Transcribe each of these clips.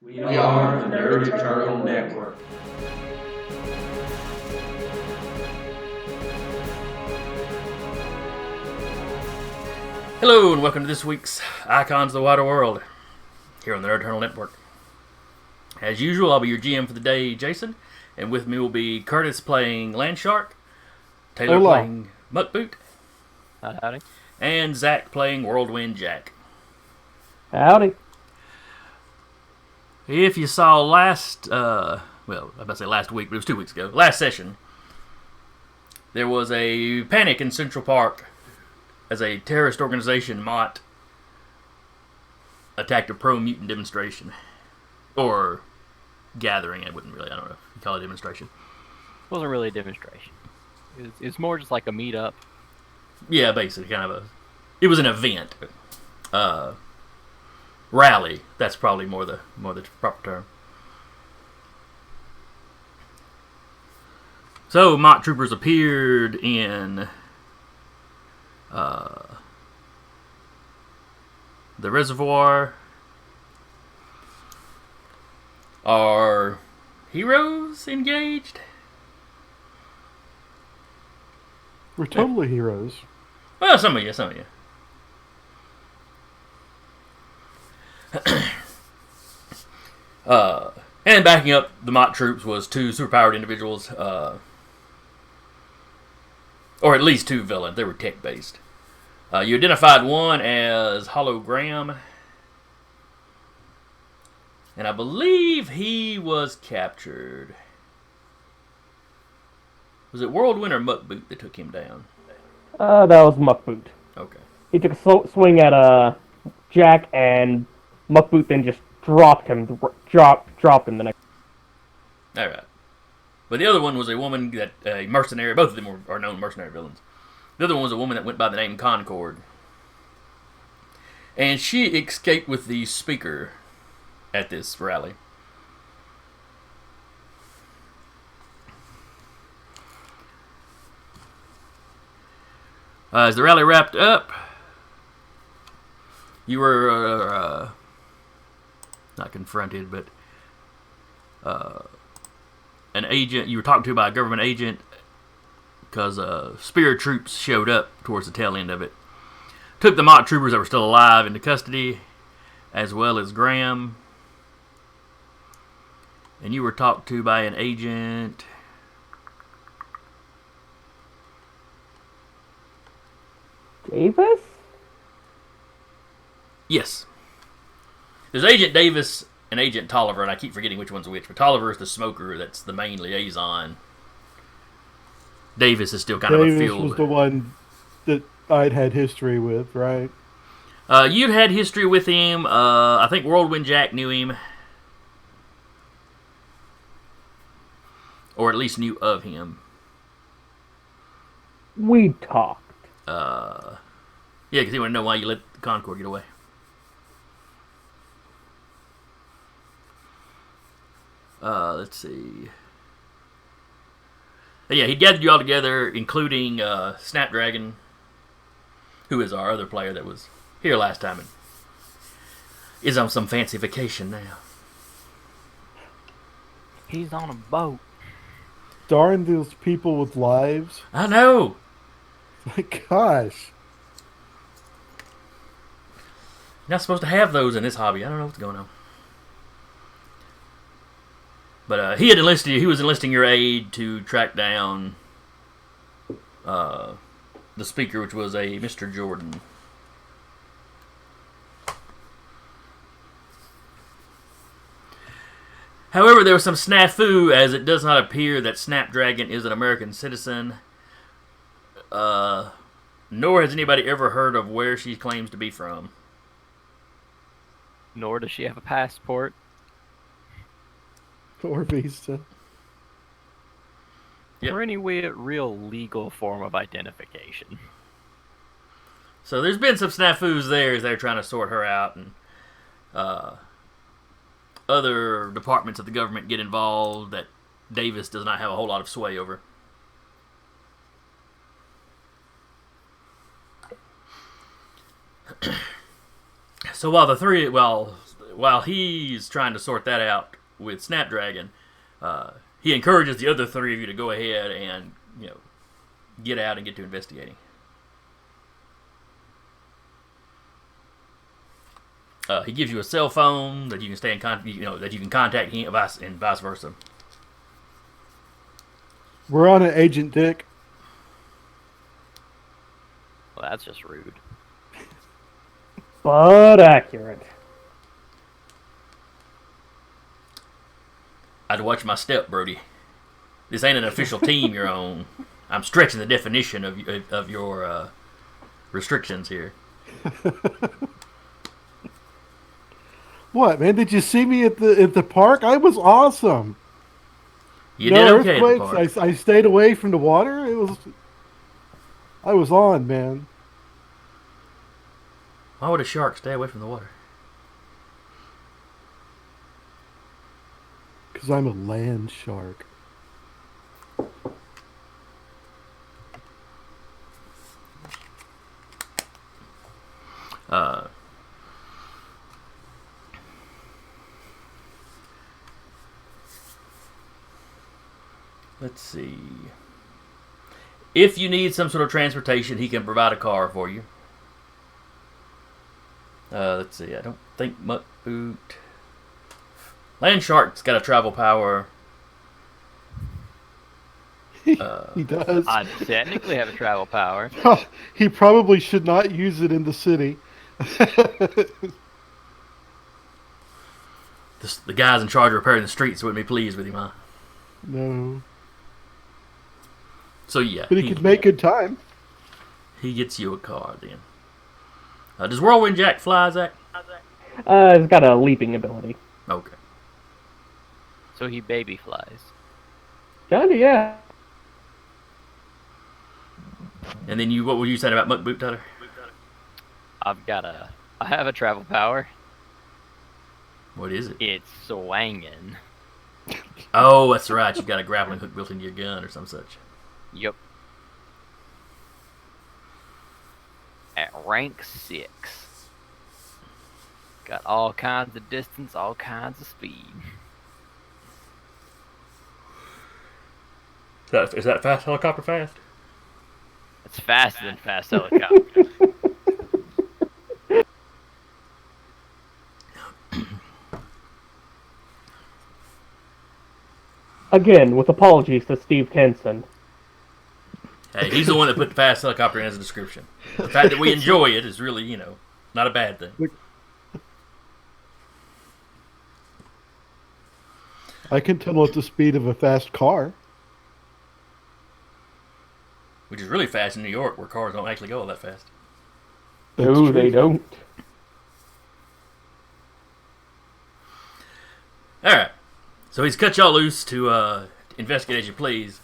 We are the Nerd Eternal Network. Hello and welcome to this week's Icons of the Wider World here on the Nerd Eternal Network. As usual, I'll be your GM for the day, Jason, and with me will be Curtis playing Landshark, Taylor playing Muckboot, Howdy. and Zach playing Whirlwind Jack. Howdy. If you saw last, I'm about to say last week, but it was 2 weeks ago, last session, there was a panic in Central Park as a terrorist organization, M.A.A.T, attacked a pro-mutant demonstration. Or gathering, I don't know if you call it demonstration. It wasn't really a demonstration. It's more just like a meetup. Yeah, basically, it was an event. Rally, that's probably more the proper term. So, mock troopers appeared in the reservoir. Are heroes engaged? We're totally heroes. Well, some of you. And backing up the mock troops was two superpowered individuals, or at least two villains. They were tech-based. You identified one as Hologram, and I believe he was captured. Was it Whirlwind or Muckboot that took him down? That was Muckboot. Okay. He took a swing at Jack, and Muckboot then just dropped him the next. All right. But the other one was a woman that a mercenary. Both of them are known mercenary villains. The other one was a woman that went by the name Concord, and she escaped with the speaker at this rally. As the rally wrapped up, you were not confronted, but an agent. You were talked to by a government agent because Spear troops showed up towards the tail end of it. Took the mock troopers that were still alive into custody, as well as Graham. And you were talked to by an agent. Davis? Yes. There's Agent Davis and Agent Tolliver, and I keep forgetting which one's which. But Tolliver is the smoker that's the main liaison. Davis is still kind of a field. Davis was the one that I'd had history with, right? You'd had history with him. I think Whirlwind Jack knew him. Or at least knew of him. We talked. Yeah, because he wanted to know why you let the Concord get away. Let's see. Yeah, he gathered you all together, including Snapdragon, who is our other player that was here last time and is on some fancy vacation now. He's on a boat. Darn those people with lives. I know. My gosh. You're not supposed to have those in this hobby. I don't know what's going on. But he was enlisting your aid to track down the speaker, which was a Mr. Jordan. However, there was some snafu, as it does not appear that Snapdragon is an American citizen, nor has anybody ever heard of where she claims to be from. Nor does she have a passport. Or visa. Yep. Or any real legal form of identification. So there's been some snafus there as they're trying to sort her out, and other departments of the government get involved that Davis does not have a whole lot of sway over. So while while he's trying to sort that out with Snapdragon, he encourages the other three of you to go ahead and get out and get to investigating. He gives you a cell phone that you can stay in contact, that you can contact him, and vice versa. We're on an Agent Dick. Well, that's just rude. But accurate. I'd watch my step, Brody. This ain't an official team you're on. I'm stretching the definition of your restrictions here. What, man? Did you see me at the park? I was awesome. You did okay at the earthquakes. park. I stayed away from the water. I was on, man. Why would a shark stay away from the water? Because I'm a land shark. Let's see. If you need some sort of transportation, he can provide a car for you. Let's see. I don't think Muckboot. Landshark's got a travel power. He does. I technically have a travel power. He probably should not use it in the city. The guys in charge of repairing the streets wouldn't be pleased with him, huh? No. So yeah, But he could make good time. He gets you a car then. Does Whirlwind Jack fly, Zach? It's got a leaping ability. Okay. So he baby flies. Kinda, yeah. And then what were you saying about Muckboot, Tyler? I have a travel power. What is it? It's swangin'. Oh, that's right. You've got a grappling hook built into your gun or some such. Yep. At rank 6. Got all kinds of distance, all kinds of speed. Is that fast helicopter fast? It's faster than fast helicopter. Again, with apologies to Steve Kenson. Hey, he's the one that put the fast helicopter in as a description. The fact that we enjoy it is really, not a bad thing. I can tell at the speed of a fast car. Which is really fast in New York, where cars don't actually go all that fast. That's No, true. they don't. Alright. So he's cut y'all loose to investigate as you please.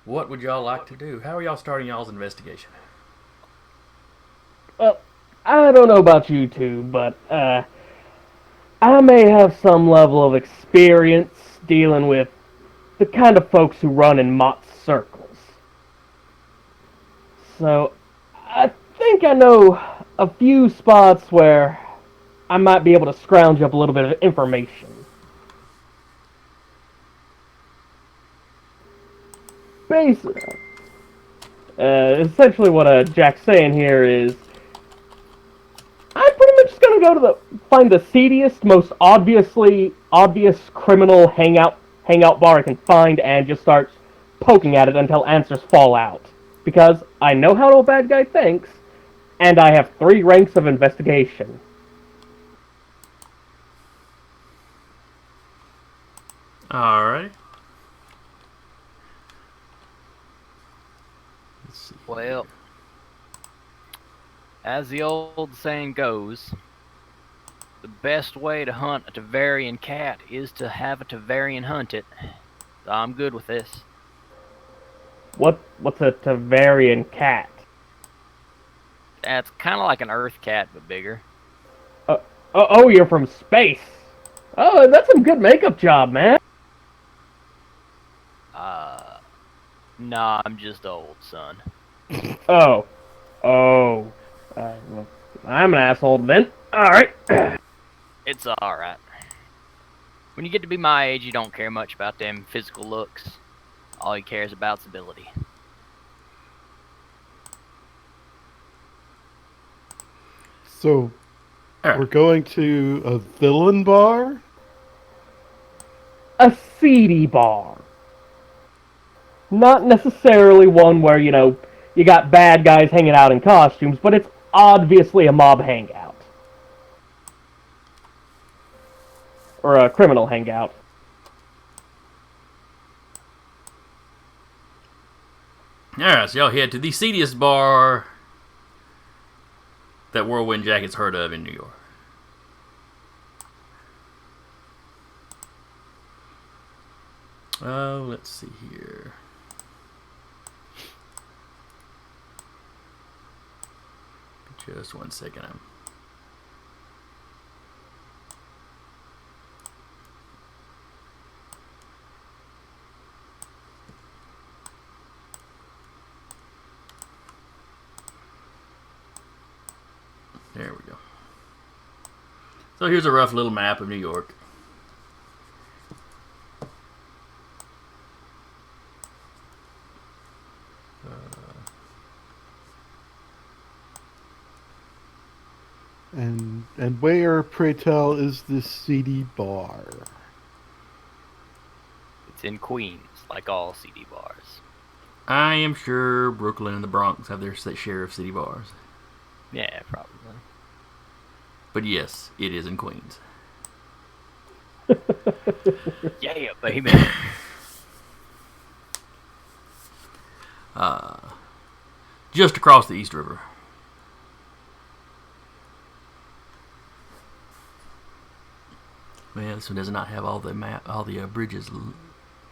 What would y'all like to do? How are y'all starting y'all's investigation? Well, I don't know about you two, but I may have some level of experience dealing with the kind of folks who run in M.A.A.T circles. So, I think I know a few spots where I might be able to scrounge up a little bit of information. Basically, essentially what Jack's saying here is, I'm pretty much just gonna go to find the seediest, most obvious criminal hangout bar I can find and just start poking at it until answers fall out. Because I know how a bad guy thinks, and I have 3 ranks of investigation. Alright. Let's see. Well, as the old saying goes, the best way to hunt a Tavarian cat is to have a Tavarian hunt it. So I'm good with this. What's a Tavarian cat? It's kind of like an Earth cat, but bigger. Oh, you're from space. Oh, that's some good makeup job, man. Nah, I'm just old, son. Oh. Well, I'm an asshole then. Alright. It's alright. When you get to be my age, you don't care much about them physical looks. All he cares about is ability. So, Alright. we're going to a villain bar? A seedy bar. Not necessarily one where, you got bad guys hanging out in costumes, but it's obviously a mob hangout. Or a criminal hangout. Alright, so y'all head to the seediest bar that Whirlwind Jack has heard of in New York. Oh, let's see here. Just 1 second. There we go. So here's a rough little map of New York. And where, pray tell, is this seedy bar? It's in Queens, like all CD bars. I am sure Brooklyn and the Bronx have their share of city bars. Yeah, probably. But yes, it is in Queens. Yeah, baby. Just across the East River. Well, this one does not have all the bridges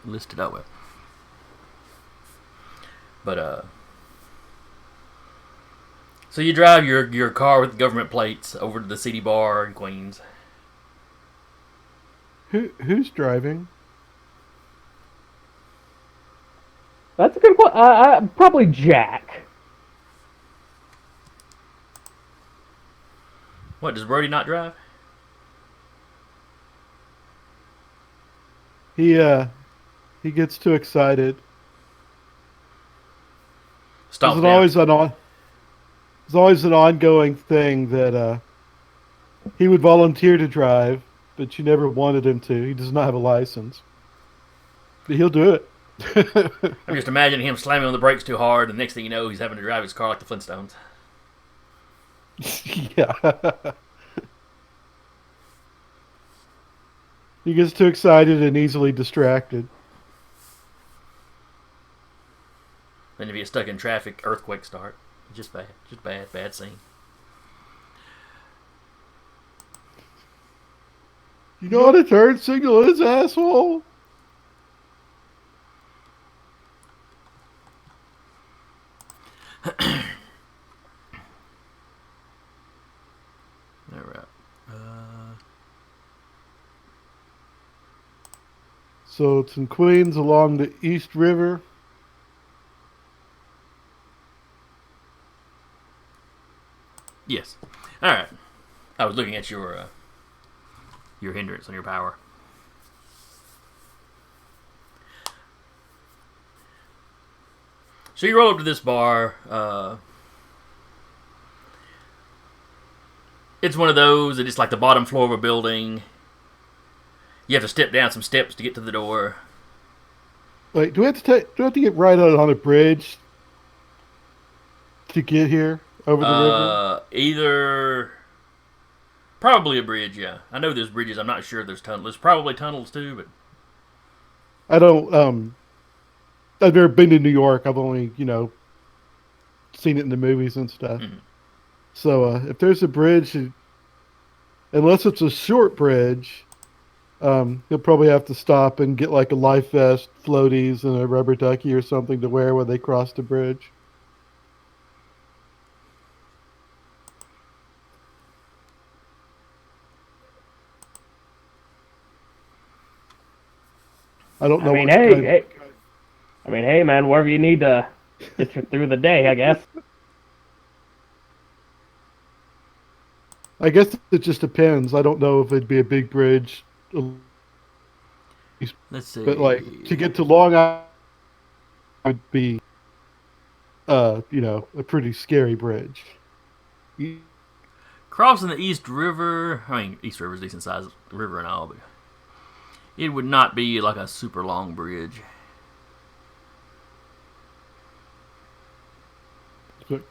listed out with. But so you drive your car with government plates over to the city bar in Queens. Who's driving? That's a good one. Probably Jack. What, does Brody not drive? He gets too excited. Stomps It's always an ongoing thing that he would volunteer to drive, but you never wanted him to. He does not have a license, but he'll do it. I'm just imagining him slamming on the brakes too hard, and the next thing you know, he's having to drive his car like the Flintstones. Yeah. He gets too excited and easily distracted. Then if you get stuck in traffic, earthquake start. Just bad scene. You know what a turn signal is, asshole? All right. So it's in Queens along the East River. Yes. All right. I was looking at your hindrance on your power. So you roll up to this bar. It's one of those that it's like the bottom floor of a building. You have to step down some steps to get to the door. Wait, do we have to get right out on a bridge to get here over the river? Either probably a bridge. Yeah, I know there's bridges. I'm not sure there's tunnels. There's probably tunnels too, but I don't. I've never been to New York. I've only seen it in the movies and stuff. Mm-hmm. So if there's a bridge, unless it's a short bridge, you'll probably have to stop and get like a life vest, floaties, and a rubber ducky or something to wear when they cross the bridge. I don't know. Hey, man, wherever you need to get you through the day, I guess. I guess it just depends. I don't know if it'd be a big bridge, Let's see. but like to get to Long Island would be, a pretty scary bridge. Crossing the East River. I mean, East River's a decent sized river and all, but it would not be like a super long bridge.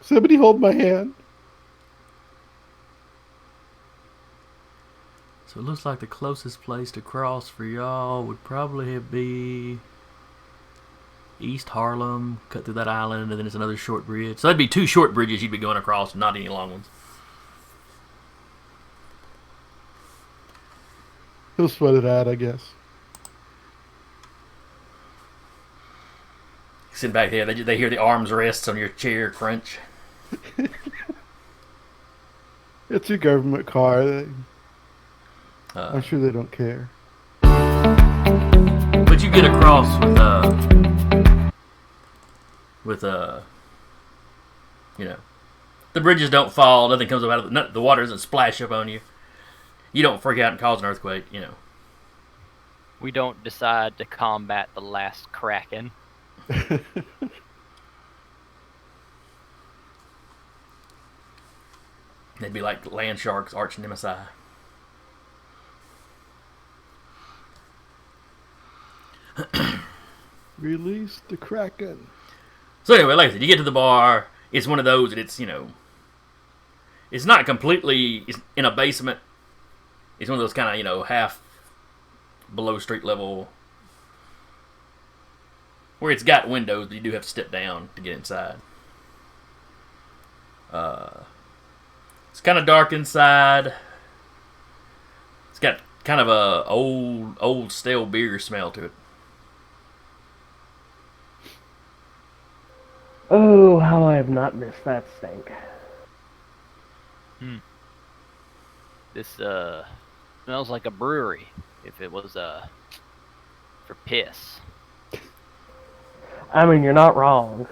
Somebody hold my hand. So it looks like the closest place to cross for y'all would probably be East Harlem, cut through that island, and then it's another short bridge. So that'd be 2 short bridges you'd be going across, not any long ones. He'll sweat it out, I guess. Sitting back there, they hear the arms rests on your chair crunch. It's a government car. I'm sure they don't care. But you get across the bridges don't fall, nothing comes up out of the water doesn't splash up on you. You don't freak out and cause an earthquake, We don't decide to combat the last Kraken. They'd be like Landshark's arch nemesis. Release the Kraken. So anyway, like I said, you get to the bar. It's one of those that it's not completely it's in a basement. It's one of those kind of, half below street level where it's got windows, but you do have to step down to get inside. It's kind of dark inside. It's got kind of a old stale beer smell to it. Oh, how I have not missed that stink. This smells like a brewery. If it was for piss. I mean, you're not wrong.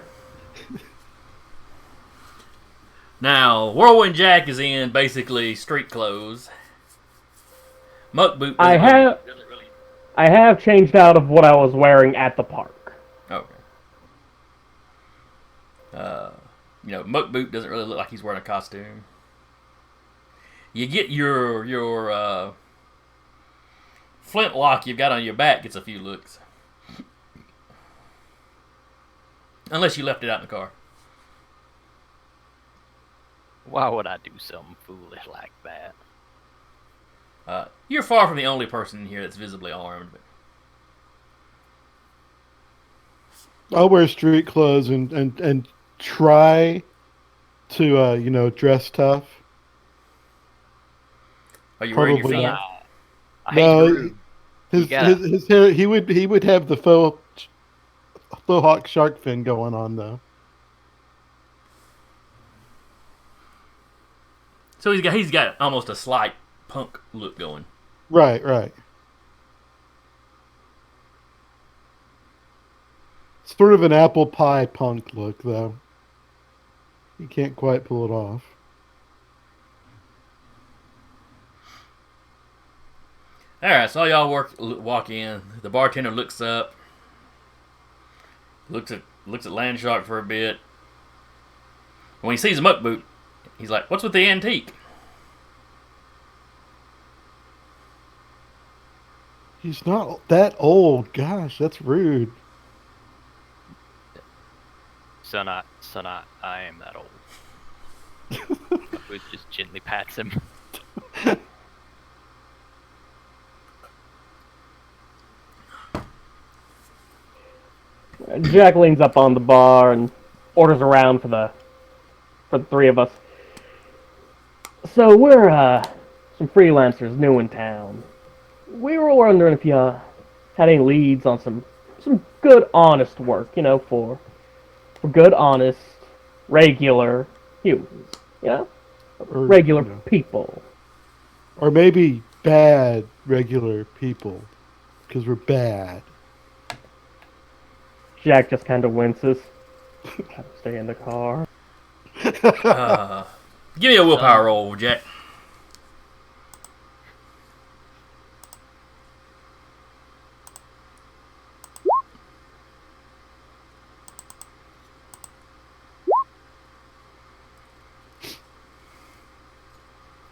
Now, Whirlwind Jack is in basically street clothes. Muckboot. I have changed out of what I was wearing at the park. Okay. Muckboot doesn't really look like he's wearing a costume. You get your flintlock you've got on your back gets a few looks. Unless you left it out in the car. Why would I do something foolish like that? You're far from the only person in here that's visibly armed. But I'll wear street clothes and try to dress tough. are you wearing your Probably fan? not. I hate No, Drew. his gotta- his hair. He would have the faux hawk shark fin going on though. So he's got almost a slight punk look going. Right. Sort of an apple pie punk look though. You can't quite pull it off. All right, so y'all walk in. The bartender looks up, looks at Landshark for a bit. When he sees Muckboot, he's like, "What's with the antique?" He's not that old. Gosh, that's rude. Son, I am that old. Which just gently pats him. Jack leans up on the bar and orders around for the three of us. So we're some freelancers new in town. We were wondering if you had any leads on some good, honest work, for good, honest, regular humans, Or, regular people. Or maybe bad regular people, because we're bad. Jack just kind of winces. Stay in the car. Give me a willpower roll, Jack.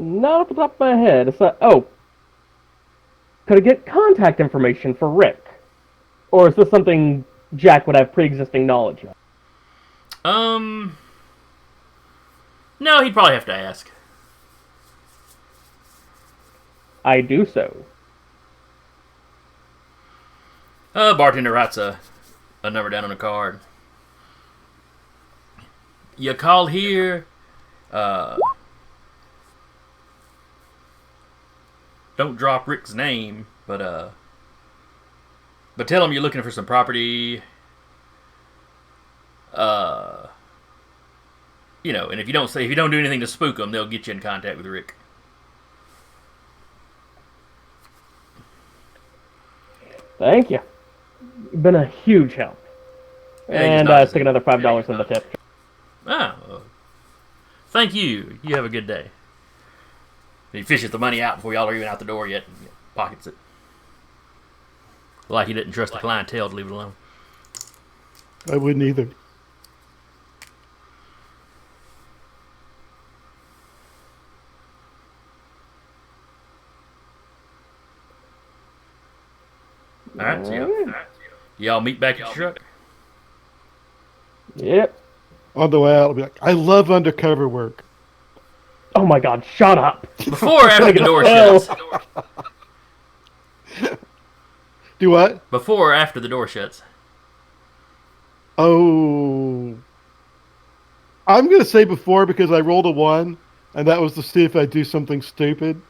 Not off the top of my head. It's like, could I get contact information for Rick? Or is this something Jack would have pre-existing knowledge of? No, he'd probably have to ask. I do so. Bartender writes a number down on a card. You call here. Don't drop Rick's name, but tell him you're looking for some property. And if you don't do anything to spook them, they'll get you in contact with Rick. Thank you. You've been a huge help. Yeah, And stick another $5 in the tip. Thank you. You have a good day. He fishes the money out before y'all are even out the door yet and pockets it. Like he didn't trust the clientele to leave it alone. I wouldn't either. Alright, so y'all meet back at your truck? Yep. On the way out, I'll be like, I love undercover work. Oh my god, shut up! Before or after the door shuts? Do what? Before or after the door shuts? Oh. I'm going to say before because I rolled a 1, and that was to see if I do something stupid.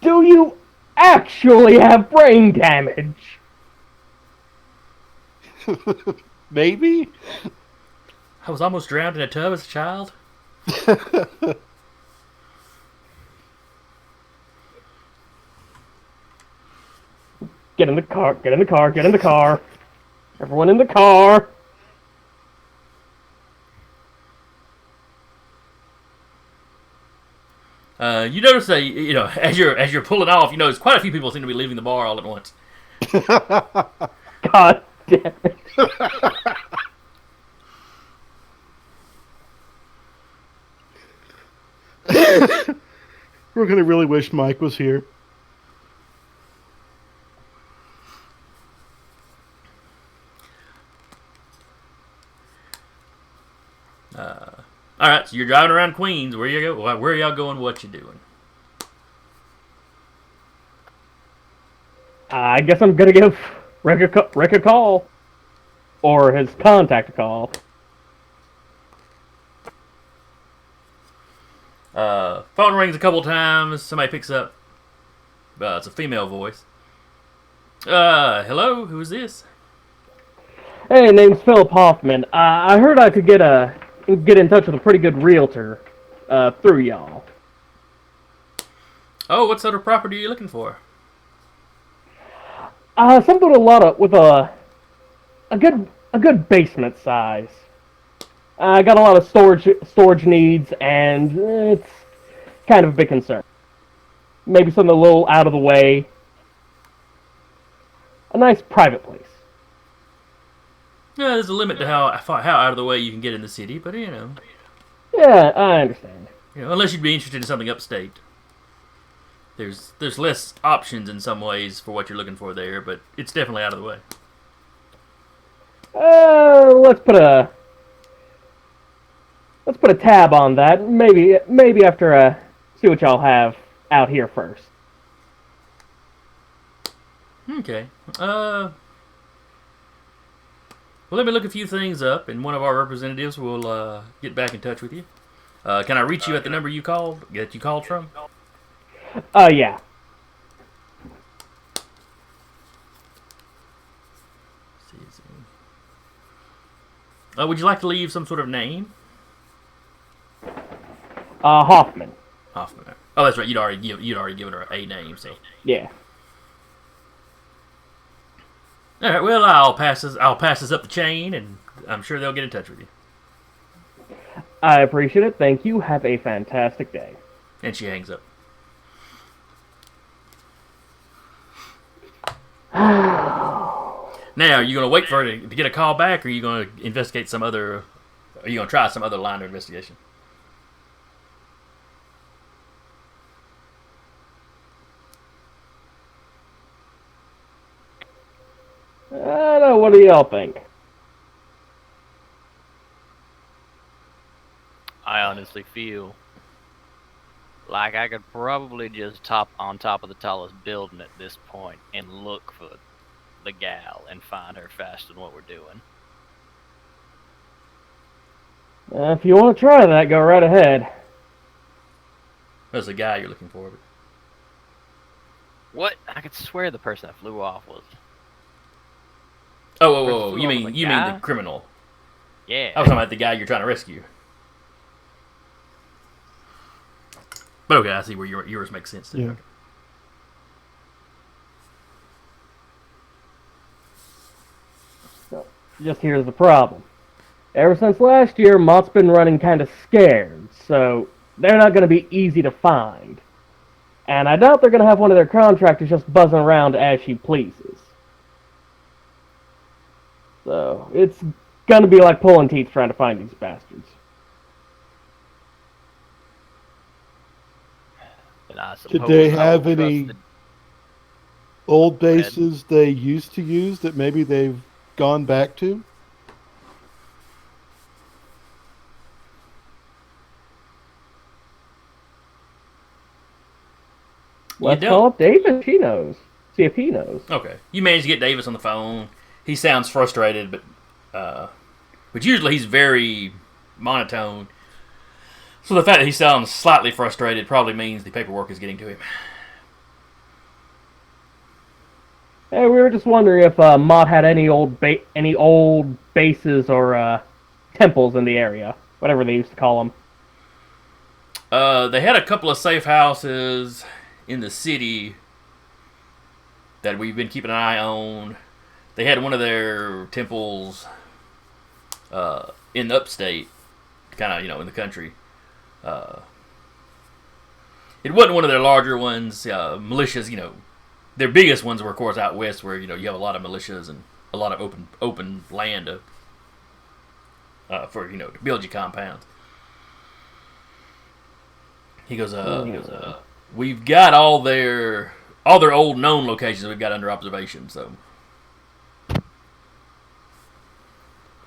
Do you actually have brain damage? Maybe? I was almost drowned in a tub as a child. Get in the car, get in the car, get in the car. Everyone in the car. You notice that as you're pulling off, you notice quite a few people seem to be leaving the bar all at once. God damn it. We're going to really wish Mike was here. All right, so you're driving around Queens. Where are y'all going? What you doing? I guess I'm gonna give Rick a call. Or his contact a call. Phone rings a couple times. Somebody picks up. It's a female voice. Hello, who is this? Hey, name's Philip Hoffman. I heard I could get in touch with a pretty good realtor through y'all. Oh, what sort of property are you looking for? Something with a good basement size. I got a lot of storage needs, and it's kind of a big concern. Maybe something a little out of the way. A nice private place. Yeah, there's a limit to how out of the way you can get in the city, but Yeah, I understand. unless you'd be interested in something upstate. There's less options in some ways for what you're looking for there, but it's definitely out of the way. Let's put a tab on that. Maybe after see what y'all have out here first. Okay. Well, let me look a few things up, and one of our representatives will get back in touch with you. Can I reach you at the number you called from? Yeah. Would you like to leave some sort of name? Hoffman. Hoffman. Oh, that's right. You'd already given her a name, so. Yeah. All right. Well, I'll pass this up the chain, and I'm sure they'll get in touch with you. I appreciate it. Thank you. Have a fantastic day. And she hangs up. Now, are you going to wait for her to get a call back, or are you going to investigate some other are you gonna try some other line of investigation? I don't know. What do y'all think? I honestly feel like I could probably just top on top of the tallest building at this point and look for the gal and find her faster than what we're doing. If you want to try that, go right ahead. There's the guy you're looking for. But... What? I could swear the person that flew off was. Oh, Person flew you off mean with a you mean the guy? criminal? Yeah. I was talking about the guy you're trying to rescue. But okay, I see where yours makes sense too. Yeah. Okay. So, just here's the problem. Ever since last year, M.A.A.T's been running kind of scared, so they're not going to be easy to find. And I doubt they're going to have one of their contractors just buzzing around as she pleases. So, it's going to be like pulling teeth trying to find these bastards. And I Did they suppose I have will trust any the- old ahead. bases they used to use that maybe they've gone back to? Let's don't. call up Davis. He knows. See if he knows. Okay, you managed to get Davis on the phone. He sounds frustrated, but usually he's very monotone. So the fact that he sounds slightly frustrated probably means the paperwork is getting to him. Hey, we were just wondering if M.A.A.T had any old bases or temples in the area, whatever they used to call them. They had a couple of safe houses in the city that we've been keeping an eye on. They had one of their temples in the upstate, kind of in the country. It wasn't one of their larger ones. Militias, their biggest ones were of course out west, where you have a lot of militias and a lot of open land for to build your compounds. He goes, we've got all their old known locations we've got under observation. So,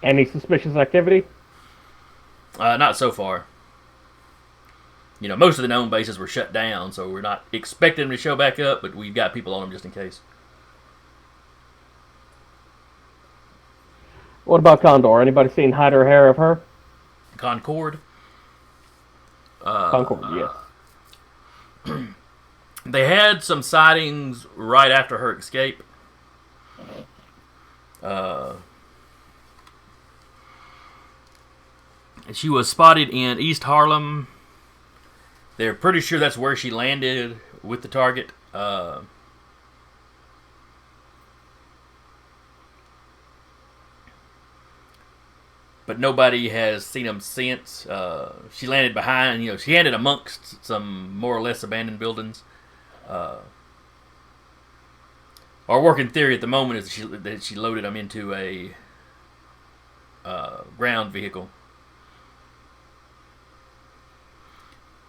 Any suspicious activity? not so far. Most of the known bases were shut down, so we're not expecting them to show back up, but we've got people on them just in case. What about Condor? Anybody seen hide or hair of her? Concord. Concord, yes. They had some sightings right after her escape. She was spotted in East Harlem. They're pretty sure that's where she landed with the target. But nobody has seen them since. She landed behind, she landed amongst some more or less abandoned buildings. Our working theory at the moment is that she loaded them into a ground vehicle.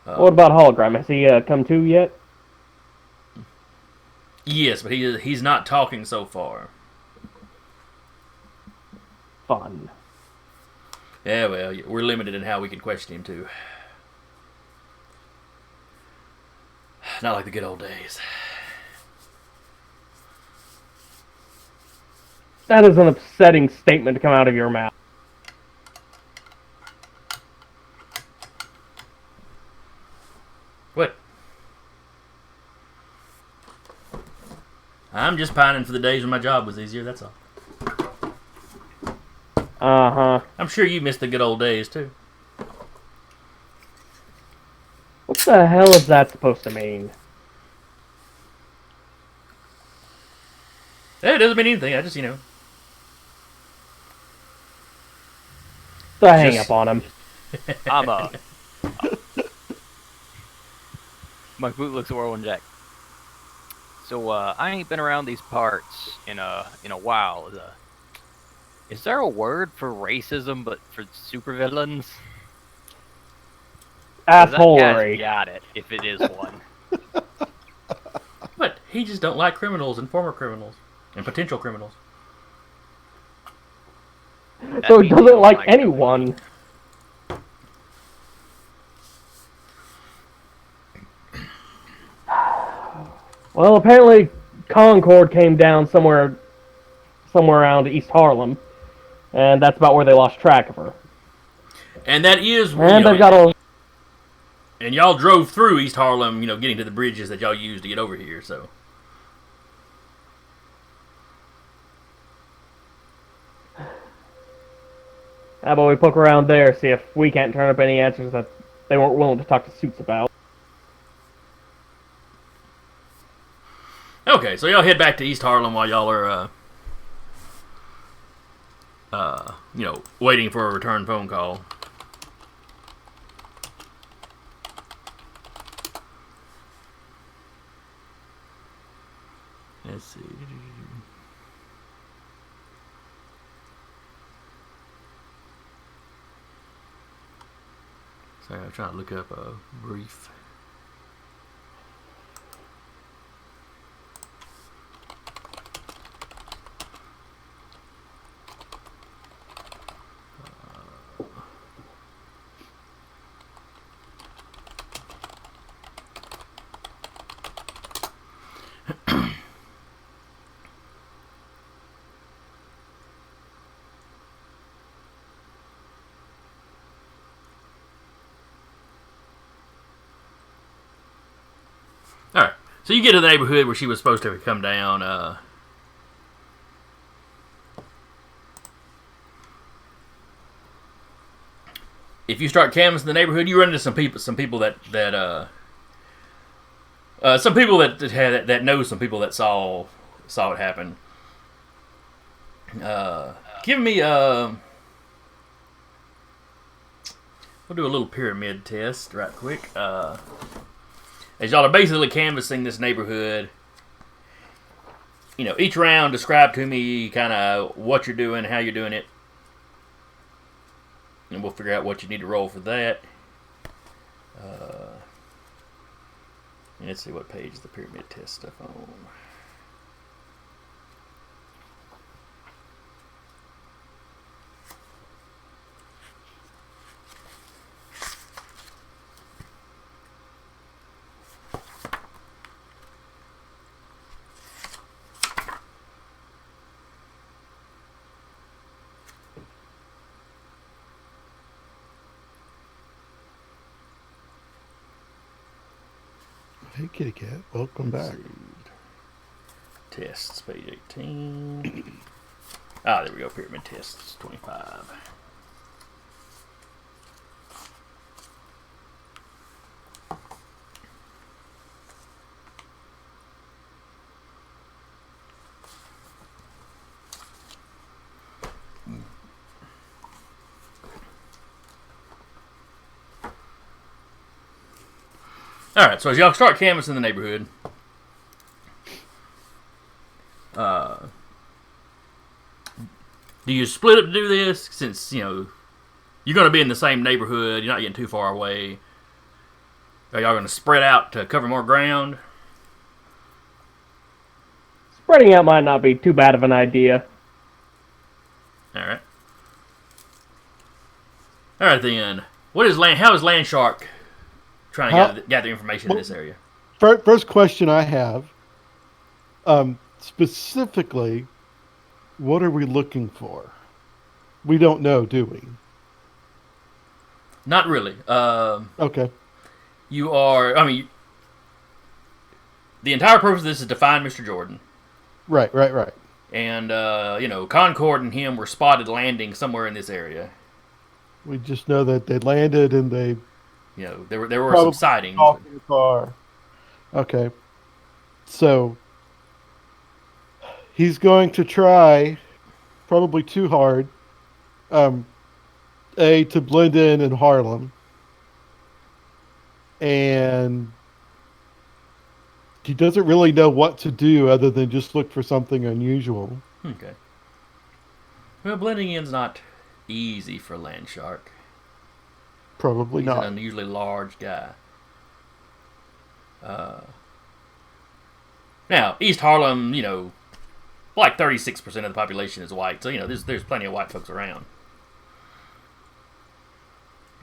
What about Hologram? Has he come to yet? Yes, but he's not talking so far. Fun. Yeah, well, we're limited in how we can question him too. Not like the good old days. That is an upsetting statement to come out of your mouth. What? I'm just pining for the days when my job was easier, that's all. Uh-huh. I'm sure you missed the good old days too. What the hell is that supposed to mean? It doesn't mean anything, I just, So I hang up on him. I'm Muckboot looks at Whirlwind Jack. So I ain't been around these parts in a while. Is there a word for racism but for supervillains? 'Cause that guy's Assholery. got it, if it is one. But he just don't like criminals and former criminals and potential criminals. That So he means you doesn't don't like like anyone. Well, apparently Concord came down somewhere around East Harlem, and that's about where they lost track of her. And that is, And they've got a and y'all drove through East Harlem, getting to the bridges that y'all used to get over here. So how about we poke around there, see if we can't turn up any answers that they weren't willing to talk to Suits about. okay, so y'all head back to East Harlem while y'all are, waiting for a return phone call. Let's see. Sorry, I'm trying to look up a brief. All right, so you get to the neighborhood where she was supposed to come down. If you start canvassing the neighborhood, you run into some people that some people that know some people that saw it happen. Give me we'll do a little pyramid test right quick. As y'all are basically canvassing this neighborhood, each round describe to me kind of what you're doing, how you're doing it, and we'll figure out what you need to roll for that. Let's see what page the pyramid test stuff on. Hey, kitty cat. Welcome back. Tests, page 18. There we go. Pyramid tests, 25. All right, so as y'all start canvassing the neighborhood, do you split up to do this? Since you're going to be in the same neighborhood, you're not getting too far away. Are y'all going to spread out to cover more ground? Spreading out might not be too bad of an idea. All right. All right then. How is Landshark trying to gather information in this area? First question I have, specifically, what are we looking for? We don't know, do we? Not really. Okay. You are. The entire purpose of this is to find Mr. Jordan. Right. And Concord and him were spotted landing somewhere in this area. We just know that they landed and they There were some sightings. off in the car. Okay. So he's going to try, probably too hard, to blend in Harlem. And he doesn't really know what to do other than just look for something unusual. Okay. Well, blending in's not easy for Landshark. Probably He's an not. unusually large guy. Now, East Harlem, like 36% of the population is white, so there's plenty of white folks around.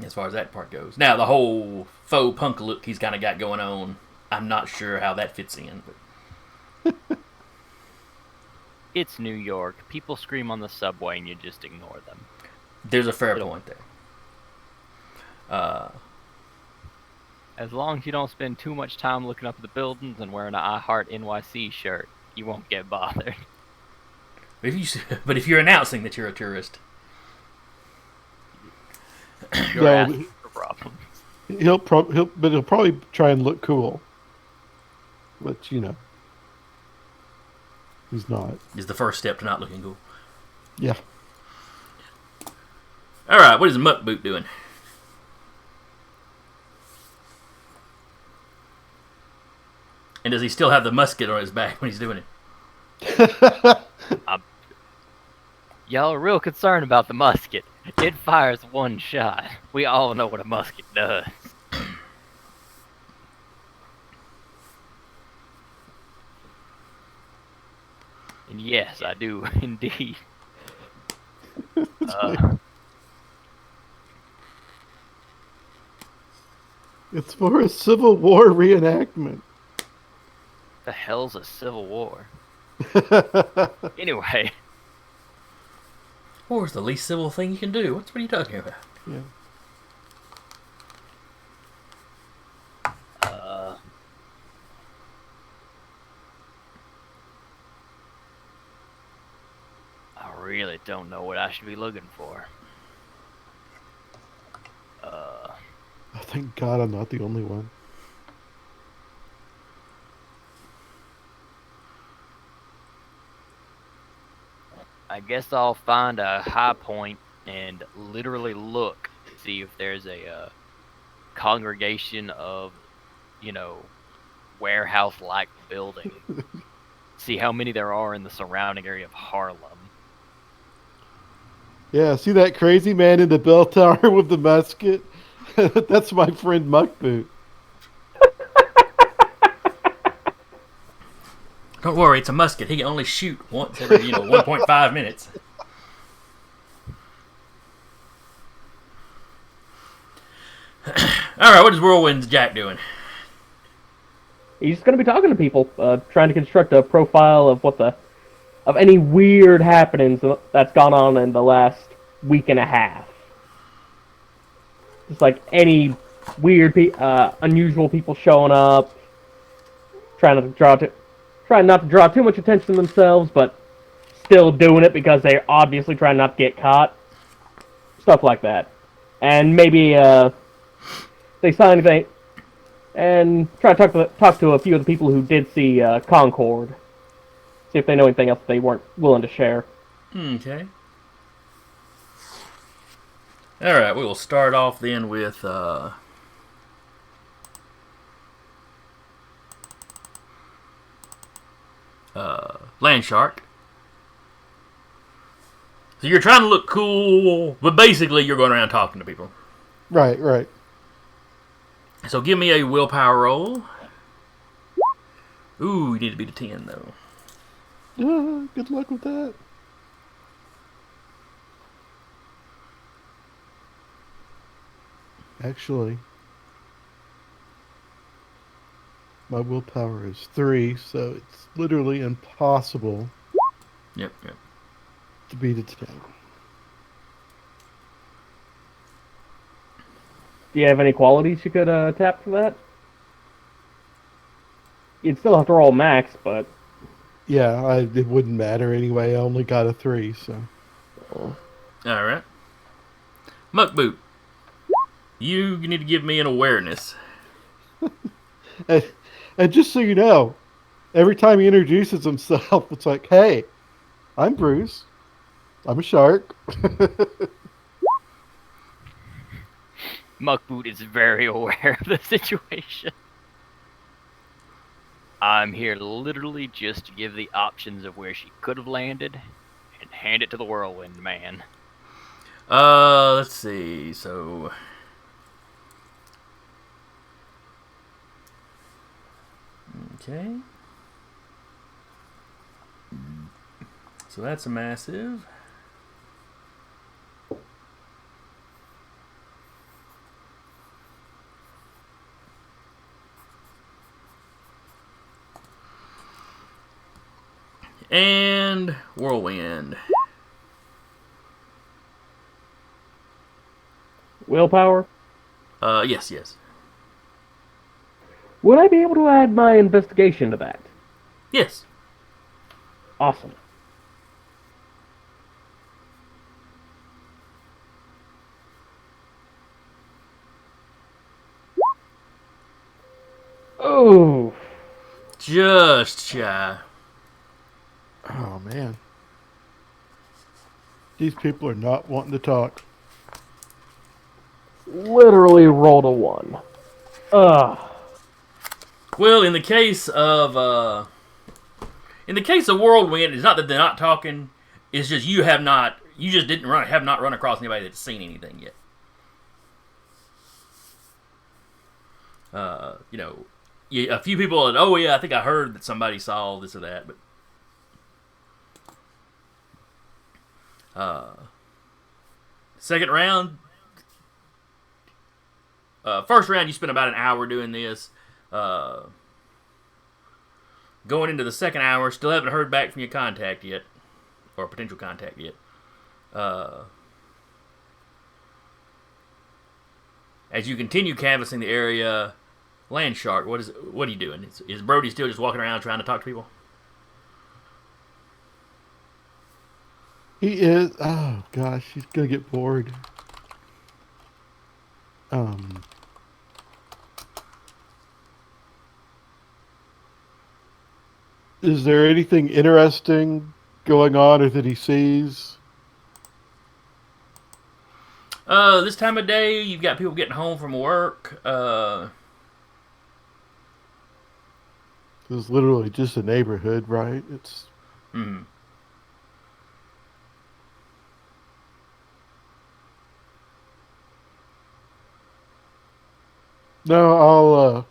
As far as that part goes. Now, the whole faux punk look he's kind of got going on, I'm not sure how that fits in. But It's New York. People scream on the subway and you just ignore them. there's a fair point there. As long as you don't spend too much time looking up at the buildings and wearing an I Heart NYC shirt, you won't get bothered. But if you're announcing that you're a tourist, You're No, asking for problems. he'll probably try and look cool. But he's not. is the first step to not looking cool. Yeah. All right, what is Muckboot doing? And does he still have the musket on his back when he's doing it? Y'all are real concerned about the musket. It fires one shot. We all know what a musket does. And yes, I do indeed. It's for a Civil War reenactment. The hell's a civil war? Anyway, War's the least civil thing you can do. What are you talking about? Yeah. I really don't know what I should be looking for. Oh, thank God I'm not the only one. I guess I'll find a high point and literally look to see if there's a congregation of, warehouse-like building. See how many there are in the surrounding area of Harlem. Yeah, see that crazy man in the bell tower with the musket? That's my friend Muckboot. Don't worry, it's a musket. He can only shoot once every 1.5 minutes. All right, what is Whirlwind Jack doing? He's going to be talking to people, trying to construct a profile of any weird happenings that's gone on in the last week and a half. Just like any weird, unusual people showing up, trying not to draw too much attention to themselves, but still doing it because they're obviously trying not to get caught. Stuff like that. And maybe they sign anything, and try to talk to a few of the people who did see Concord. See if they know anything else they weren't willing to share. Okay. All right, we will start off then with Landshark. So you're trying to look cool, but basically you're going around talking to people. Right, right. So give me a willpower roll. Ooh, you need to beat a 10 though. Good luck with that. Actually, my willpower is 3, so it's literally impossible Yep. to beat a 10. Do you have any qualities you could tap for that? You'd still have to roll max, but... Yeah, it wouldn't matter anyway. I only got a 3, so. All right. Muckboot. You need to give me an awareness. And just so you know, every time he introduces himself, it's like, hey, I'm Bruce. I'm a shark. Muckboot is very aware of the situation. I'm here literally just to give the options of where she could have landed and Hand it to the Whirlwind Man. Let's see. So, okay. So that's a massive. And Whirlwind. Willpower? Yes. Would I be able to add my investigation to that? Yes. Awesome. Oh, Just shy. Oh man. These people are not wanting to talk. literally rolled a 1. Ugh. Well, in the case of Whirlwind, it's not that they're not talking. It's just you have not run across anybody that's seen anything yet. A few people that, oh yeah, I think I heard that somebody saw this or that, but second round, first round you spent about an hour doing this. Going into the second hour, still haven't heard back from your contact yet, or potential contact yet. As you continue canvassing the area, Landshark, what are you doing? Is Brody still just walking around trying to talk to people? He is. Oh gosh, he's gonna get bored. Is there anything interesting going on, or that he sees? This time of day, you've got people getting home from work. It's literally just a neighborhood, right? It's. Mm-hmm. No, I'll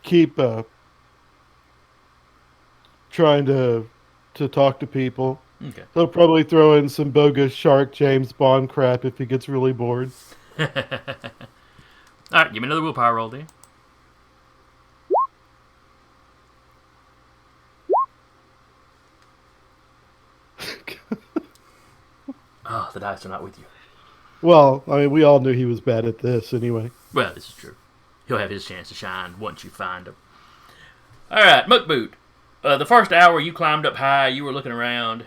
keep trying to talk to people. Okay. He'll probably throw in some bogus shark James Bond crap if he gets really bored. All right, give me another willpower roll, dude. Oh, the dice are not with you. Well, I mean, we all knew he was bad at this anyway. Well, this is true. He'll have his chance to shine once you find him. All right, Muckboot. The first hour you climbed up high, you were looking around.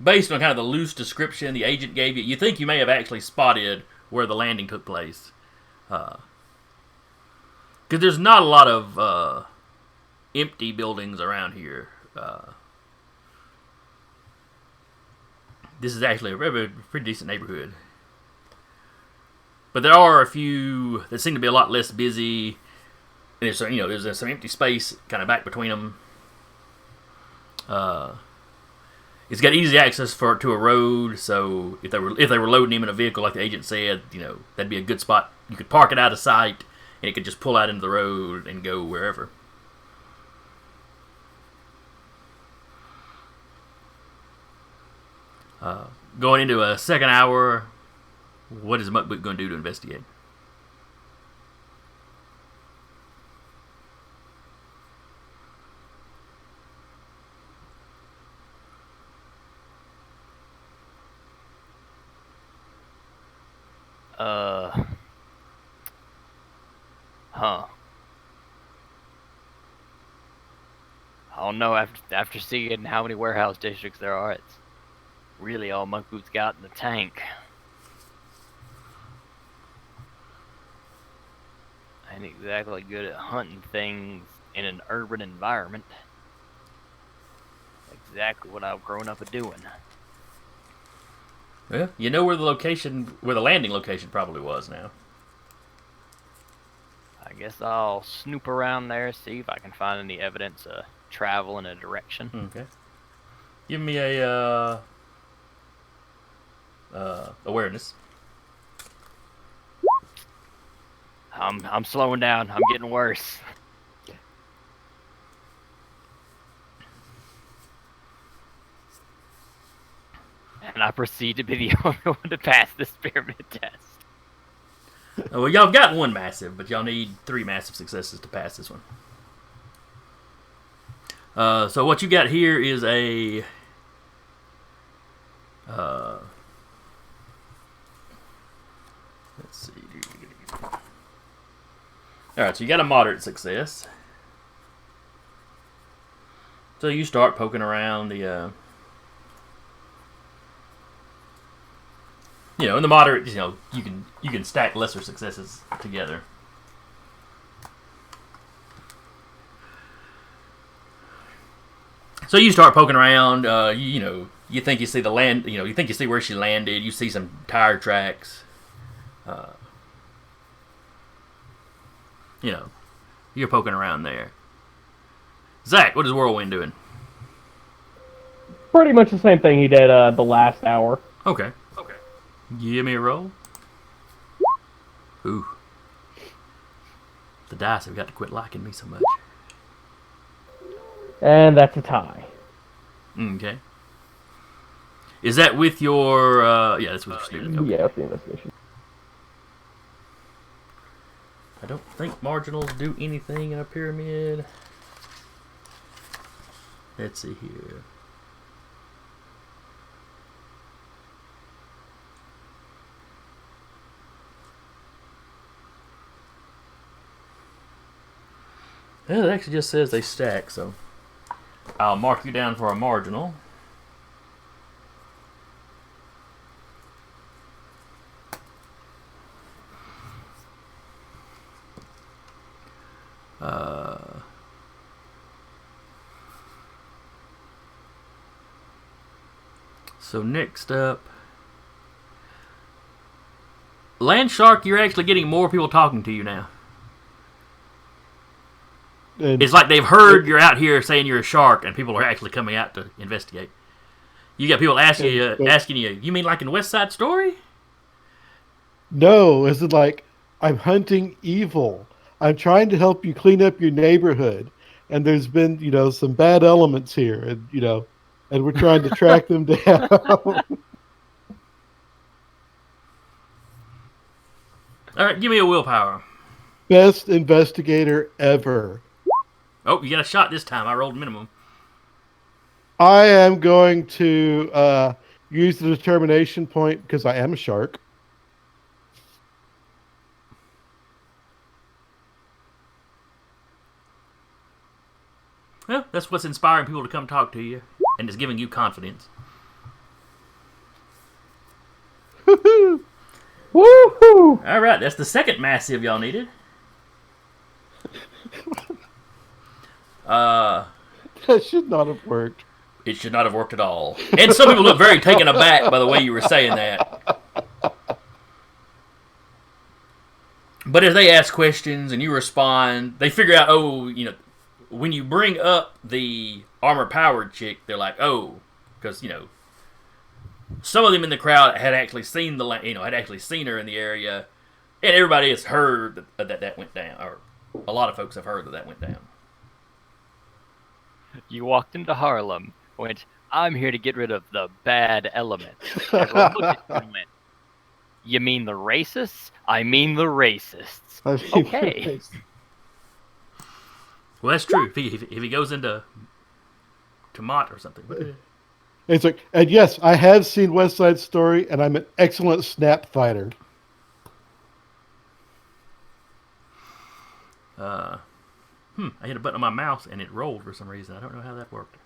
Based on kind of the loose description the agent gave you, you think you may have actually spotted where the landing took place. Because there's not a lot of empty buildings around here. This is actually a pretty decent neighborhood. But there are a few that seem to be a lot less busy. And there's some empty space kind of back between them. It's got easy access to a road, so if they were loading him in a vehicle like the agent said, that'd be a good spot. You could park it out of sight, and it could just pull out into the road and go wherever. Going into a second hour, what is Muckboot going to do to investigate? I don't know. After seeing how many warehouse districts there are, it's really all Muckboot's got in the tank. I ain't exactly good at hunting things in an urban environment. Exactly what I've grown up doing. Well, you know where the landing location probably was now. I guess I'll snoop around there, see if I can find any evidence of travel in a direction. Okay. Give me a awareness. I'm slowing down. I'm getting worse. And I proceed to be the only one to pass this pyramid test. Well, y'all got one massive, but y'all need 3 massive successes to pass this one. So what you got here is a let's see. All right, so you got a moderate success. So you start poking around the in the moderate, you can stack lesser successes together. So you start poking around. You think you see the land. You think you see where she landed. You see some tire tracks. You're poking around there. Zach, what is Whirlwind doing? Pretty much the same thing he did the last hour. Okay. Give me a roll. Ooh. The dice have got to quit liking me so much. And that's a tie. Okay. Is that with your... yeah, that's with your snooping. Okay. Yeah, with the investigation. I don't think marginals do anything in a pyramid. Let's see here. Well, it actually just says they stack, so I'll mark you down for a marginal. So next up, Landshark, you're actually getting more people talking to you now. And It's like they've heard you're out here saying you're a shark, and people are actually coming out to investigate. You got people asking you, you mean like in West Side Story? no, is it like, I'm hunting evil. I'm trying to help you clean up your neighborhood, and there's been, some bad elements here, and and we're trying to track them down. All right, give me a willpower. Best investigator ever. Oh, you got a shot this time. I rolled minimum. I am going to use the determination point because I am a shark. Well, that's what's inspiring people to come talk to you, and it's giving you confidence. Woohoo! All right, that's the second massive y'all needed. That should not have worked. It should not have worked at all. And some people look very taken aback by the way you were saying that. But as they ask questions and you respond, they figure out, when you bring up the armor-powered chick, they're like, because, some of them in the crowd had actually seen had actually seen her in the area, and everybody has heard that went down, or a lot of folks have heard that went down. You walked into Harlem, went, I'm here to get rid of the bad element. Everyone looked at you and went, you mean the racists? I mean the racists. Okay. Well, that's true. If he goes into M.A.A.T or something. It's like, and yes, I have seen West Side Story, and I'm an excellent snap fighter. I hit a button on my mouse and it rolled for some reason. I don't know how that worked.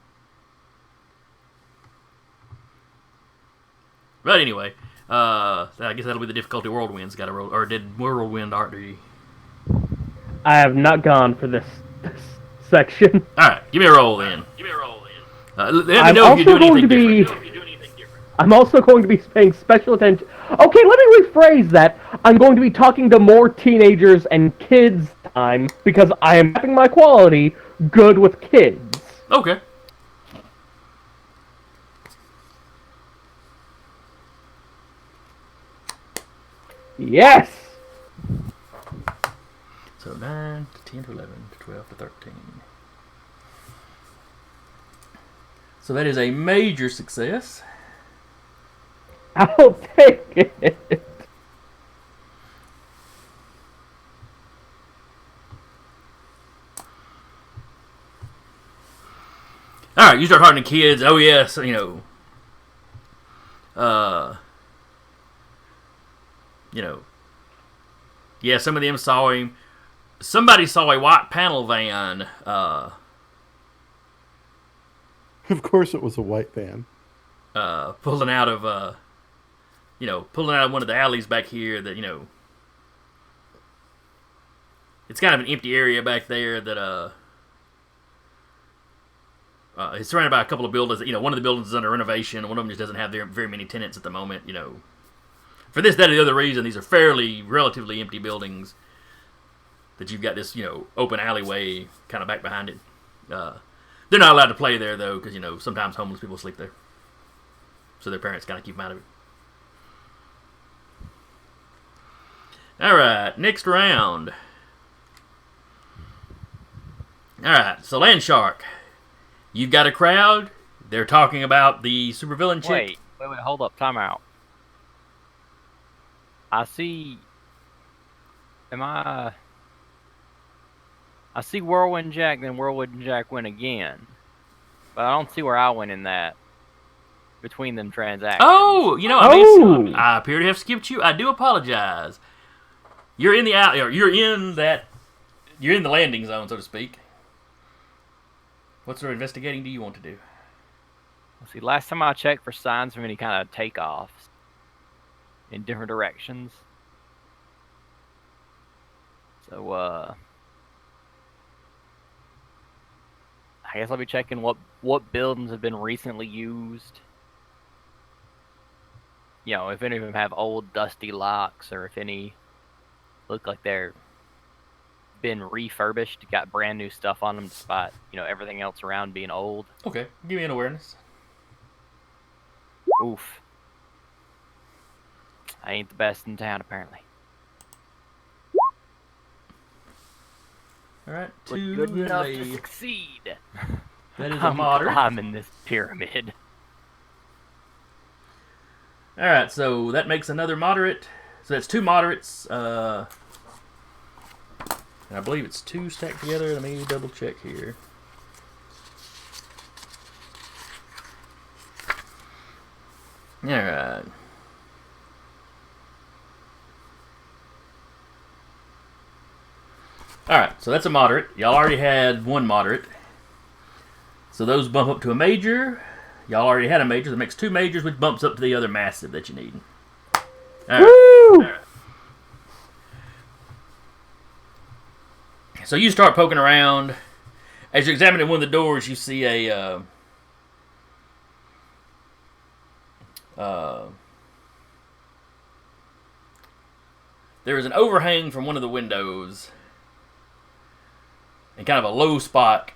But anyway, I guess that'll be the difficulty Whirlwind's got to roll. Or did Whirlwind already? I have not gone for this section. Alright, give me a roll then. Let me I'm know if you're doing also anything going to different. be. I'm also going to be paying special attention. Okay, let me rephrase that. I'm going to be talking to more teenagers and kids time because I am mapping my quality good with kids. Okay. Yes! So 9 to 10 to 11 to 12 to 13. So that is a major success. I'll take it. All right, you start talking to kids. Oh yes, yeah, some of them saw him. Somebody saw a white panel van. Of course, it was a white van. Pulling out of one of the alleys back here. That it's kind of an empty area back there. That it's surrounded by a couple of buildings. One of the buildings is under renovation. One of them just doesn't have very many tenants at the moment. For this, that, or the other reason, these are relatively empty buildings. That you've got this, open alleyway kind of back behind it. They're not allowed to play there though, because sometimes homeless people sleep there, so their parents kind of keep them out of it. All right, next round. All right, so Landshark, you've got a crowd. They're talking about the supervillain chick. Wait, hold up, time out. I see Whirlwind Jack, then Whirlwind Jack win again. But I don't see where I went in that. Between them transactions. Oh, I appear to have skipped you. I do apologize. You're in the you're in the landing zone, so to speak. What sort of investigating do you want to do? Let's see, last time I checked for signs of any kind of takeoffs in different directions. So, I guess I'll be checking what buildings have been recently used. If any of them have old dusty locks, or if any look like they're been refurbished, got brand new stuff on them, despite everything else around being old. Okay, give me an awareness. Oof. I ain't the best in town, apparently. All right, But 2 good enough is to a, succeed. that is a moderate. I'm in this pyramid. All right, so that makes another moderate. So that's 2 moderates. And I believe it's 2 stacked together. Let me double check here. All right. All right, so that's a moderate. Y'all already had 1 moderate. So those bump up to a major. Y'all already had a major. That makes 2 majors, which bumps up to the other massive that you need. All right. Woo! All right. So you start poking around. As you're examining one of the doors, you see a there is an overhang from one of the windows, and kind of a low spot,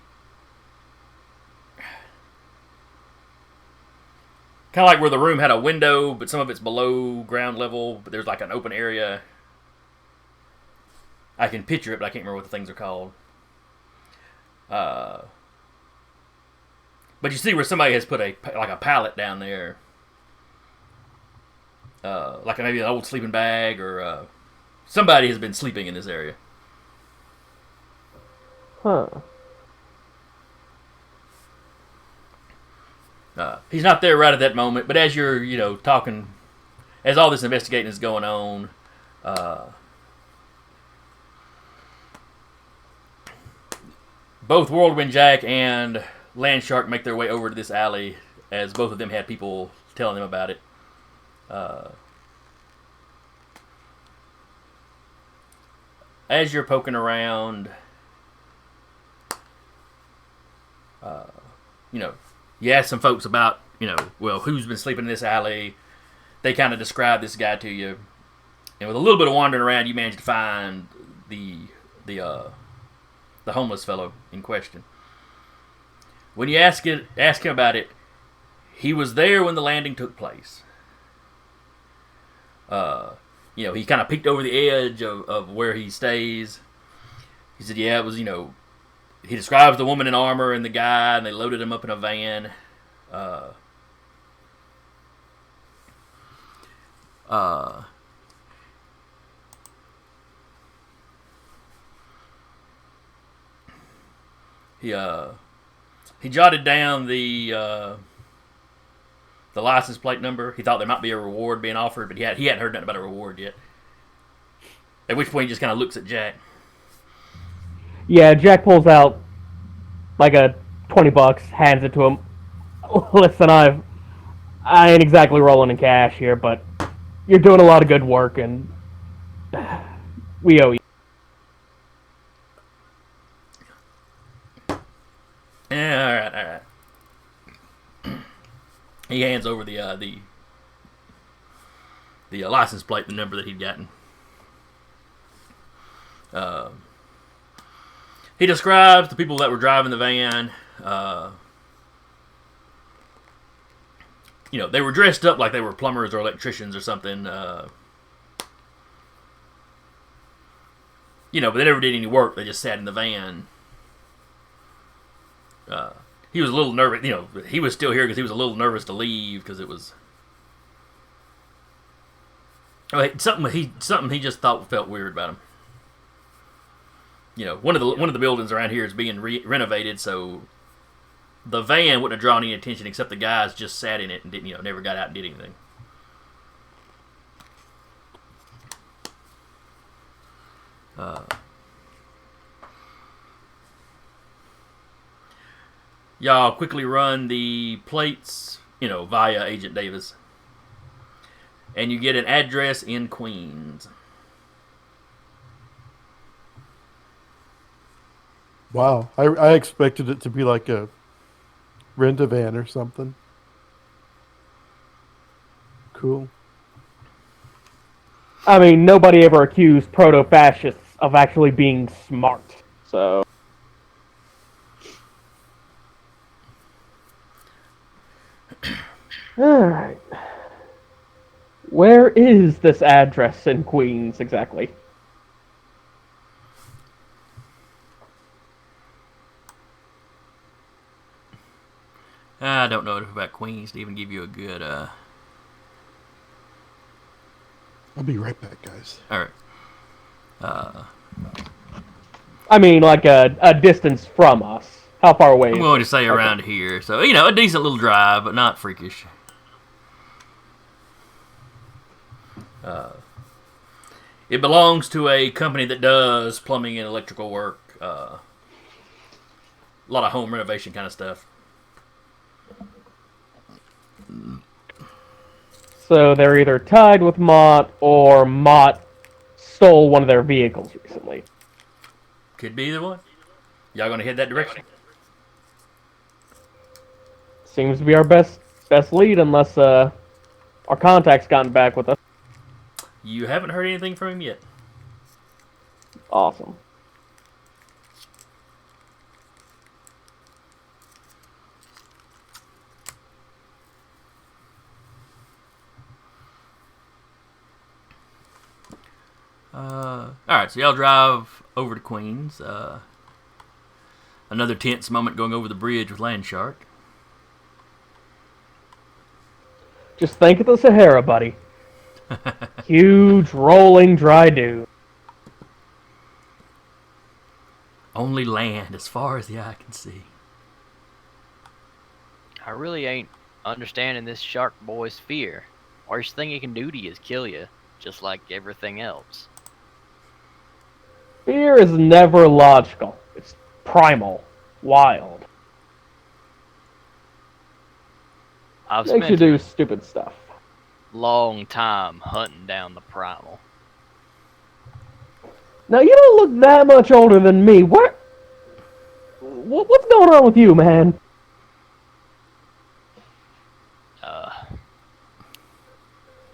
kind of like where the room had a window, but some of it's below ground level. But there's like an open area. I can picture it, but I can't remember what the things are called. But you see where somebody has put a pallet down there, like maybe an old sleeping bag, or somebody has been sleeping in this area. Huh. He's not there right at that moment, but as you're talking, as all this investigating is going on, both Whirlwind Jack and Landshark make their way over to this alley, as both of them had people telling them about it. As you're poking around, you ask some folks about, who's been sleeping in this alley. They kind of describe this guy to you. And with a little bit of wandering around, you manage to find the the homeless fellow in question. When you ask him about it, he was there when the landing took place. He kind of peeked over the edge of where he stays. He said, yeah, it was, he describes the woman in armor and the guy, and they loaded him up in a van. He jotted down the license plate number. He thought there might be a reward being offered, but he hadn't heard nothing about a reward yet. At which point he just kind of looks at Jack. Yeah, Jack pulls out like a $20, hands it to him. Listen, I ain't exactly rolling in cash here, but you're doing a lot of good work, and we owe you. Yeah, all right. He hands over the license plate, the number that he'd gotten. He describes the people that were driving the van. They were dressed up like they were plumbers or electricians or something. But they never did any work. They just sat in the van. He was a little nervous. He was still here because he was a little nervous to leave because it was something he just thought felt weird about him. One of the buildings around here is being renovated, so the van wouldn't have drawn any attention except the guys just sat in it and didn't, never got out and did anything. Y'all quickly run the plates, via Agent Davis, and you get an address in Queens. Wow, I expected it to be like a rent-a-van or something. Cool. I mean, nobody ever accused proto-fascists of actually being smart, so... Alright. Where is this address in Queens, exactly? I don't know enough about Queens to even give you a good, I'll be right back, guys. Alright. I mean, like a distance from us. How far away? I'm going to say around here. So, a decent little drive, but not freakish. It belongs to a company that does plumbing and electrical work. A lot of home renovation kind of stuff. So they're either tied with M.A.A.T or M.A.A.T stole one of their vehicles recently. Could be either one. Y'all going to head that direction? Seems to be our best lead, unless our contact's gotten back with us. You haven't heard anything from him yet. Awesome. Alright, so y'all drive over to Queens. Another tense moment going over the bridge with Landshark. Just think of the Sahara, buddy. Huge, rolling, dry dune. Only land as far as the eye can see. I really ain't understanding this shark boy's fear. Worst thing he can do to you is kill you, just like everything else. Fear is never logical. It's primal, wild. I've Makes spent you a do stupid stuff. long time hunting down the primal. Now, you don't look that much older than me. What's going on with you, man?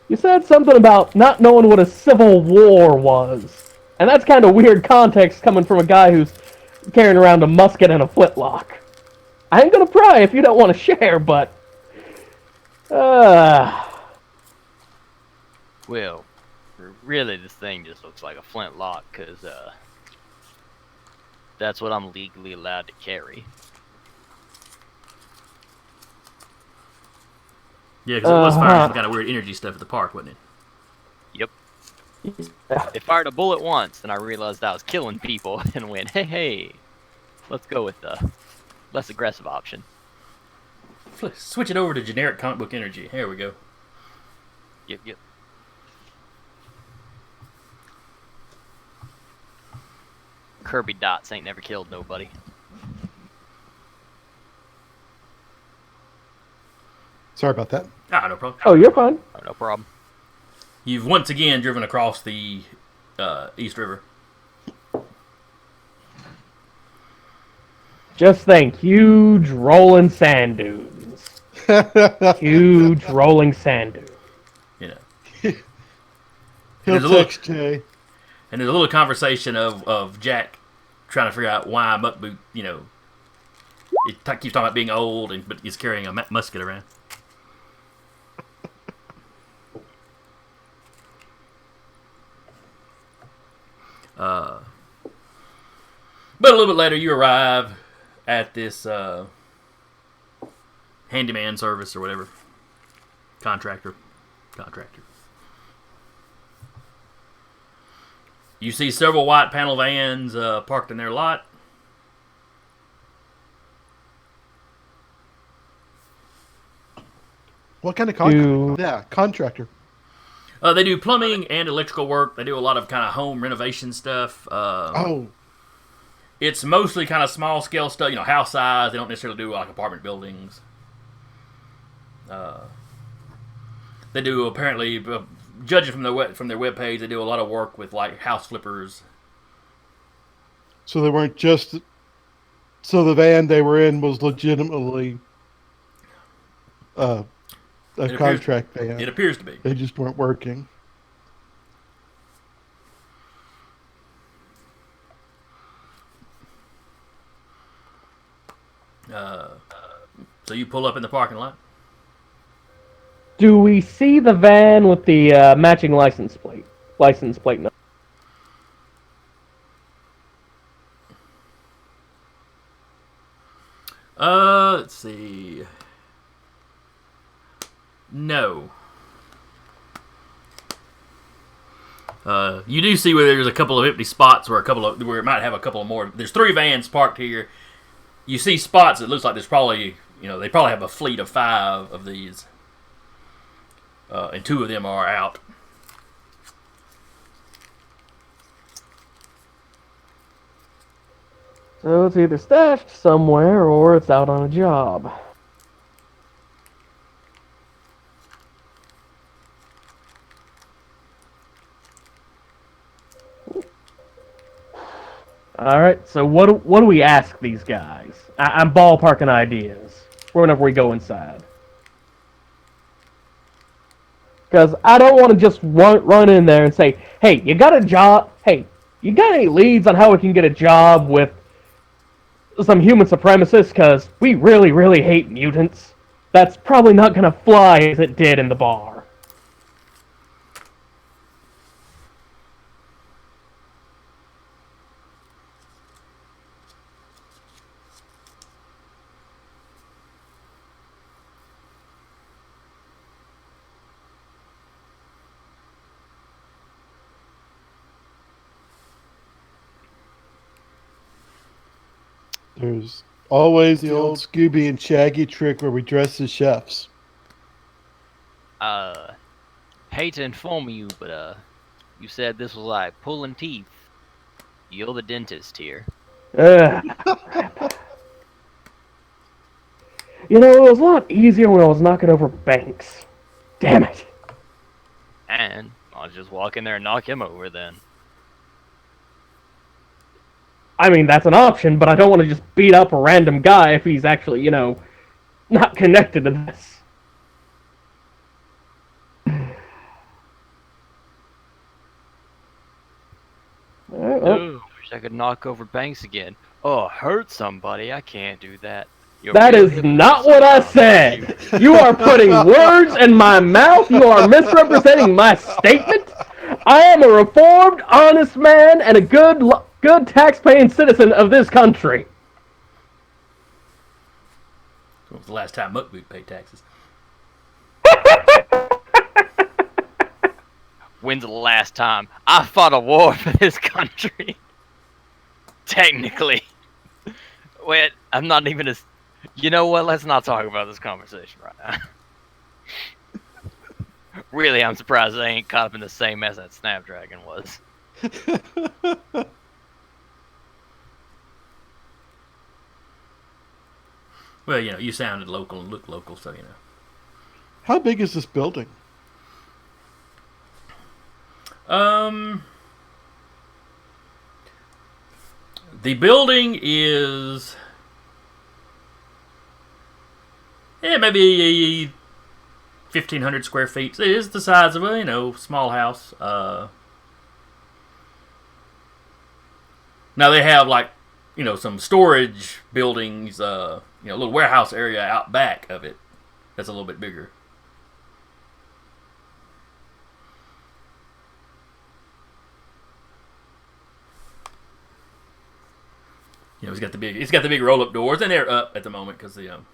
You said something about not knowing what a civil war was. And that's kind of weird context coming from a guy who's carrying around a musket and a flintlock. I ain't gonna pry if you don't want to share, but... Well, really, this thing just looks like a flintlock, because, that's what I'm legally allowed to carry. Yeah, because it was firing some kind of weird energy stuff at the park, wasn't it? Yep. It fired a bullet once, and I realized I was killing people, and went, hey, let's go with the less aggressive option. Switch it over to generic comic book energy. Here we go. Yep. Kirby dots ain't never killed nobody. Sorry about that. Ah, no problem. Oh, you're fine. Oh, no problem. You've once again driven across the East River. Just think, huge rolling sand dunes. Huge rolling sand dunes. You know. He'll there's a little- text Jay. And there's a little conversation of Jack trying to figure out why Muckboot, you know, it keeps talking about being old, but he's carrying a musket around. But a little bit later, you arrive at this handyman service or whatever. Contractor. You see several white panel vans parked in their lot. What kind of contractor? Yeah, contractor. They do plumbing and electrical work. They do a lot of kind of home renovation stuff. It's mostly kind of small scale stuff, you know, house size. They don't necessarily do like apartment buildings. They do apparently, judging from their webpage, they do a lot of work with like house flippers. So they weren't just. So the van they were in was legitimately a contract van. It appears to be. They just weren't working. So you pull up in the parking lot. Do we see the van with the matching license plate? License plate number. Let's see. No. You do see where there's a couple of empty spots where it might have a couple of more. There's 3 vans parked here. You see spots. It looks like there's probably, you know, they probably have a fleet of 5 of these, and 2 of them are out. So it's either stashed somewhere or it's out on a job. Alright, so what do we ask these guys? I'm ballparking ideas whenever we go inside. Because I don't want to just run in there and say, hey, you got a job? Hey, you got any leads on how we can get a job with some human supremacists? Because we really, really hate mutants. That's probably not going to fly as it did in the bar. There's always the old Scooby and Shaggy trick where we dress as chefs. Hate to inform you, but you said this was like pulling teeth. You're the dentist here. You know, it was a lot easier when I was knocking over banks. Damn it. And I'll just walk in there and knock him over then. I mean, that's an option, but I don't want to just beat up a random guy if he's actually, you know, not connected to this. Alright, well, Ooh, wish I could knock over banks again. Oh, hurt somebody? I can't do that. You're that real is hypocrite not what I sometimes, aren't you? said. You are putting words in my mouth. You are misrepresenting my statement. I am a reformed, honest man and a good tax-paying citizen of this country. When was the last time Muckboot paid taxes? When's the last time I fought a war for this country? Technically. Wait, I'm not even as... You know what? Let's not talk about this conversation right now. Really, I'm surprised I ain't caught up in the same mess that Snapdragon was. Well, you know, you sounded local and looked local, so you know. How big is this building? The building is maybe 1,500 square feet. It is the size of a small house. Now they have some storage buildings, a little warehouse area out back of it that's a little bit bigger. It's got the big roll up doors, and they're up at the moment because in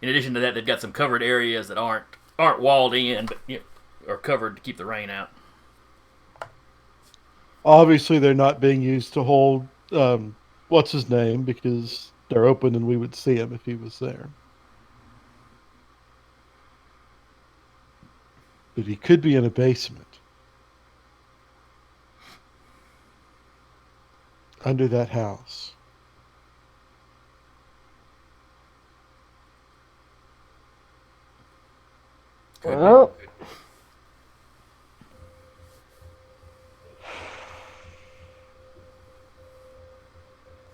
addition to that, they've got some covered areas that aren't walled in, but are covered to keep the rain out. Obviously, they're not being used to hold what's his name, because they're open and we would see him if he was there. But he could be in a basement. Under that house. Well,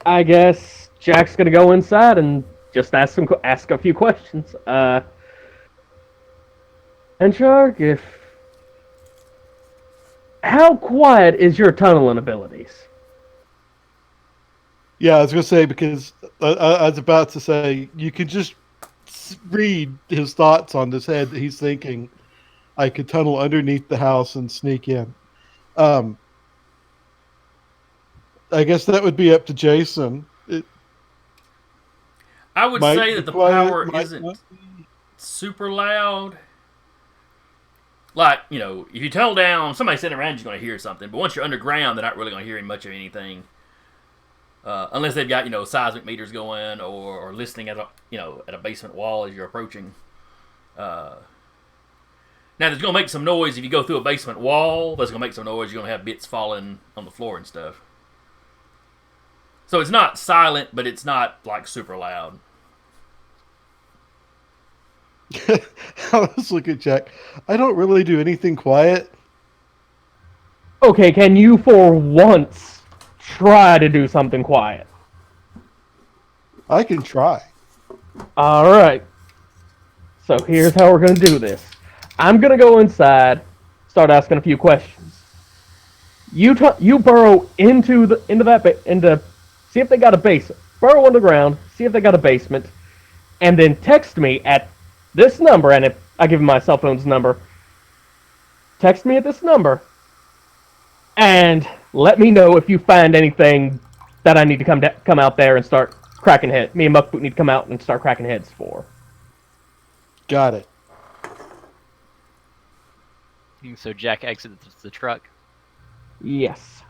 I guess Jack's gonna go inside and just ask a few questions. Landshark, how quiet is your tunneling abilities? Yeah, I was going to say, because I was about to say, you could just read his thoughts on his head that he's thinking, I could tunnel underneath the house and sneak in. I guess that would be up to Jason. I would Might say be that the quiet, power might isn't not. super loud. Like, if you tunnel down, somebody sitting around you's going to hear something. But once you're underground, they're not really going to hear much of anything. Unless they've got, seismic meters going or listening at a basement wall as you're approaching. Now, there's going to make some noise if you go through a basement wall. That's going to make some noise. You're going to have bits falling on the floor and stuff. So it's not silent, but it's not, super loud. I was looking at Jack. I don't really do anything quiet. Okay, can you for once try to do something quiet? I can try. Alright. So here's how we're gonna do this. I'm gonna go inside, start asking a few questions. You burrow into see if they got a basement. Burrow underground, see if they got a basement, and then text me at this number, and if I give you my cell phone's number, text me at this number, and let me know if you find anything that I need to come out there and start cracking heads. Me and Muckboot need to come out and start cracking heads for. Got it. So Jack exits the truck. Yes.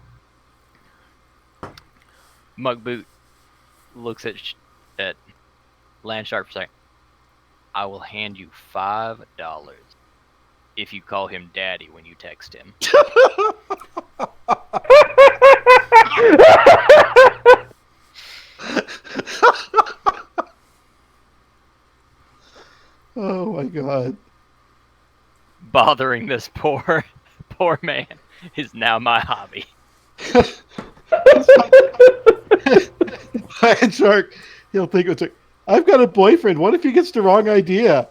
Muckboot looks at Landshark for a second. I will hand you $5 if you call him Daddy when you text him. Oh my god. Bothering this poor man is now my hobby. Landshark, he'll think it's like, I've got a boyfriend. What if he gets the wrong idea?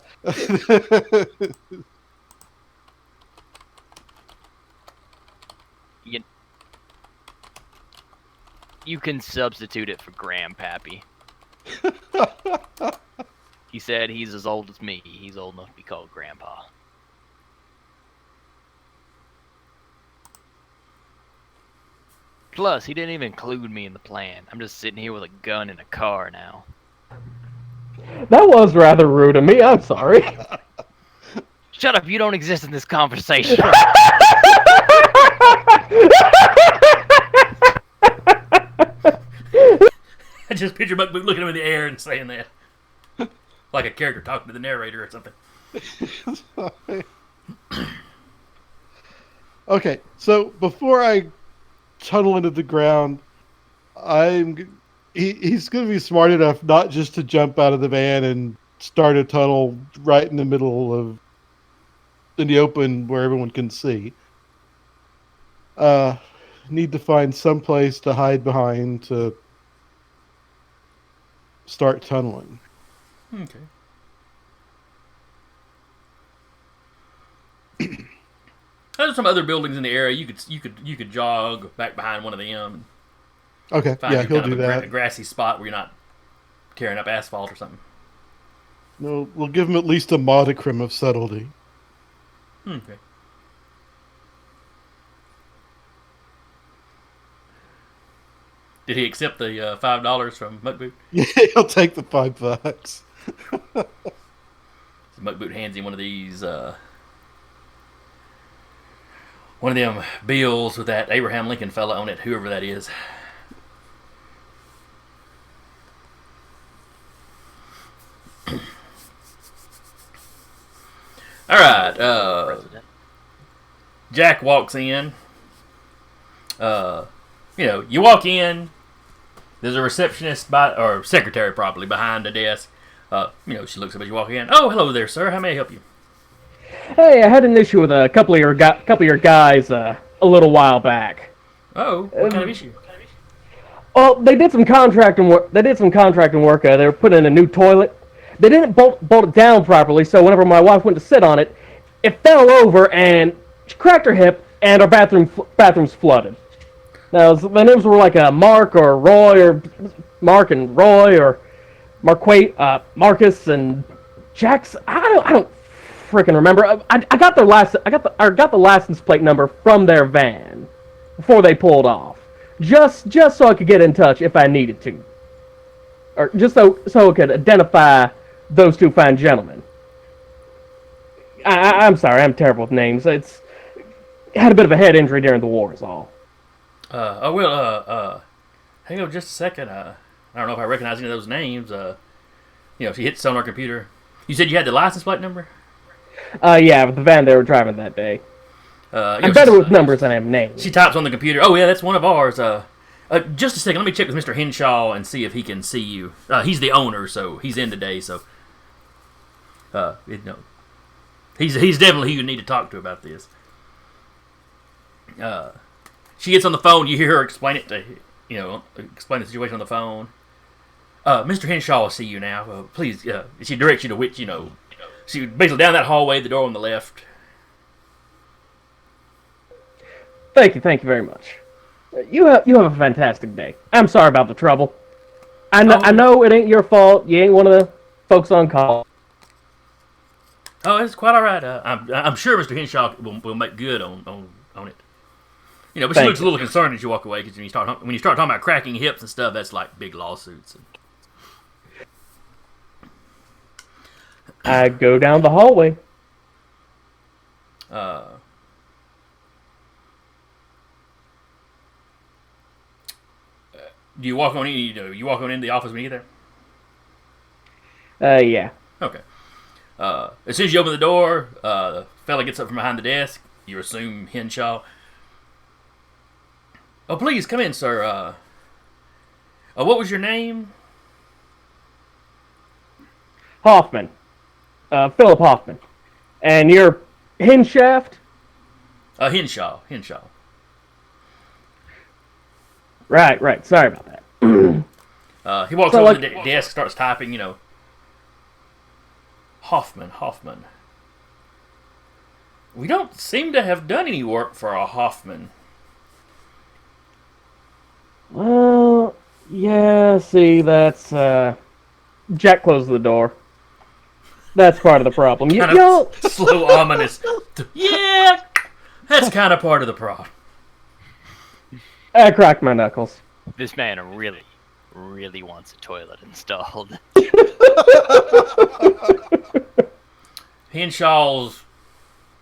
You can substitute it for Grandpappy. He said he's as old as me. He's old enough to be called Grandpa. Plus, he didn't even include me in the plan. I'm just sitting here with a gun in a car now. That was rather rude of me. I'm sorry. Shut up, you don't exist in this conversation. I just picture Muckboot looking up in the air and saying that. Like a character talking to the narrator or something. Okay, so before I tunnel into the ground, he's going to be smart enough not just to jump out of the van and start a tunnel right in the middle of in the open where everyone can see. Need to find some place to hide behind to start tunneling. Okay. There's some other buildings in the area. You could jog back behind one of them. Okay, Find yeah, you he'll kind of do a that. grassy spot where you're not tearing up asphalt or something. We'll give him at least a modicum of subtlety. Okay. Did he accept the $5 from Muckboot? Yeah, he'll take the $5. So Muckboot hands him one of these, one of them bills with that Abraham Lincoln fella on it, whoever that is. All right. President. Jack walks in. You walk in. There's a receptionist or secretary probably behind the desk. She looks up as you walk in. Oh, hello there, sir. How may I help you? Hey, I had an issue with a couple of your guys a little while back. Oh, what kind of issue? Well, they did some contracting work. They were putting in a new toilet. They didn't bolt it down properly, so whenever my wife went to sit on it, it fell over and she cracked her hip, and our bathroom's flooded. Now, the names were like Mark or Roy, or Mark and Roy, or Marcus and Jax. I don't freaking remember. I got the license plate number from their van before they pulled off, just so I could get in touch if I needed to, or just so I could identify those two fine gentlemen. I'm sorry, I'm terrible with names. It's had a bit of a head injury during the war, is all. Hang on just a second. I don't know if I recognize any of those names. She hits on our computer. You said you had the license plate number? Yeah, with the van they were driving that day. I'm better with numbers than I am names. She types on the computer. Oh, yeah, that's one of ours. Just a second. Let me check with Mr. Henshaw and see if he can see you. He's the owner, so he's in today, so... He's definitely who you need to talk to about this. She gets on the phone. You hear her explain it explain the situation on the phone. Mr. Henshaw will see you now. Please, she directs you to which, she basically down that hallway, the door on the left. Thank you very much. You have a fantastic day. I'm sorry about the trouble. I know it ain't your fault. You ain't one of the folks on call. Oh, it's quite all right. I'm sure Mr. Henshaw will make good on it. But she looks a little concerned as you walk away because when you start talking about cracking hips and stuff, that's like big lawsuits. I go down the hallway. Do you walk on in? You walk on into the office when you get Yeah. there? Okay. As soon as you open the door, the fella gets up from behind the desk. You assume Henshaw. Oh, please come in, sir. What was your name? Hoffman. Philip Hoffman. And you're Henshaft? Henshaw. Right. Sorry about that. He walks over to the desk, starts typing, Hoffman. We don't seem to have done any work for a Hoffman. Well, Yeah, see, that's, Jack closed the door. That's part of the problem. Kind Y'all, of slow, ominous. Yeah, that's kind of part of the problem. I cracked my knuckles. This man really wants a toilet installed. Henshaw's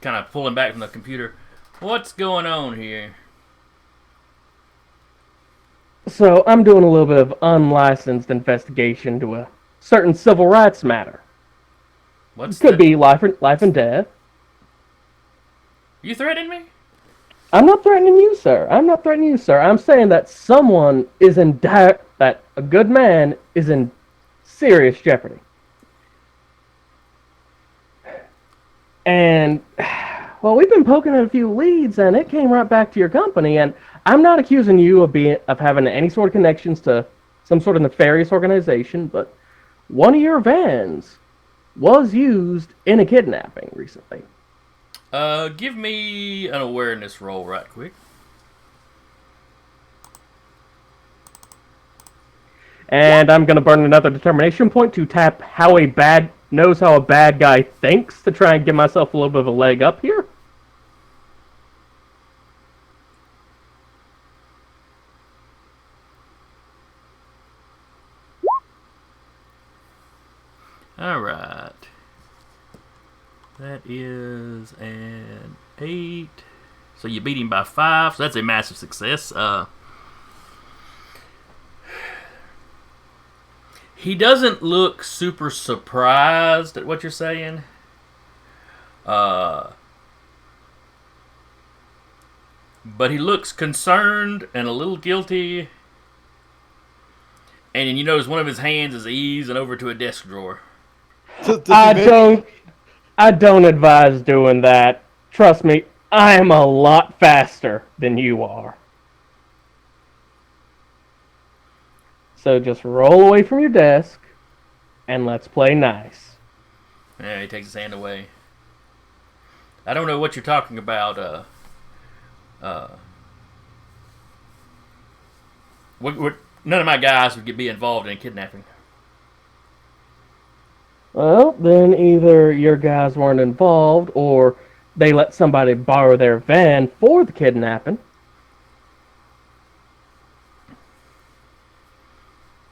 kind of pulling back from the computer. What's going on here? So, I'm doing a little bit of unlicensed investigation to a certain civil rights matter. What's Could be life and death. You threatening me? I'm not threatening you, sir. I'm saying that someone is in that a good man is in serious jeopardy. And, well, we've been poking at a few leads, and it came right back to your company. And I'm not accusing you of having any sort of connections to some sort of nefarious organization, but one of your vans was used in a kidnapping recently. Give me an awareness roll right quick. And I'm going to burn another determination point to tap how a bad guy thinks to try and give myself a little bit of a leg up here. All right. That is an 8. So you beat him by 5. So that's a massive success. He doesn't look super surprised at what you're saying. But he looks concerned and a little guilty. And you notice one of his hands is easing over to a desk drawer. I don't advise doing that. Trust me, I am a lot faster than you are. So just roll away from your desk, and let's play nice. Yeah, he takes his hand away. I don't know what you're talking about. None of my guys would be involved in kidnapping. Well, then either your guys weren't involved, or they let somebody borrow their van for the kidnapping.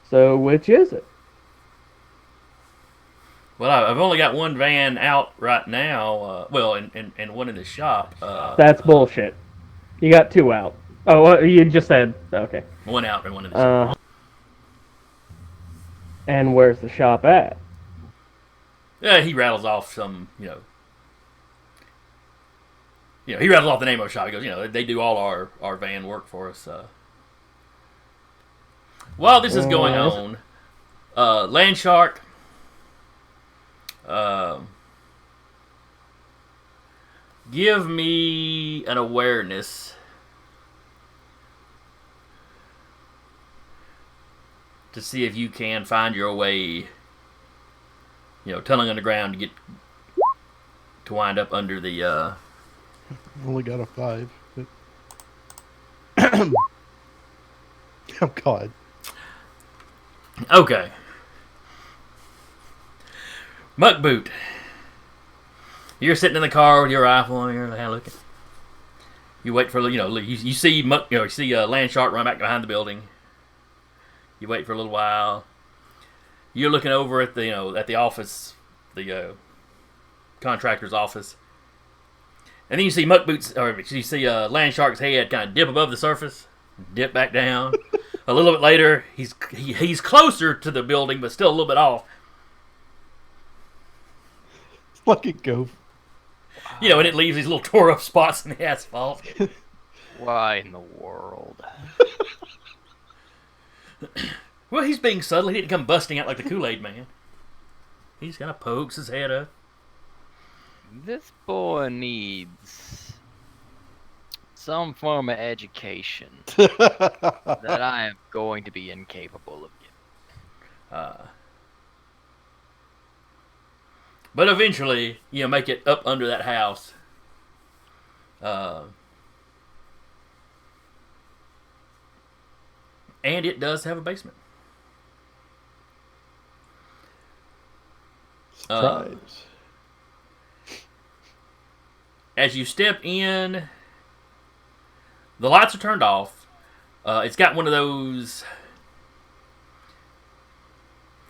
So, which is it? Well, I've only got one van out right now. And one in the shop. That's bullshit. You got 2 out. Oh, well, you just said, okay. One out and one in the shop. And where's the shop at? Yeah, he rattles off some, he rattles off the name of the shop. He goes, they do all our van work for us. While this is going on, Landshark, give me an awareness to see if you can find your way, tunneling underground to wind up under the. I've only got a 5. But... oh God. Okay. Muckboot. You're sitting in the car with your rifle and you're kind of looking. You wait for you see Landshark run back behind the building. You wait for a little while. You're looking over at the office, the contractor's office, and then you see Landshark's head kind of dip above the surface, dip back down. A little bit later, he's closer to the building, but still a little bit off. It's like a gopher. And it leaves these little tore up spots in the asphalt. Why in the world? Well, he's being subtle. He didn't come busting out like the Kool-Aid man. He just kind of pokes his head up. This boy needs some form of education that I am going to be incapable of giving. But eventually, make it up under that house. And it does have a basement. Surprise. As you step in, the lights are turned off. It's got one of those,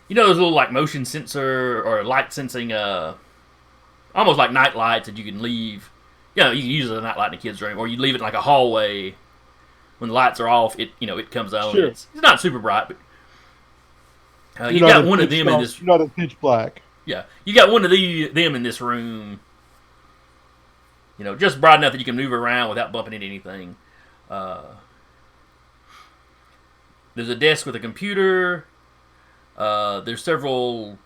those little like motion sensor or light sensing, almost like night lights that you can leave. You can use it as a night light in a kid's room, or you leave it in like a hallway. When the lights are off, it comes on. Sure. It's not super bright, but you got one of them in this. Not a pitch black. Yeah, you got one of them in this room. Just bright enough that you can move around without bumping into anything. There's a desk with a computer. There's several,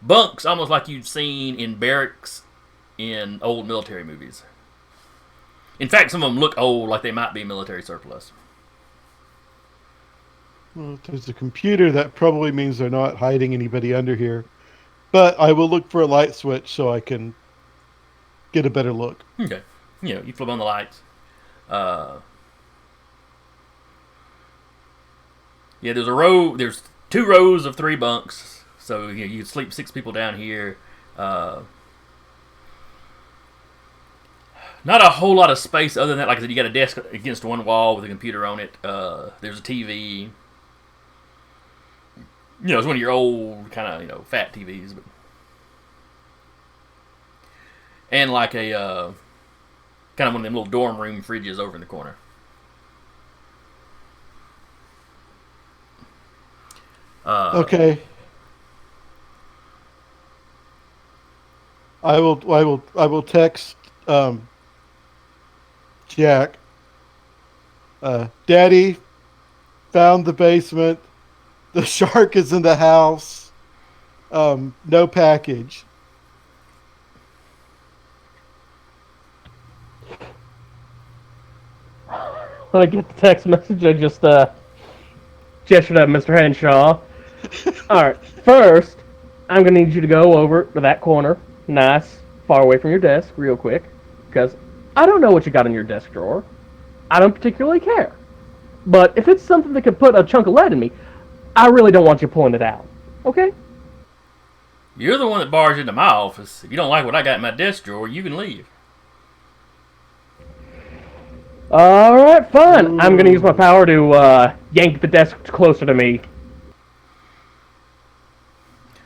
bunks, almost like you've seen in barracks in old military movies. In fact, some of them look old, like they might be military surplus. Well, if there's a computer, that probably means they're not hiding anybody under here. But I will look for a light switch so I can get a better look. Okay. You flip on the lights. There's 2 rows of 3 bunks. So you sleep 6 people down here. Not a whole lot of space other than that. Like I said, you got a desk against one wall with a computer on it. There's a TV. It's one of your old kind of fat TVs, but and like a kind of one of them little dorm room fridges over in the corner. Okay. I will text Jack. Daddy found the basement. The shark is in the house. No package. When I get the text message, I just gestured at Mr. Henshaw. Alright, first, I'm going to need you to go over to that corner, nice, far away from your desk, real quick, because I don't know what you got in your desk drawer. I don't particularly care. But if it's something that could put a chunk of lead in me, I really don't want you pulling it out. Okay? You're the one that barged into my office. If you don't like what I got in my desk drawer, you can leave. Alright, fine. I'm going to use my power to yank the desk closer to me.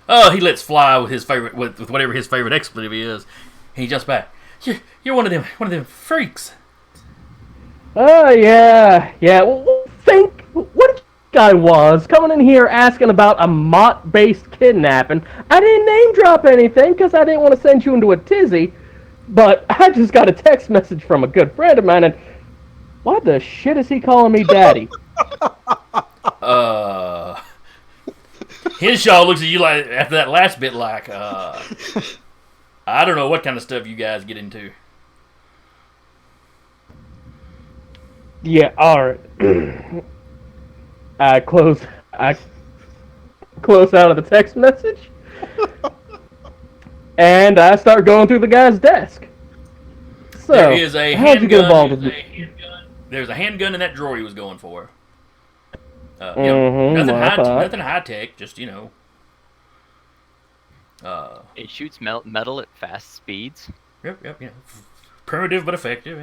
Oh, he lets fly with his favorite, with whatever his favorite expletive is. He jumps back. You're one of them freaks. Oh, yeah. Well, think what guy was coming in here asking about a M.A.A.T-based kidnapping. I didn't name drop anything because I didn't want to send you into a tizzy, but I just got a text message from a good friend of mine, and why the shit is he calling me daddy? Henshaw looks at you like after that last bit like, I don't know what kind of stuff you guys get into. Yeah, alright. I close out of the text message, and I start going through the guy's desk. So, There is a how'd you get involved handgun. with me? There's a handgun in that drawer he was going for. Mm-hmm, nothing high tech, just It shoots metal at fast speeds. Yep. Primitive but effective,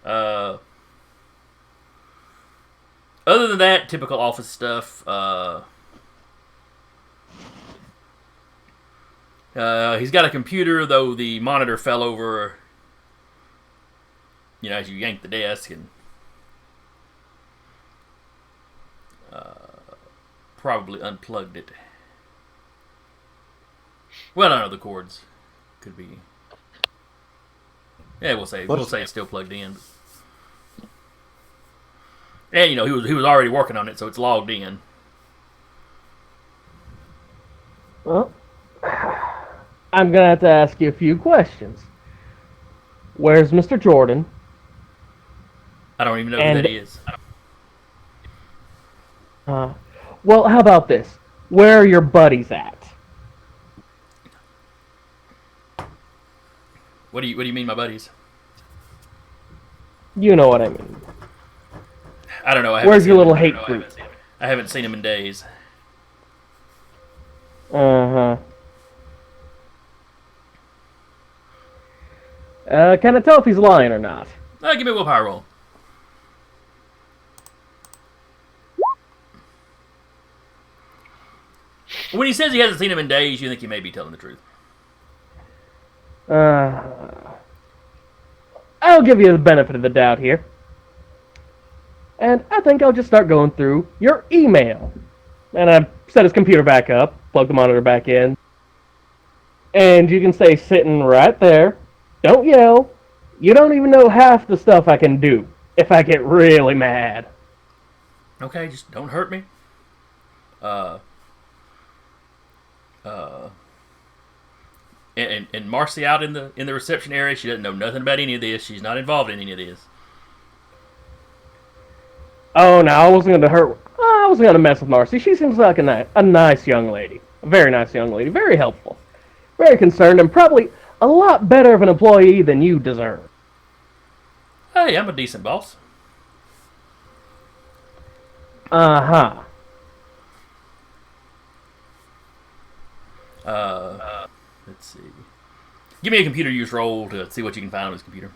Other than that, typical office stuff. He's got a computer, though the monitor fell over. As you yank the desk and probably unplugged it. Well, I don't know, the cords could be. Yeah, we'll say it's still plugged in. And he was already working on it, so it's logged in. Well, I'm gonna have to ask you a few questions. Where's Mr. Jordan? I don't even know who that is. Well, how about this? Where are your buddies at? What do you mean, my buddies? You know what I mean. I don't know. Where's your little hate group? I haven't seen him in days. Uh-huh. Can I tell if he's lying or not? Give me a willpower roll. When he says he hasn't seen him in days, you think he may be telling the truth. I'll give you the benefit of the doubt here. And I think I'll just start going through your email. And I've set his computer back up, plugged the monitor back in. And you can say sitting right there. Don't yell. You don't even know half the stuff I can do if I get really mad. Okay, just don't hurt me. And Marcy out in the reception area, she doesn't know nothing about any of this. She's not involved in any of this. Oh, no, I wasn't going to hurt. I wasn't going to mess with Marcy. She seems like a nice young lady. A very nice young lady. Very helpful. Very concerned, and probably a lot better of an employee than you deserve. Hey, I'm a decent boss. Uh-huh. Let's see. Give me a computer use roll to see what you can find on this computer.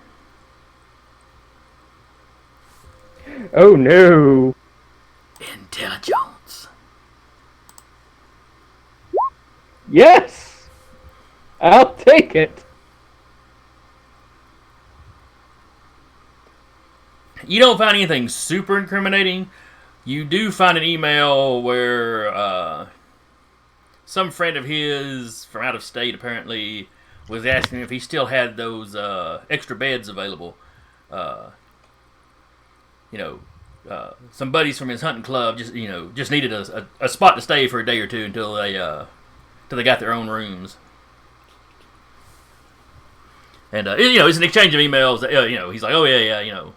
Oh, no. Intelligence. Yes! I'll take it. You don't find anything super incriminating. You do find an email where some friend of his from out of state apparently was asking if he still had those extra beds available. Some buddies from his hunting club just needed a spot to stay for a day or two until they got their own rooms. And it's an exchange of emails. He's like, oh yeah,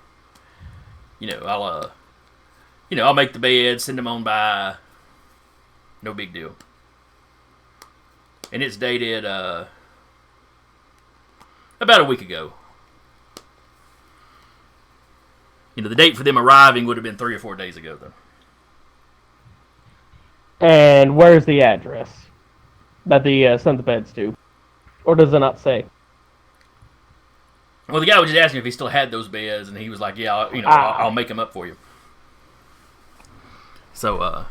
I'll make the bed, send them on by. No big deal. And it's dated about a week ago. The date for them arriving would have been 3 or 4 days ago, though. And where's the address that the sent the beds to? Or does it not say? Well, the guy was just asking if he still had those beds, and he was like, "Yeah, I'll make them up for you." So,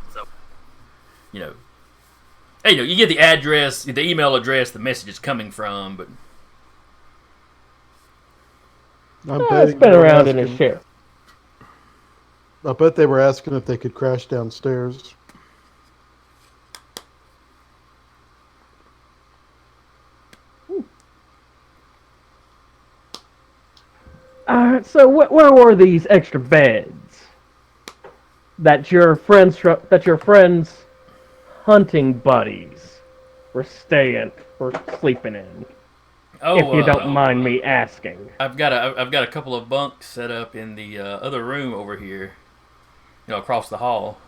hey, you get the address, the email address, the message is coming from, but It's been around in his share. I bet they were asking if they could crash downstairs. So where were these extra beds that your friends hunting buddies were sleeping in? If you don't mind me asking. I've got a couple of bunks set up in the other room over here, across the hall.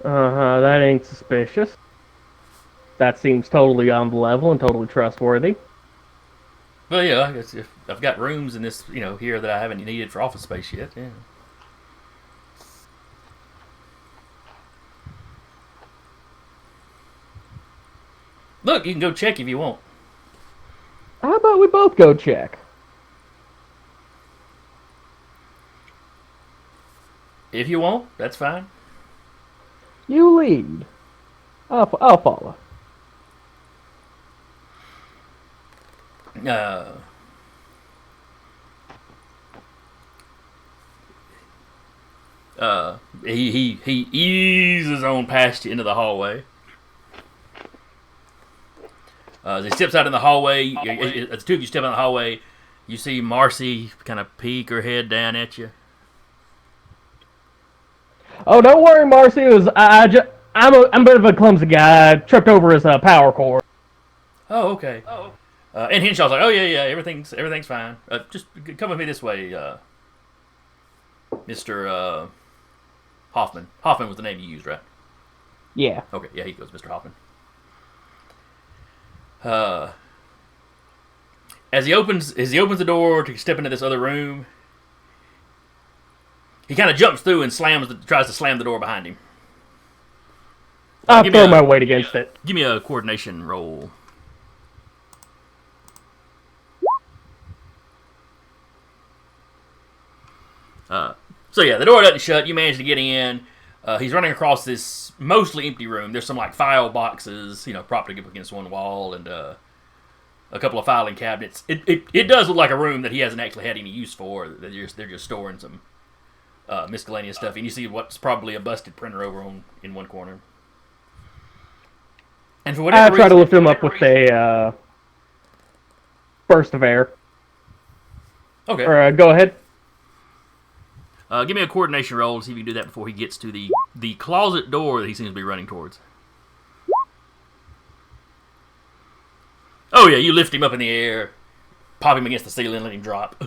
That ain't suspicious. That seems totally on the level and totally trustworthy. Well, yeah, I guess if I've got rooms in this, here that I haven't needed for office space yet. Yeah. Look, you can go check if you want. How about we both go check? If you want, that's fine. You lead. I'll follow. He eases on past you into the hallway. As he steps out in the hallway, as the two of you step out in the hallway, you see Marcy kind of peek her head down at you. Oh, don't worry, Marcy. I'm a bit of a clumsy guy. I tripped over his power cord. Oh, okay. And Henshaw's like, oh yeah, everything's fine. Just come with me this way, Mr. Hoffman. Hoffman was the name you used, right? Yeah. Okay, yeah, he goes, Mr. Hoffman. As he opens the door to step into this other room, He kind of jumps through and tries to slam the door behind him. I'll Give me throw a- my weight against it. Give me a coordination roll. So yeah, the door doesn't shut. You manage to get in. He's running across this mostly empty room. There's some like file boxes, propped up against one wall, and a couple of filing cabinets. It does look like a room that he hasn't actually had any use for. They're just storing some miscellaneous stuff. And you see what's probably a busted printer over in one corner. And for I whatever try to reason, lift him up with a burst of air. okay. Or go ahead. Give me a coordination roll to see if you can do that before he gets to the closet door that he seems to be running towards. Oh yeah, you lift him up in the air, pop him against the ceiling, let him drop.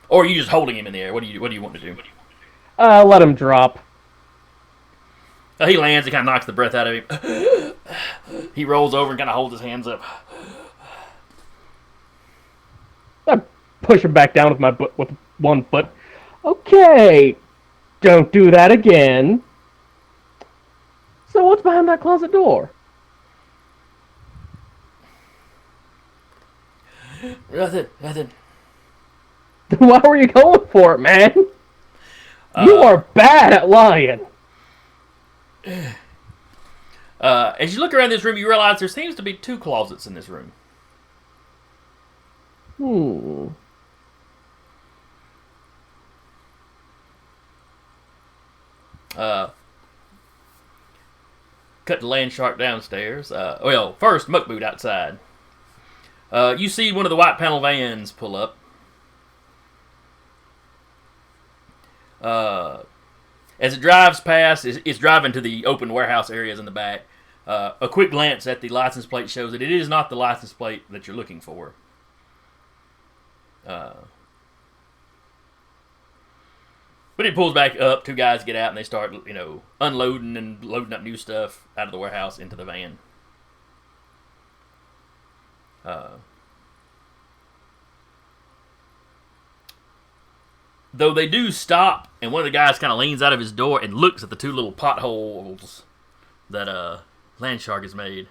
Or are you just holding him in the air? What do you want to do? Let him drop. He lands, it kind of knocks the breath out of him. He rolls over and kind of holds his hands up. I push him back down with one foot. Okay, don't do that again. So what's behind that closet door? Nothing. Why were you going for it, man? You are bad at lying. As you look around this room, you realize there seems to be 2 closets in this room. Cut the Landshark downstairs. First, Muckboot outside. You see one of the white panel vans pull up. As it drives past, it's driving to the open warehouse areas in the back. A quick glance at the license plate shows that it is not the license plate that you're looking for. But it pulls back up. 2 guys get out and they start, unloading and loading up new stuff out of the warehouse into the van. Though they do stop, and one of the guys kind of leans out of his door and looks at the 2 little potholes that Landshark has made.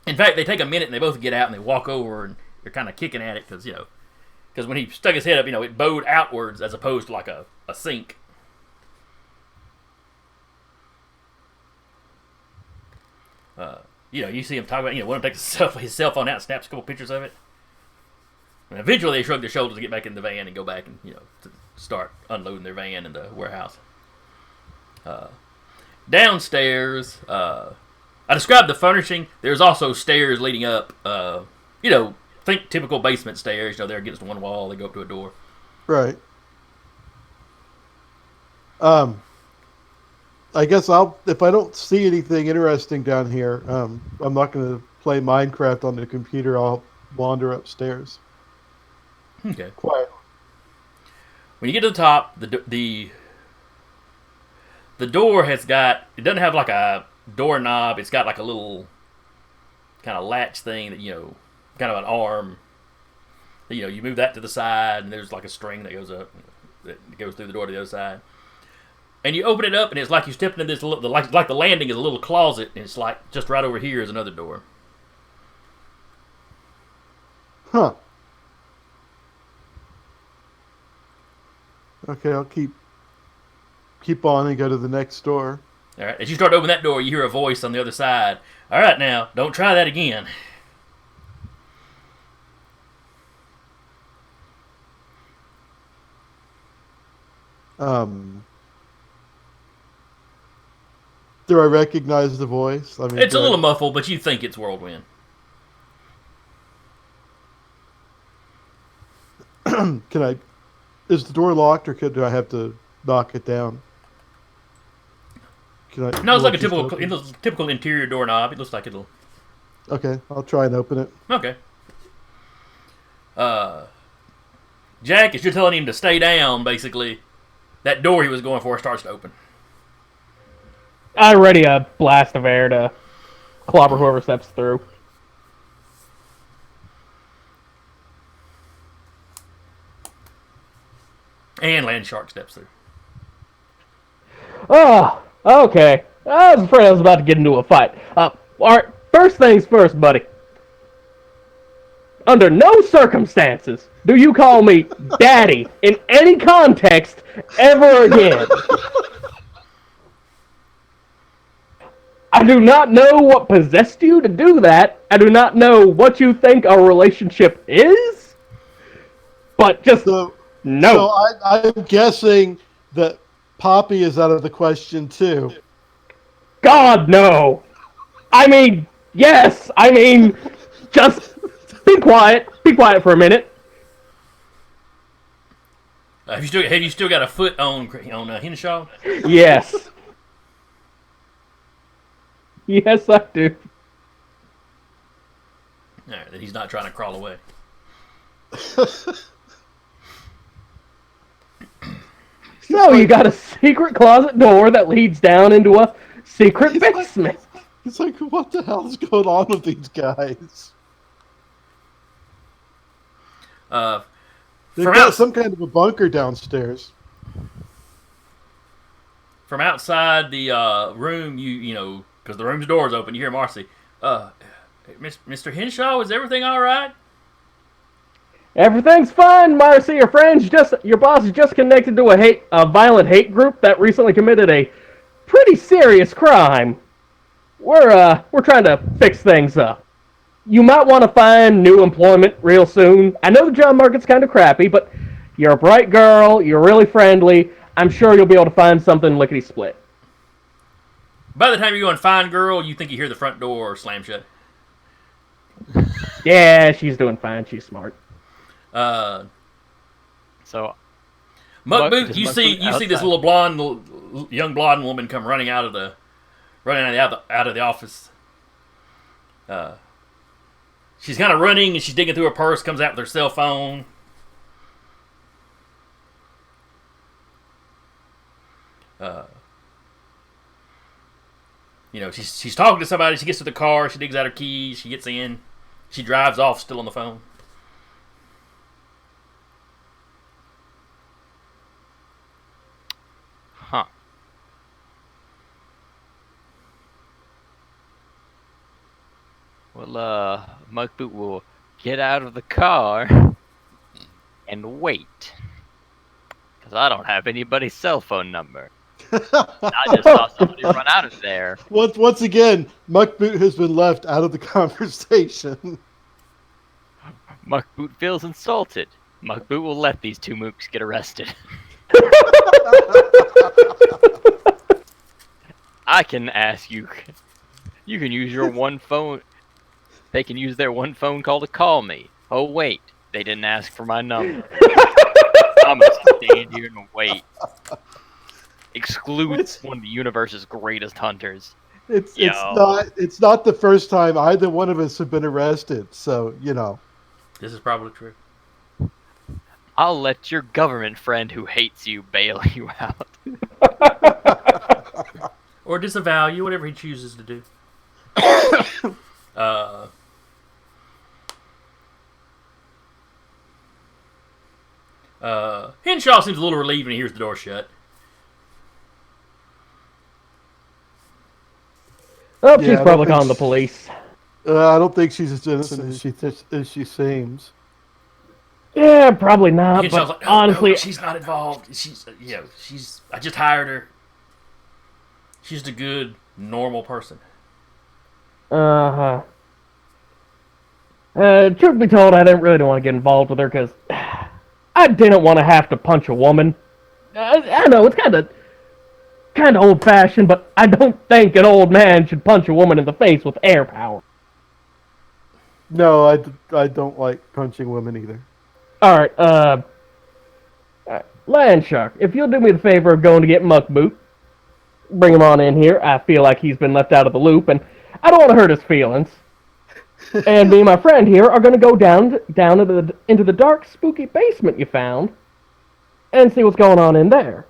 In fact, they take a minute and they both get out and they walk over and they're kind of kicking at it because when he stuck his head up, it bowed outwards as opposed to like a sink. You see him talk about, one of them takes his cell phone out and snaps a couple pictures of it. And eventually they shrug their shoulders to get back in the van and go back and, to start unloading their van in the warehouse. Downstairs, I described the furnishing. There's also stairs leading up, think typical basement stairs. They're against one wall, they go up to a door. Right. I guess if I don't see anything interesting down here, I'm not going to play Minecraft on the computer. I'll wander upstairs. Okay. Quiet. When you get to the top, the door it doesn't have like a doorknob. It's got like a little kind of latch thing that, kind of an arm. You move that to the side and there's like a string that goes up, that goes through the door to the other side. And you open it up and it's like you step into this like the landing is a little closet and it's like just right over here is another door. Huh. Okay, I'll keep on and go to the next door. All right. As you start to open that door, you hear a voice on the other side. All right, now don't try that again. Do I recognize the voice? It's a little muffled, but you think it's Whirlwind. Is the door locked, or do I have to knock it down? No, it's like a typical interior doorknob. It looks like it'll. Okay, I'll try and open it. Okay. Jack, as you're telling him to stay down, basically, that door he was going for starts to open. I ready a blast of air to clobber whoever steps through. And Landshark steps through. Oh, okay. I was afraid I was about to get into a fight. Alright, first things first, buddy. Under no circumstances do you call me daddy in any context ever again. I do not know what possessed you to do that. I do not know what you think our relationship is. But just So no. I'm guessing that Poppy is out of the question too. God, no. I mean, yes. I mean, just be quiet. Be quiet for a minute. Have you still got a foot on Henshaw? Yes. Yes, I do. All right, then he's not trying to crawl away. No, you got a secret closet door that leads down into a secret basement. It's like, what the hell is going on with these guys? They've got some kind of a bunker downstairs. From outside the room, you know, because the room's door's open, you hear Marcy. Mr. Henshaw, is everything all right? Everything's fine, Marcy. Your boss is just connected to a violent hate group that recently committed a pretty serious crime. We're trying to fix things up. You might want to find new employment real soon. I know the job market's kind of crappy, but you're a bright girl. You're really friendly. I'm sure you'll be able to find something lickety-split. By the time you go and find girl, you think you hear the front door slam shut. Yeah, she's doing fine. She's smart. So Muckboot, you Muckboot see this little young blonde woman come running out of the office. She's kind of running and she's digging through her purse. Comes out with her cell phone. You know, she's talking to somebody. She gets to the car. She digs out her keys. She gets in. She drives off, still on the phone. Huh. Well, Muckboot will get out of the car and wait. Because I don't have anybody's cell phone number. I just saw somebody run out of there. Once again, Muckboot has been left out of the conversation. Muckboot feels insulted. Muckboot will let these two mooks get arrested. I can ask you. You can use your one phone. They can use their one phone call to call me. Oh wait, they didn't ask for my number. I'm gonna stand here and wait. Excludes one of the universe's greatest hunters. It's not the first time either one of us have been arrested, so you know. This is probably true. I'll let your government friend who hates you bail you out. Or disavow you, whatever he chooses to do. Henshaw seems a little relieved when he hears the door shut. Oh, she's probably calling the police. I don't think she's as innocent as she seems. Yeah, probably not. Henshaw's But like, no, honestly, she's not involved. I just hired her. She's a good, normal person. truth be told, I didn't really want to get involved with her because I didn't want to have to punch a woman. I know it's kind of old-fashioned, but I don't think an old man should punch a woman in the face with air power. No, I don't like punching women either. Alright, Landshark, if you'll do me the favor of going to get Muckboot, bring him on in here. I feel like he's been left out of the loop, and I don't want to hurt his feelings. And me and my friend here are going to go down into the dark, spooky basement you found and see what's going on in there.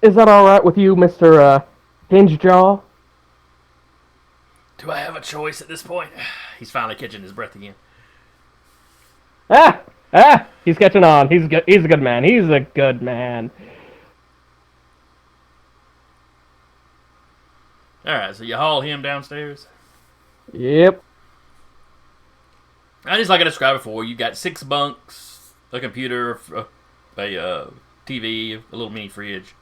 Is that alright with you, Mr. Hingejaw? Do I have a choice at this point? He's finally catching his breath again. Ah! He's catching on. He's good. He's a good man. He's a good man. All right, so you haul him downstairs. Yep. I just like I described before. You got 6 bunks, a computer, a TV, a little mini fridge.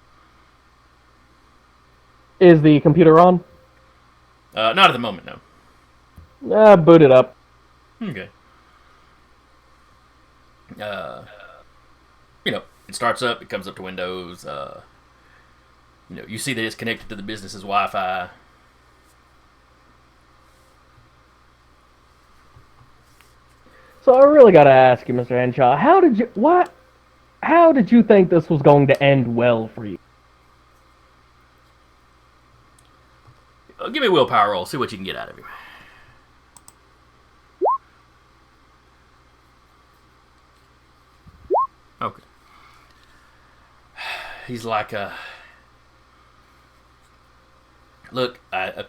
Is the computer on? Not at the moment, no. Boot it up. Okay. It starts up. It comes up to Windows. You see that it's connected to the business's Wi-Fi. So I really gotta ask you, Mr. Henshaw, how did you think this was going to end well for you? Give me a willpower roll. See what you can get out of him. Okay. He's like, look, I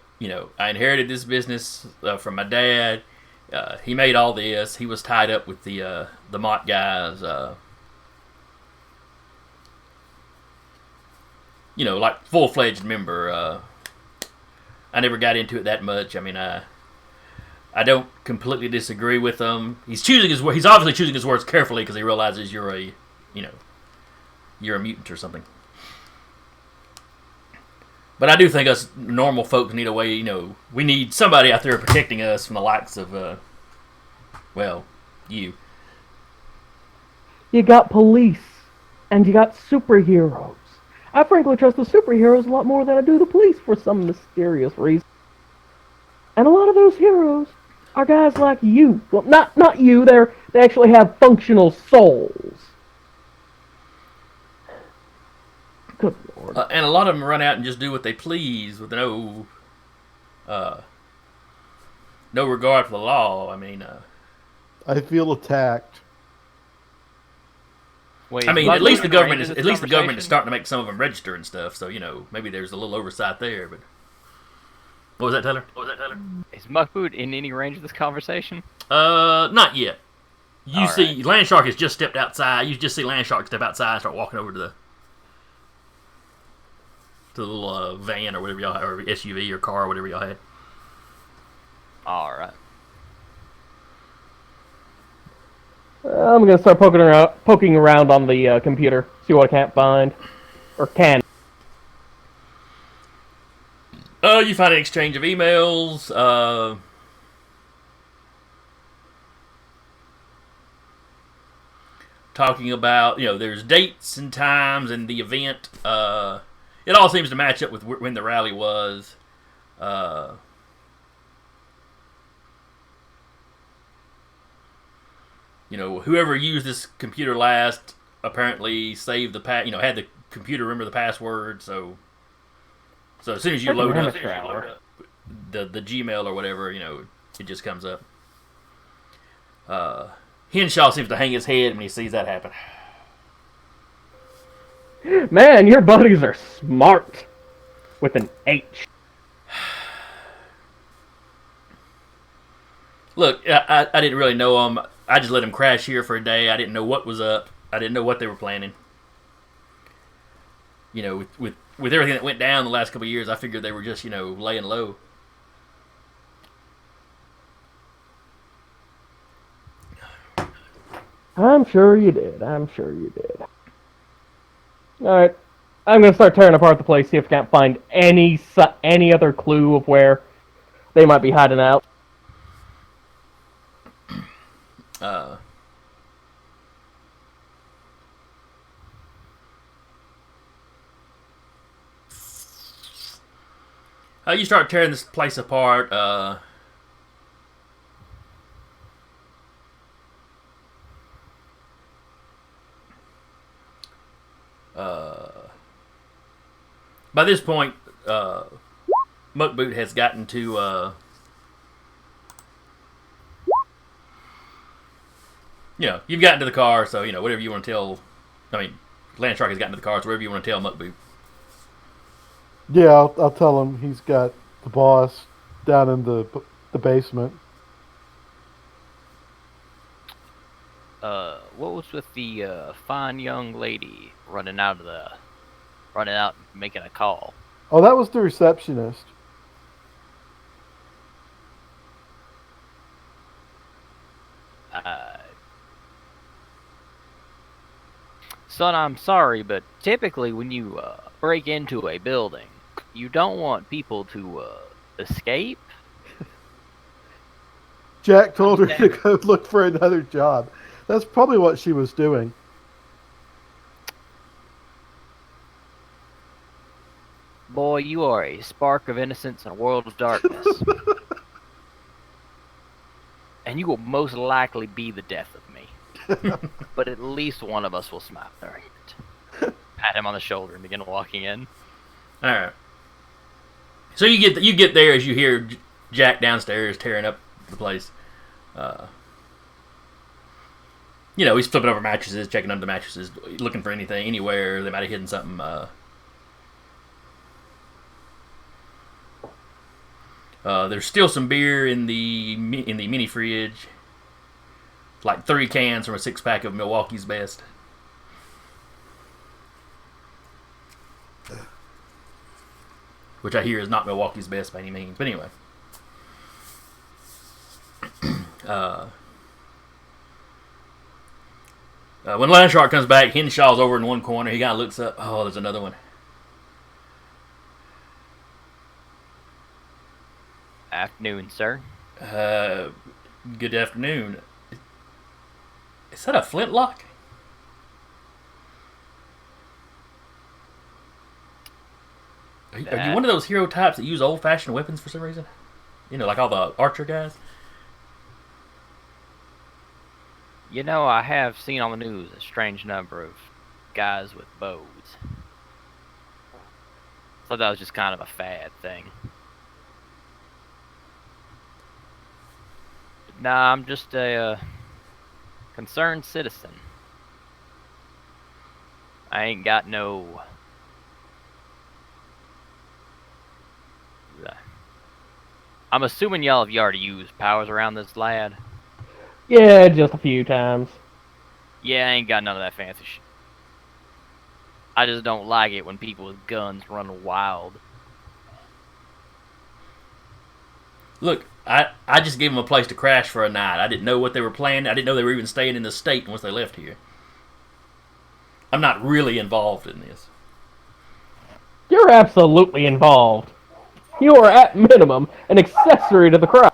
inherited this business from my dad. He made all this. He was tied up with the M.A.A.T guys. Like full-fledged member. I never got into it that much. I mean, I don't completely disagree with him. He's obviously choosing his words carefully because he realizes you're a mutant or something. But I do think us normal folks need a way, we need somebody out there protecting us from the likes of, you. You got police, and you got superheroes. I frankly trust the superheroes a lot more than I do the police for some mysterious reason. And a lot of those heroes are guys like you. Well, not you. They actually have functional souls. Good lord. And a lot of them run out and just do what they please with no regard for the law. I mean, I feel attacked. Wait, at least the government is starting to make some of them register and stuff. So maybe there's a little oversight there. But what was that, Taylor? Is Muckboot in any range of this conversation? Not yet. You All see, Landshark has just stepped outside. You just see Landshark step outside and start walking over to the little van or whatever y'all had, or SUV or car or whatever y'all had. All right. I'm gonna start poking around on the computer, see what I can't find, or can. You find an exchange of emails. Talking about there's dates and times and the event. It all seems to match up with when the rally was. Whoever used this computer last apparently saved the had the computer remember the password. So as soon as you load up the Gmail or whatever, it just comes up. Henshaw seems to hang his head when he sees that happen. Man, your buddies are smart. With an H. Look, I didn't really know them. I just let them crash here for a day. I didn't know what was up. I didn't know what they were planning. With everything that went down the last couple of years, I figured they were just, laying low. I'm sure you did. Alright. I'm gonna start tearing apart the place, see if I can't find any other clue of where they might be hiding out. You start tearing this place apart. By this point, Muckboot has gotten to, you've gotten to the car, so, whatever you want to tell, Landshark has gotten to the car, so whatever you want to tell Muckboot. Yeah, I'll tell him he's got the boss down in the basement. What was with the fine young lady running out and making a call? Oh, that was the receptionist. Uh, Son, I'm sorry, but typically when you break into a building, you don't want people to escape. Jack told her to go look for another job. That's probably what she was doing. Boy, you are a spark of innocence in a world of darkness. And you will most likely be the death of me. But at least one of us will smile during it. Pat him on the shoulder and begin walking in. All right. So you get there as you hear Jack downstairs tearing up the place. He's flipping over mattresses, checking under the mattresses, looking for anything, anywhere they might have hidden something. There's still some beer in the mini fridge, like 3 cans from a 6-pack of Milwaukee's Best. Which I hear is not Milwaukee's Best by any means. But anyway. When Landshark comes back, Henshaw's over in one corner. He kind of looks up. Oh, there's another one. Afternoon, sir. Good afternoon. Is that a flintlock? Are you one of those hero types that use old-fashioned weapons for some reason? Like all the archer guys? I have seen on the news a strange number of guys with bows. Thought that was just kind of a fad thing. Nah, I'm just a concerned citizen. I ain't got no... I'm assuming y'all have already used powers around this lad. Yeah, just a few times. Yeah, I ain't got none of that fancy shit. I just don't like it when people with guns run wild. Look, I just gave them a place to crash for a night. I didn't know what they were planning. I didn't know they were even staying in the state once they left here. I'm not really involved in this. You're absolutely involved. You are, at minimum, an accessory to the crime.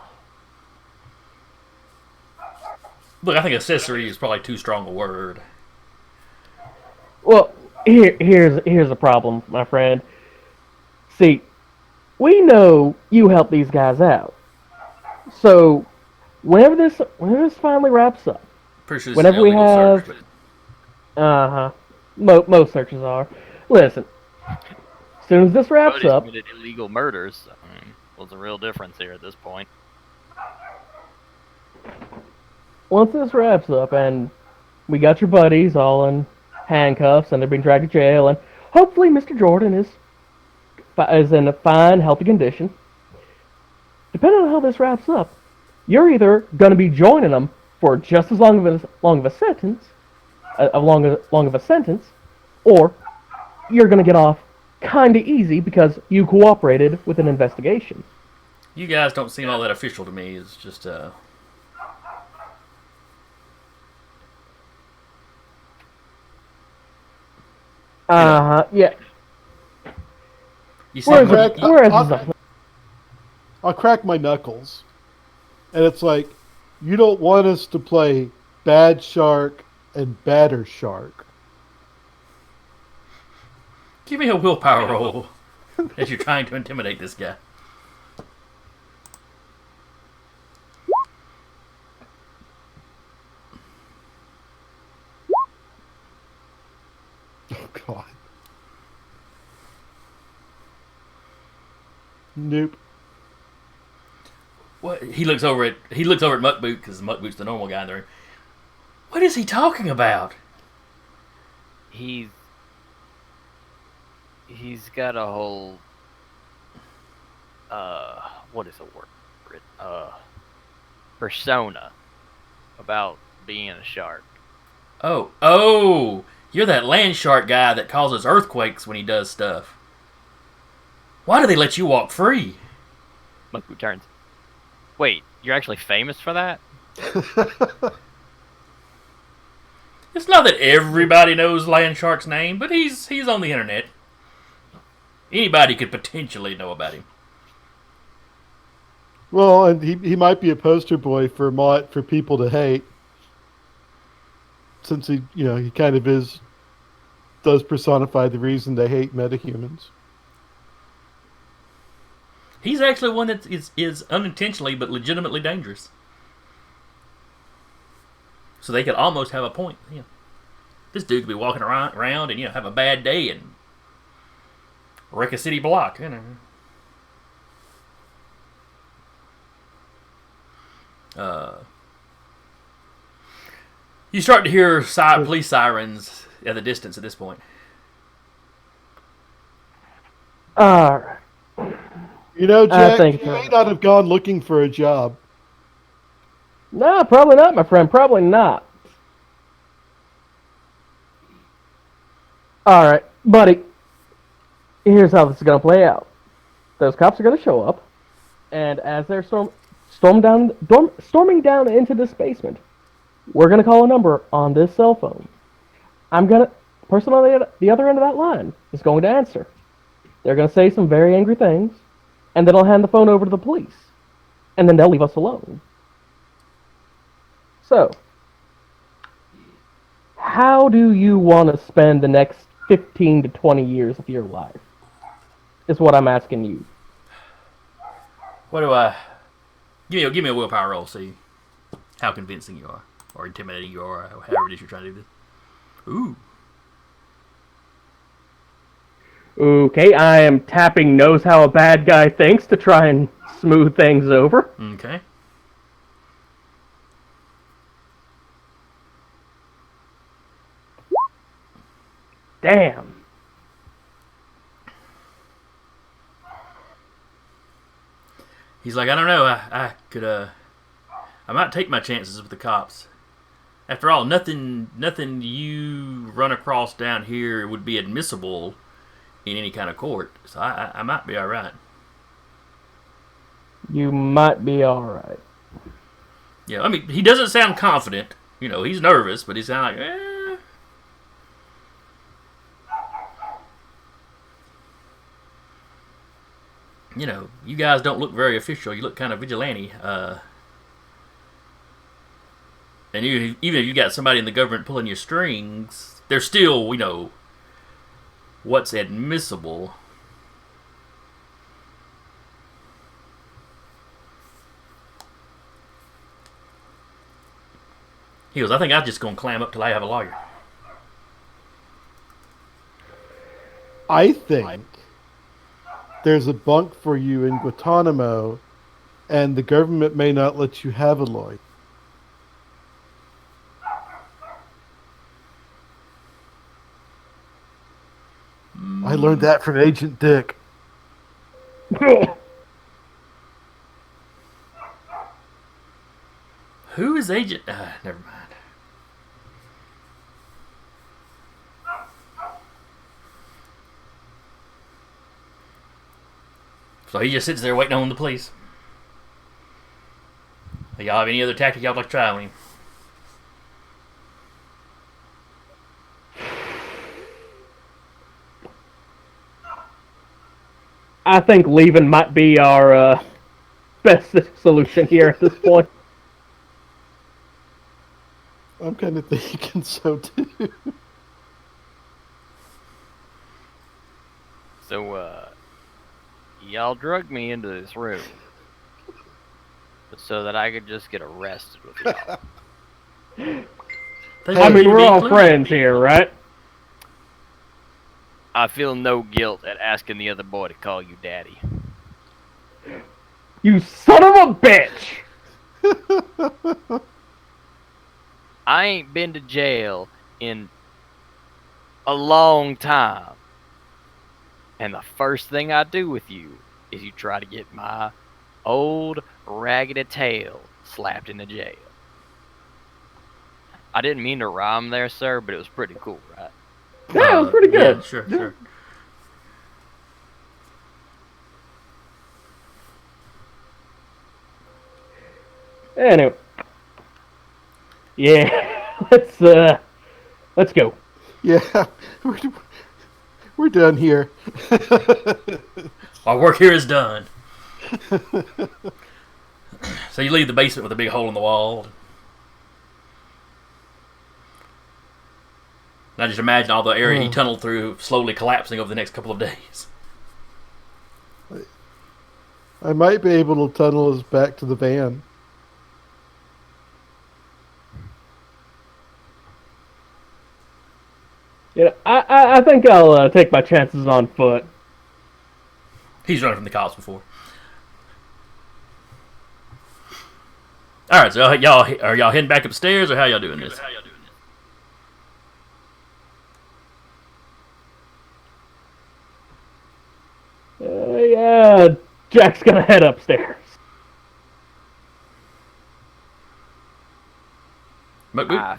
Look, I think accessory is probably too strong a word. Well, here's a problem, my friend. See, we know you helped these guys out. So, whenever this finally wraps up, Pretty sure this whenever is an we illegal have, search, but most searches are. Listen, as soon as this wraps Cody's up, committed illegal murders. What's the real difference here at this point? once this wraps up and we got your buddies all in handcuffs and they're being dragged to jail, and hopefully Mr. Jordan is in a fine, healthy condition. Depending on how this wraps up, you're either going to be joining them for just as long of a sentence, or you're going to get off kind of easy because you cooperated with an investigation. you guys don't seem all that official to me. It's just Yeah. you seem Where is this? I'll crack my knuckles. And it's like, you don't want us to play Bad Shark and Badder Shark. Give me a willpower roll as you're trying to intimidate this guy. Oh, God. Nope. What he looks over at Muckboot because Muckboot's the normal guy in there. What is he talking about? He's got a whole what is the word? Persona about being a shark. Oh, you're that Landshark guy that causes earthquakes when he does stuff. Why do they let you walk free? Muckboot turns. Wait, you're actually famous for that? It's not that everybody knows Landshark's name, but he's on the internet. Anybody could potentially know about him. Well, and he might be a poster boy for M.A.A.T for people to hate, since he kind of does personify the reason they hate metahumans. He's actually one that is unintentionally but legitimately dangerous. So they could almost have a point. This dude could be walking around and have a bad day and wreck a city block. You start to hear police sirens at the distance at this point. Alright. Jack, think you may not have gone looking for a job. No, probably not, my friend. Probably not. Alright, buddy. Here's how this is going to play out. Those cops are going to show up, and as they're storming down into this basement, we're going to call a number on this cell phone. Person on the other end of that line is going to answer. They're going to say some very angry things, and then I'll hand the phone over to the police, and then they'll leave us alone. So, how do you want to spend the next 15 to 20 years of your life? Is what I'm asking you. What do I... Give me a willpower roll, see how convincing you are, or intimidating you are, or however it is you're trying to do this. Ooh. Okay, I am tapping knows how a bad guy thinks to try and smooth things over. Okay. Damn. He's like, I don't know, I could, I might take my chances with the cops. After all, nothing you run across down here would be admissible in any kind of court, so I might be alright. You might be alright. Yeah, I mean, he doesn't sound confident. He's nervous, but he sounds like, you guys don't look very official. You look kind of vigilante. And even if you got somebody in the government pulling your strings, there's still, what's admissible. He goes, I think I'm just going to clam up till I have a lawyer. I think there's a bunk for you in Guantanamo, and the government may not let you have a lawyer. I learned that from Agent Dick. Who is Agent... never mind. So he just sits there waiting on the police. Y'all have any other tactic y'all like to try on him? I think leaving might be our best solution here at this point. I'm kind of thinking so too. So, y'all drugged me into this room so that I could just get arrested with y'all. I mean, we're all friends here, right? I feel no guilt at asking the other boy to call you daddy. You son of a bitch! I ain't been to jail in a long time. And the first thing I do with you is you try to get my old raggedy tail slapped into jail. I didn't mean to rhyme there, sir, but it was pretty cool, right? Yeah, it was pretty good. Yeah, sure. Anyway. Yeah, let's go. Yeah, we're done here. Our work here is done. So you leave the basement with a big hole in the wall. And I just imagine all the area he tunneled through slowly collapsing over the next couple of days. I might be able to tunnel us back to the van. Yeah, I think I'll take my chances on foot. He's running from the cops before. All right, so are y'all heading back upstairs, or how y'all doing this? Yeah, Jack's gonna head upstairs. Muckboot?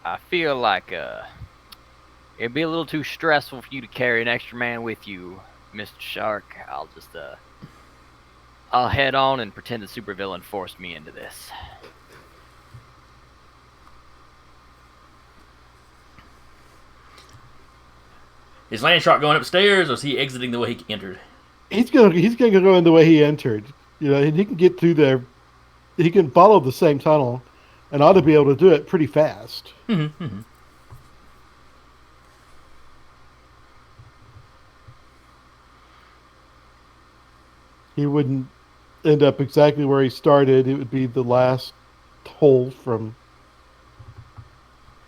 I feel like it'd be a little too stressful for you to carry an extra man with you, Mr. Shark. I'll head on and pretend the supervillain forced me into this. Is Landshark going upstairs, or is he exiting the way he entered? He's gonna go in the way he entered. You know, and he can get through there. He can follow the same tunnel, and ought to be able to do it pretty fast. He wouldn't end up exactly where he started. It would be the last hole from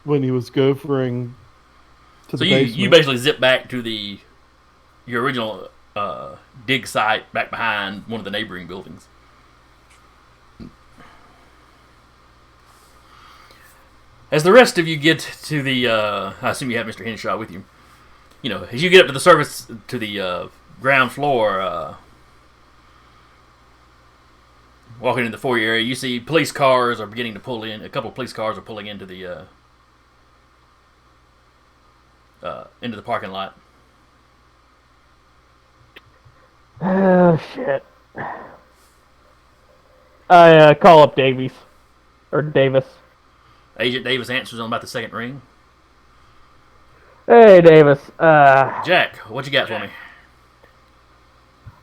when he was gophering to So the you basement. basically zip back to your original dig site back behind one of the neighboring buildings. As the rest of you get to the, I assume you have Mr. Henshaw with you. You know, as you get up to the surface, to the ground floor, walking in the foyer area, you see police cars are beginning to pull in. A couple of police cars are pulling into the parking lot. Oh shit! I call up Davies or Davis. Agent Davis answers on about the second ring. Hey, Davis. Jack, what you got for me?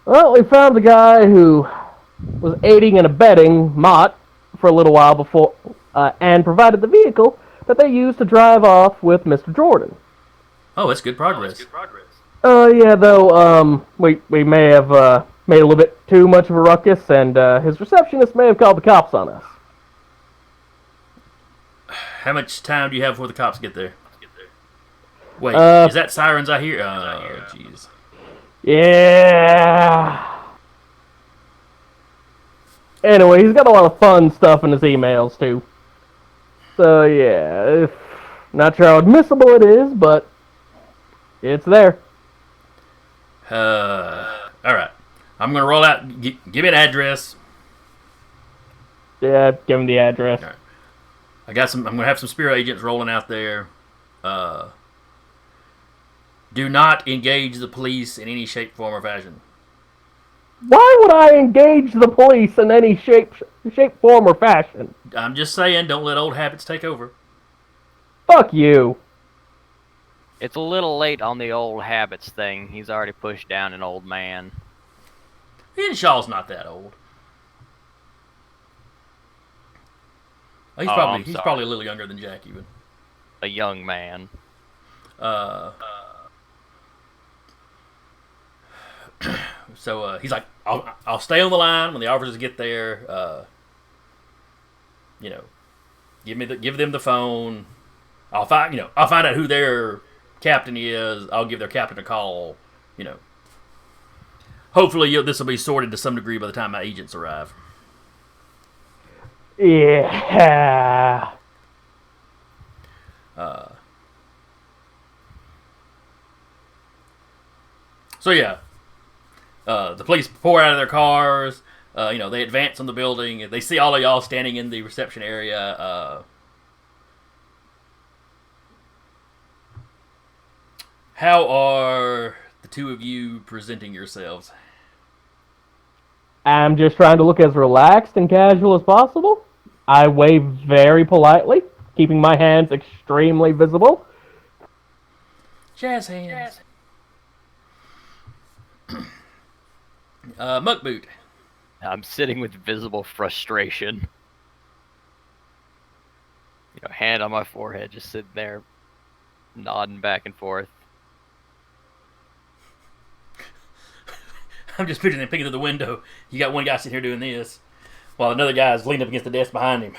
Well, we found the guy who was aiding and abetting M.A.A.T for a little while before, and provided the vehicle that they used to drive off with Mr. Jordan. Oh, that's good progress. Yeah, though, we may have made a little bit too much of a ruckus, and his receptionist may have called the cops on us. How much time do you have before the cops get there? Wait, is that sirens I hear? Oh, jeez. Yeah. Anyway, he's got a lot of fun stuff in his emails, too. So, yeah, not sure how admissible it is, but it's there. Alright. I'm going to roll out. Give me an address. Yeah, give him the address. All right. I'm going to have some Spear agents rolling out there. Do not engage the police in any shape, form, or fashion. Why would I engage the police in any shape, form, or fashion? I'm just saying, don't let old habits take over. Fuck you. It's a little late on the old habits thing. He's already pushed down an old man. Henshaw's not that old. He's I'm probably a little younger than Jack even. A young man. So he's like, I'll stay on the line when the officers get there. You know, give them the phone. I'll find out who their captain is. I'll give their captain a call. You know, hopefully this will be sorted to some degree by the time my agents arrive. Yeah. So yeah, the police pour out of their cars. They advance on the building. They see all of y'all standing in the reception area. How are the two of you presenting yourselves? I'm just trying to look as relaxed and casual as possible. I wave very politely, keeping my hands extremely visible. Jazz hands. Muckboot. I'm sitting with visible frustration. Hand on my forehead, just sitting there, nodding back and forth. I'm just picturing him peeking through the window. You got one guy sitting here doing this, while another guy is leaning up against the desk behind him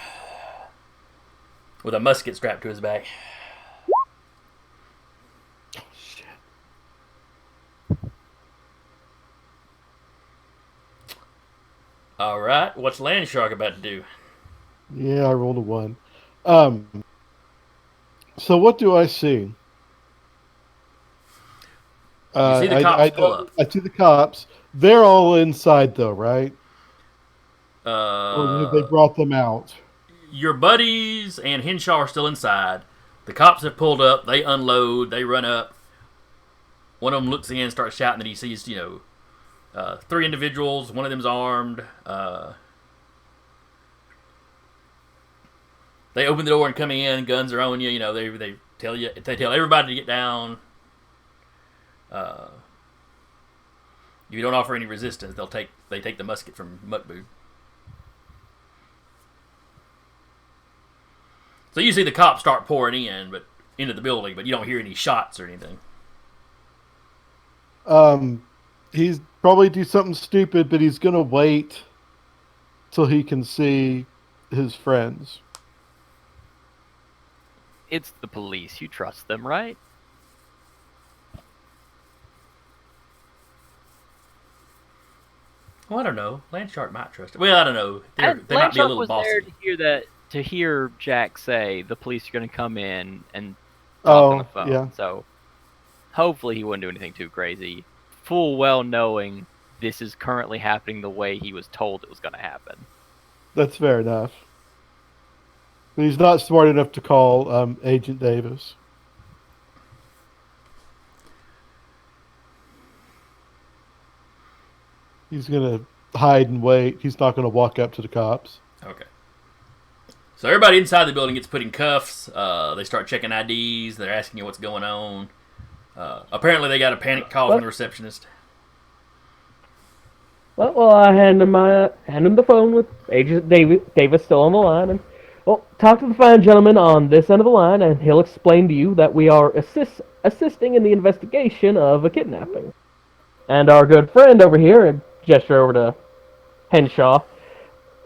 with a musket strapped to his back. Oh, shit. All right, what's Landshark about to do? Yeah, I rolled a 1. So what do I see? You see the cops pull up. I see the cops. They're all inside, though, right? Or have they brought them out? Your buddies and Henshaw are still inside. The cops have pulled up. They unload. They run up. One of them looks in, starts shouting that he sees, 3 individuals. One of them's armed. They open the door and come in. Guns are on you. They tell everybody to get down. If you don't offer any resistance, they take the musket from Muckboot. So you see the cops start pouring into the building, but you don't hear any shots or anything. He's probably do something stupid, but he's gonna wait till he can see his friends. It's the police. You trust them, right? Well, I don't know. Landshark might trust it. Well, I don't know. They might be a little was bossy. there to hear Jack say the police are going to come in and talk on the phone. Yeah. So hopefully he wouldn't do anything too crazy. Full well knowing this is currently happening the way he was told it was going to happen. That's fair enough. But he's not smart enough to call Agent Davis. He's gonna hide and wait. He's not gonna walk up to the cops. Okay. So everybody inside the building gets put in cuffs. They start checking IDs. They're asking you what's going on. Apparently they got a panic call from the receptionist. Well, I hand him the phone with Agent Davis still on the line, and talk to the fine gentleman on this end of the line, and he'll explain to you that we are assisting in the investigation of a kidnapping. And our good friend over here, and gesture over to Henshaw,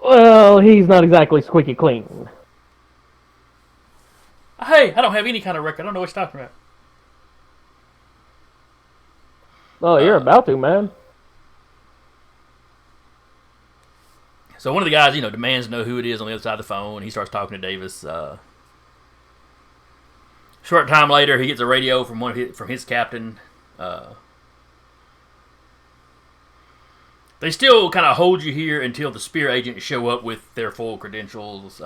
well, he's not exactly squeaky clean. Hey, I don't have any kind of record. I don't know what you're talking about. Oh, you're about to, man. So one of the guys, demands to know who it is on the other side of the phone. He starts talking to Davis. Short time later, he gets a radio from his captain. They still kind of hold you here until the Spear agents show up with their full credentials.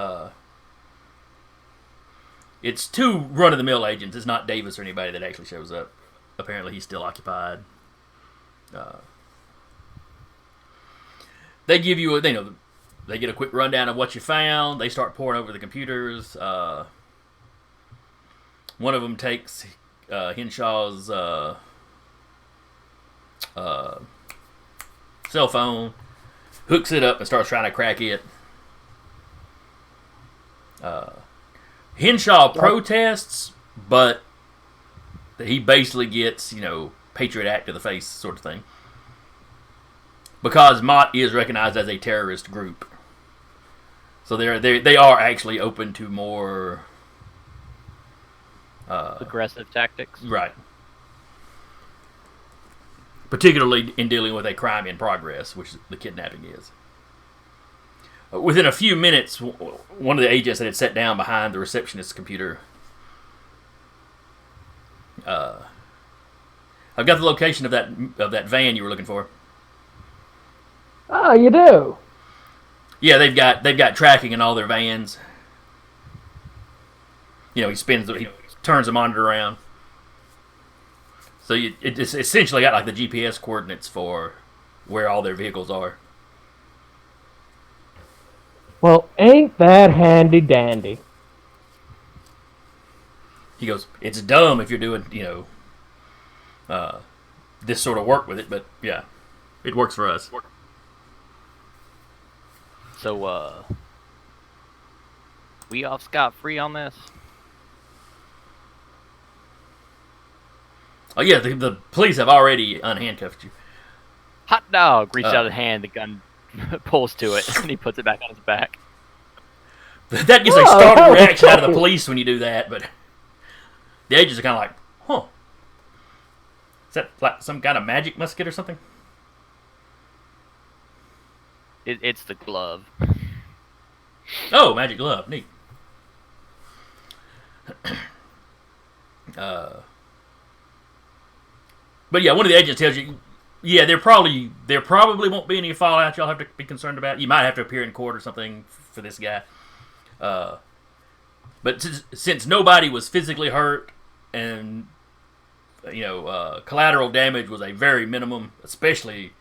It's 2 run-of-the-mill agents. It's not Davis or anybody that actually shows up. Apparently, he's still occupied. They give you they get a quick rundown of what you found. They start pouring over the computers. One of them takes Henshaw's cell phone, hooks it up, and starts trying to crack it. Henshaw protests, but he basically gets, Patriot Act to the face sort of thing. Because M.A.A.T is recognized as a terrorist group. So they are actually open to more aggressive tactics. Right. Particularly in dealing with a crime in progress, which the kidnapping is. Within a few minutes, one of the agents that had sat down behind the receptionist's computer. I've got the location of that van you were looking for. Ah, you do? Yeah, they've got tracking in all their vans. He turns the monitor around. So it's essentially got like the GPS coordinates for where all their vehicles are. Well, ain't that handy dandy? He goes, it's dumb if you're doing, this sort of work with it, but yeah, it works for us. So, we off scot-free on this? Oh yeah, the police have already unhandcuffed you. Hot dog! Reaches out a hand, the gun pulls to it, and he puts it back on his back. That gets a startled reaction out of the police when you do that, but the agents are kind of like, huh. Is that like some kind of magic musket or something? It's the glove. Oh, magic glove. Neat. But yeah, one of the agents tells you, yeah, there probably won't be any fallout y'all have to be concerned about. You might have to appear in court or something for this guy. But since nobody was physically hurt and collateral damage was a very minimum, especially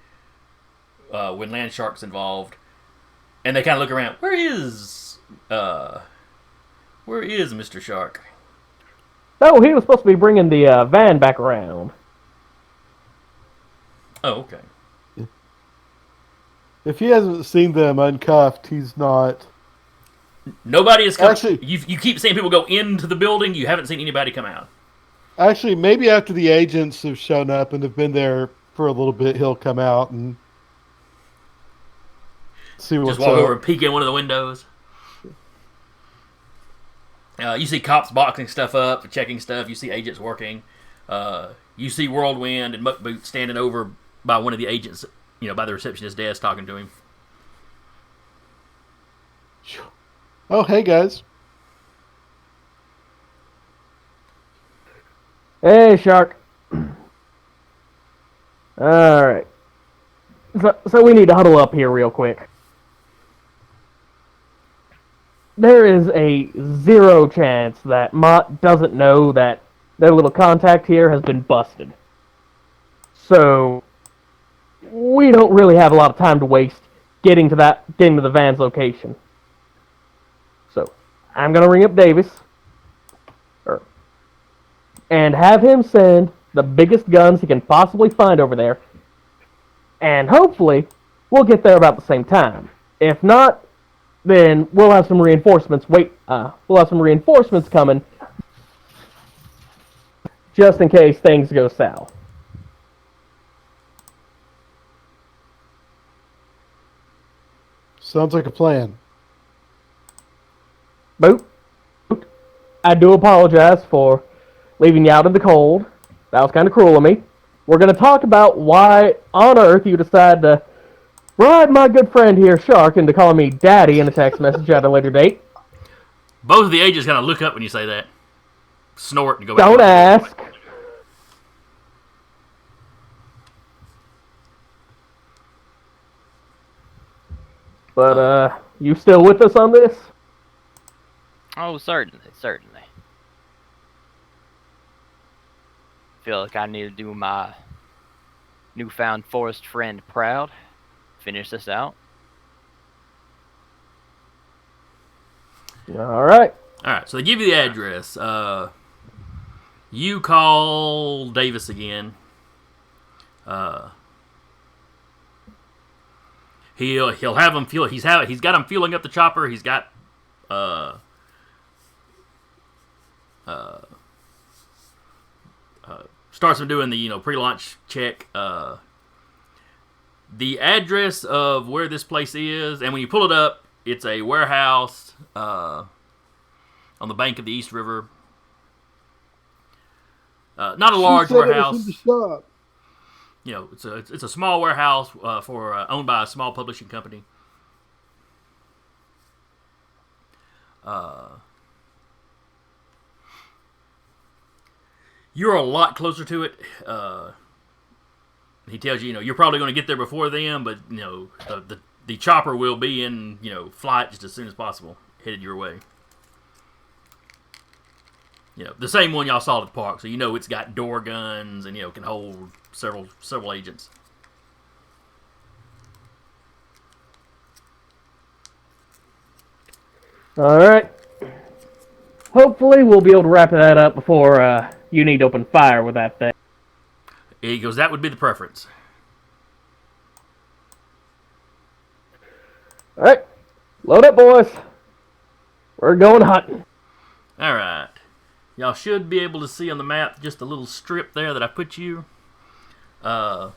when Landshark's involved, and they kind of look around. Where is Mr. Shark? Oh, he was supposed to be bringing the van back around. Oh, okay. If he hasn't seen them uncuffed, he's not. Nobody has come. Actually, you keep seeing people go into the building. You haven't seen anybody come out. Actually, maybe after the agents have shown up and have been there for a little bit, he'll come out and see what's Just walk up. over and peek in one of the windows. You see cops boxing stuff up, checking stuff. You see agents working. You see Whirlwind and Muckboot standing over by one of the agents, by the receptionist desk talking to him. Oh, hey guys. Hey, Shark. Alright. So we need to huddle up here real quick. There is a 0 chance that Mott doesn't know that their little contact here has been busted. So we don't really have a lot of time to waste getting to the van's location. So I'm gonna ring up Davis and have him send the biggest guns he can possibly find over there, and hopefully we'll get there about the same time. If not, then we'll have some reinforcements. We'll have some reinforcements coming, just in case things go south. Sounds like a plan. Boot, I do apologize for leaving you out in the cold. That was kind of cruel of me. We're going to talk about why on earth you decided to bribe my good friend here, Shark, into calling me Daddy in a text message at a later date. Both of the agents kind of look up when you say that, snort, and go back. Don't ask. But, you still with us on this? Oh, certainly. Feel like I need to do my newfound forest friend proud. Finish this out. Alright. Alright, so they give you the address. You call Davis again. He'll have him fuel. He's got him fueling up the chopper. He's got starts him doing the pre-launch check. The address of where this place is, and when you pull it up, it's a warehouse on the bank of the East River. Not a large warehouse. It's a small warehouse owned by a small publishing company. You're a lot closer to it. He tells you, you're probably going to get there before them, but the chopper will be in flight just as soon as possible, headed your way. You know, the same one y'all saw at the park, so you know it's got door guns and can hold several agents. All right. Hopefully, we'll be able to wrap that up before you need to open fire with that thing. He goes, that would be the preference. All right. Load up, boys. We're going hunting. All right. Y'all should be able to see on the map just a little strip there that I put you. If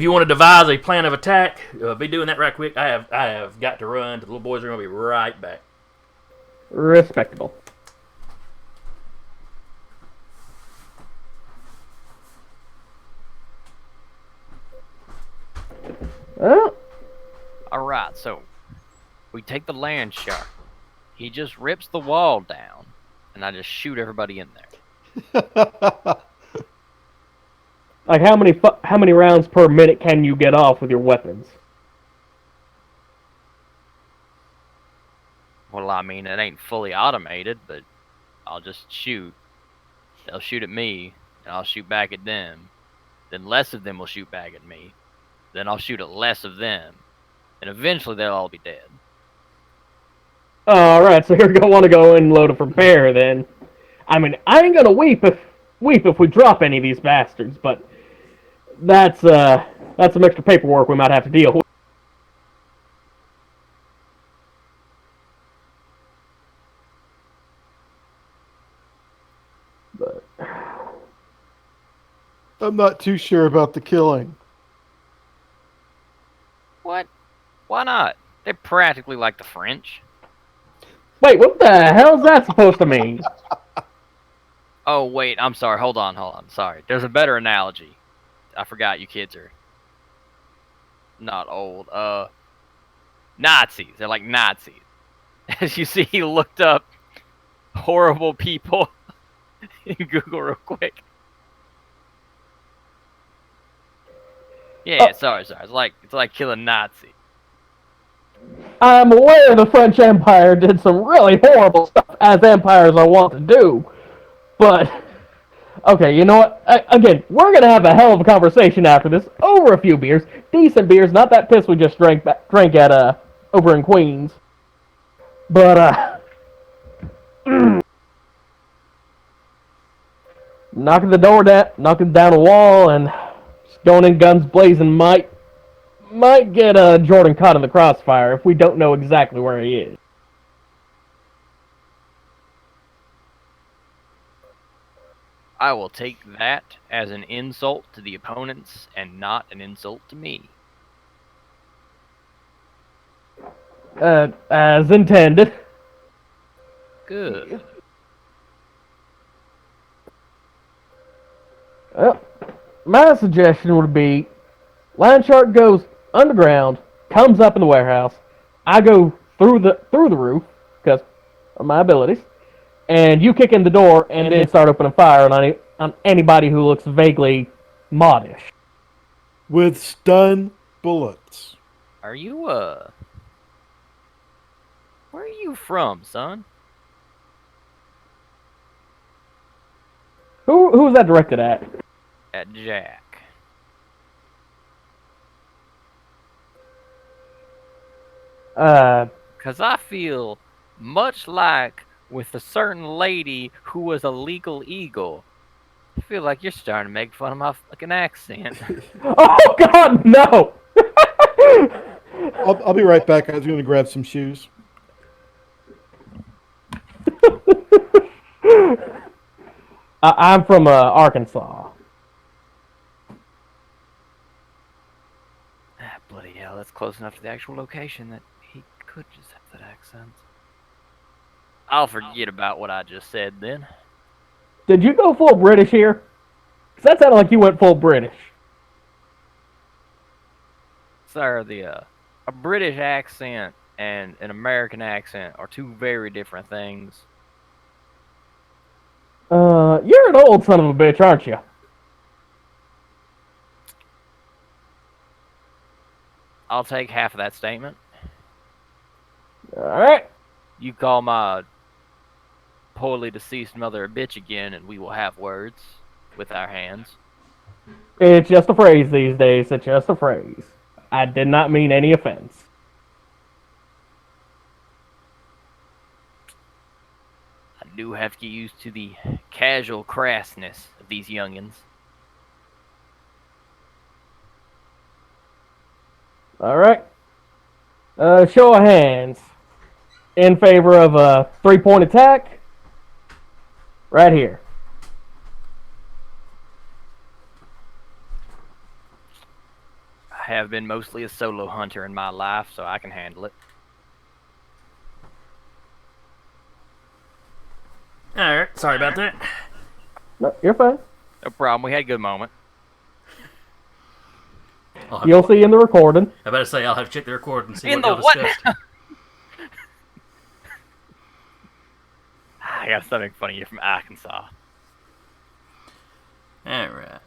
you want to devise a plan of attack, be doing that right quick. I have got to run. The little boys are going to be right back. Respectable. Well, Alright, so we take the Landshark. He just rips the wall down, and I just shoot everybody in there. like how many rounds per minute can you get off with your weapons? Well, I mean, it ain't fully automated, but I'll just shoot. They'll shoot at me, and I'll shoot back at them. Then less of them will shoot back at me. Then I'll shoot at less of them. And eventually they'll all be dead. All right, so you're gonna want to go and load a prepare then. I mean, I ain't gonna weep if we drop any of these bastards, but that's some extra paperwork we might have to deal with. But I'm not too sure about the killing. What? Why not? They're practically like the French. wait, what the hell's that supposed to mean? Oh, wait, I'm sorry. Hold on. Sorry. There's a better analogy. I forgot you kids are not old. Nazis. They're like Nazis. As you see, he looked up horrible people in Google real quick. Yeah, sorry. It's like killing Nazis. I'm aware the French Empire did some really horrible stuff, as empires are wont to do. But, okay, you know what? Again, we're going to have a hell of a conversation after this, over a few beers. Decent beers, not that piss we just drank at, over in Queens. But, knocking down a wall, and just going in guns blazing might get Jordan caught in the crossfire if we don't know exactly where he is. I will take that as an insult to the opponents and not an insult to me. As intended. Good. Well, my suggestion would be Landshark goes underground, comes up in the warehouse. I go through the roof because of my abilities, and you kick in the door and then start opening fire on anybody who looks vaguely modish. With stun bullets. Are you, where are you from, son? Who's that directed at? At Jack. Because I feel much like with a certain lady who was a legal eagle. I feel like you're starting to make fun of my fucking accent. Oh God, no! I'll be right back. I was going to grab some shoes. I'm from Arkansas. Ah, bloody hell, that's close enough to the actual location that he could just have that accent. I'll forget about what I just said then. Did you go full British here? 'Cause that sounded like you went full British. Sir, a British accent and an American accent are two very different things. You're an old son of a bitch, aren't you? I'll take half of that statement. Alright. You call my poorly deceased mother a bitch again, and we will have words with our hands. It's just a phrase these days. It's just a phrase. I did not mean any offense. I do have to get used to the casual crassness of these youngins. All right. Show of hands. In favor of a 3-point attack. Right here. I have been mostly a solo hunter in my life, so I can handle it. Alright, sorry about that. No, you're fine. No problem. We had a good moment. You'll see in the recording. I better say I'll have to check the record and see In what y'all the what? discussed. I got something funny here from Arkansas. Alright.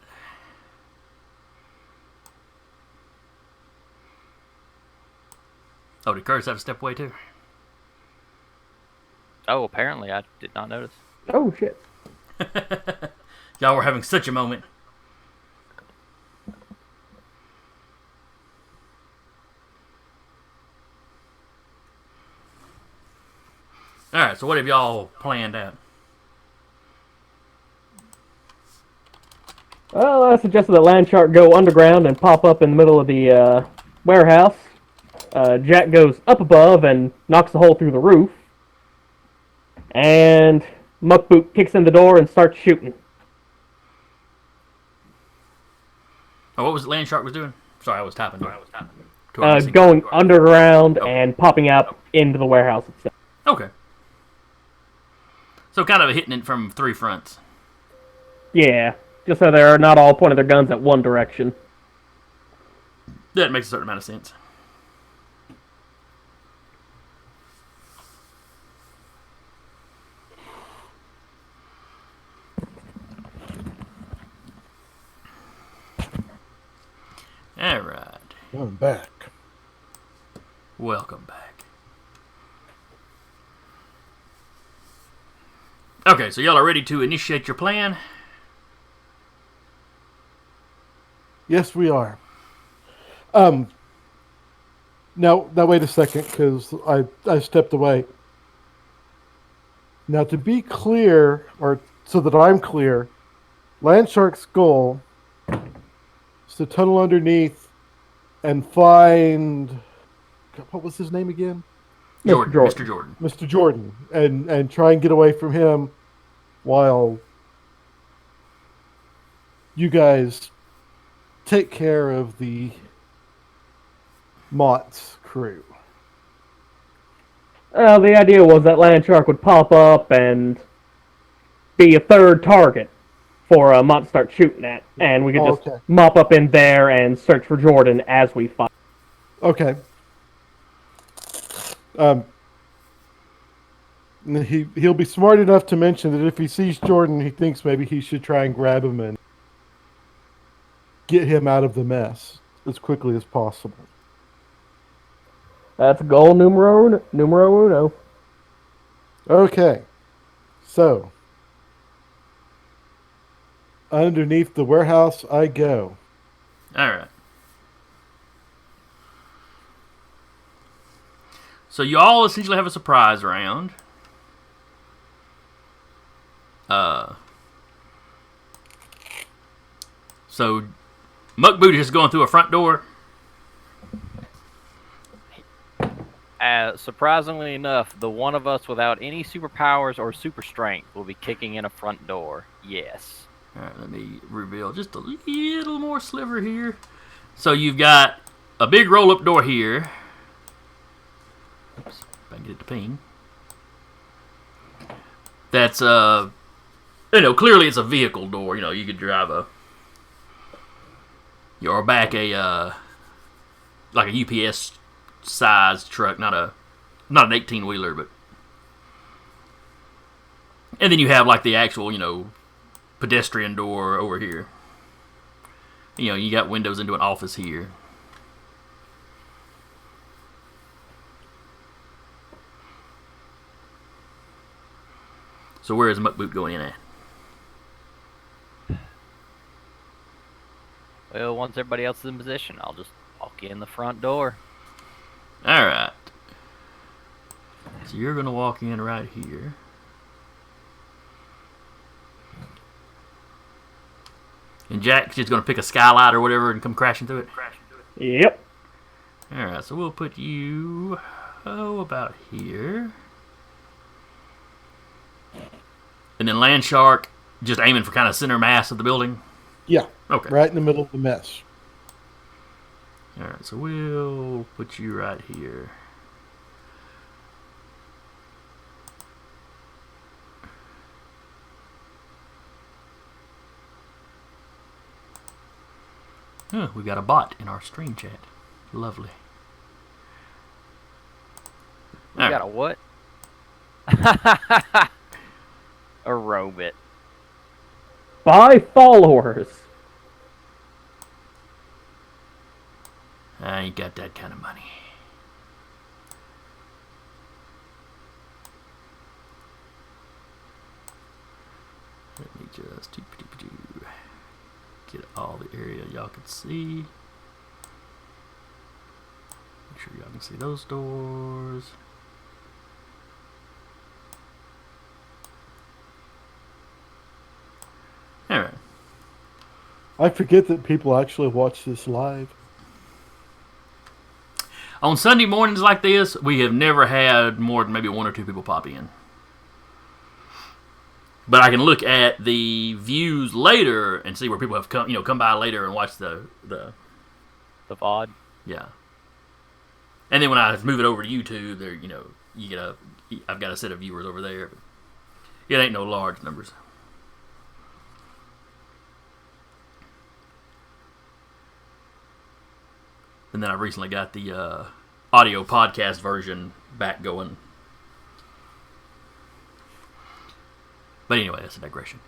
Oh, did Curtis have to step away too? Oh, apparently I did not notice. Oh, shit. Y'all were having such a moment. Alright, so what have y'all planned out? Well, I suggested that Landshark go underground and pop up in the middle of the warehouse. Jack goes up above and knocks a hole through the roof. And Muckboot kicks in the door and starts shooting. Oh, what was Landshark was doing? Sorry, I was tapping. Going underground and popping out into the warehouse itself. Okay. So kind of hitting it from 3 fronts. Yeah, just so they're not all pointing their guns at one direction. That makes a certain amount of sense. Alright. I'm back. Welcome back. Okay, so y'all are ready to initiate your plan? Yes, we are. Now wait a second, because I stepped away. Now, to be clear, or so that I'm clear, Landshark's goal is to tunnel underneath and find... What was his name again? Jordan. Jordan. Mr. Jordan. Mr. Jordan. And try and get away from him while you guys take care of the M.A.A.T's crew. The idea was that Landshark would pop up and be a third target for M.A.A.T to start shooting at. And we could just Okay. mop up in there and search for Jordan as we fight. Okay. He'll be smart enough to mention that if he sees Jordan, he thinks maybe he should try and grab him and get him out of the mess as quickly as possible. That's goal numero uno. Okay. So, underneath the warehouse I go. Alright. So you all essentially have a surprise round. So Muckboot is going through a front door. Surprisingly enough, the one of us without any superpowers or super strength will be kicking in a front door. Yes. Alright, let me reveal just a little more sliver here. So you've got a big roll-up door here. Oops, if I can get it to ping. That's, clearly it's a vehicle door. You know, you could drive or back like a UPS sized truck, not an 18-wheeler, but. And then you have like the actual, pedestrian door over here. You got windows into an office here. So So where is Muckboot going in at? Well, once everybody else is in position, I'll just walk in the front door. All right. So you're going to walk in right here. And Jack's just going to pick a skylight or whatever and come crashing through it. Yep. All right, so we'll put you, about here. And then Landshark, just aiming for kind of center mass of the building. Yeah. Okay. Right in the middle of the mess. All right, so we'll put you right here. We got a bot in our stream chat. Lovely. We got a what? A robot. 5 followers. I ain't got that kind of money. Let me just get all the area y'all can see. Make sure y'all can see those doors. Alright. I forget that people actually watch this live. On Sunday mornings like this, we have never had more than maybe 1 or 2 people pop in. But I can look at the views later and see where people have come by later and watch the VOD. Yeah. And then when I move it over to YouTube, there I've got a set of viewers over there. But it ain't no large numbers. And then I recently got the audio podcast version back going. But anyway, that's a digression.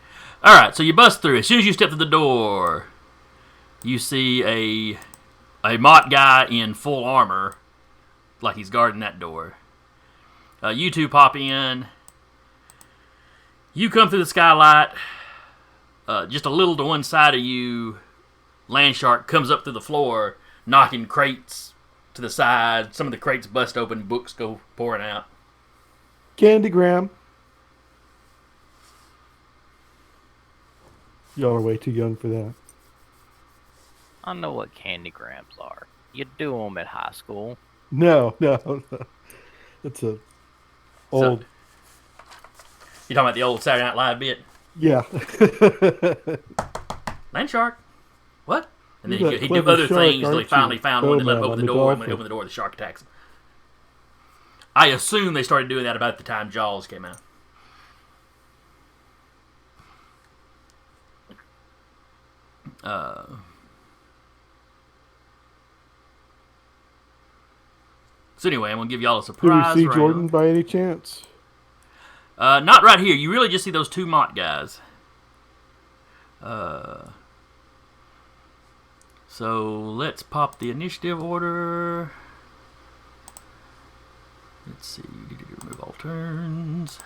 All right, so you bust through. As soon as you step through the door, you see a M.A.A.T guy in full armor, like he's guarding that door. You two pop in. You come through the skylight. Just a little to one side of you, Landshark comes up through the floor, knocking crates to the side. Some of the crates bust open, books go pouring out. Candygram. Y'all are way too young for that. I know what candygrams are. You do them at high school. No. It's a old. So, you talking about the old Saturday Night Live bit? Yeah. Landshark? What? And then You're he'd that do other clever things shark, until he finally aren't found you? one and let him Oh, open man, the I'm a door. And when he dolphin. opened the door, the shark attacks him. I assume they started doing that about the time Jaws came out. So anyway, I'm going to give y'all a Do surprise you see round. Jordan by any chance? Not right here. You really just see those 2 M.A.A.T guys. So let's pop the initiative order. Let's see. Remove all turns.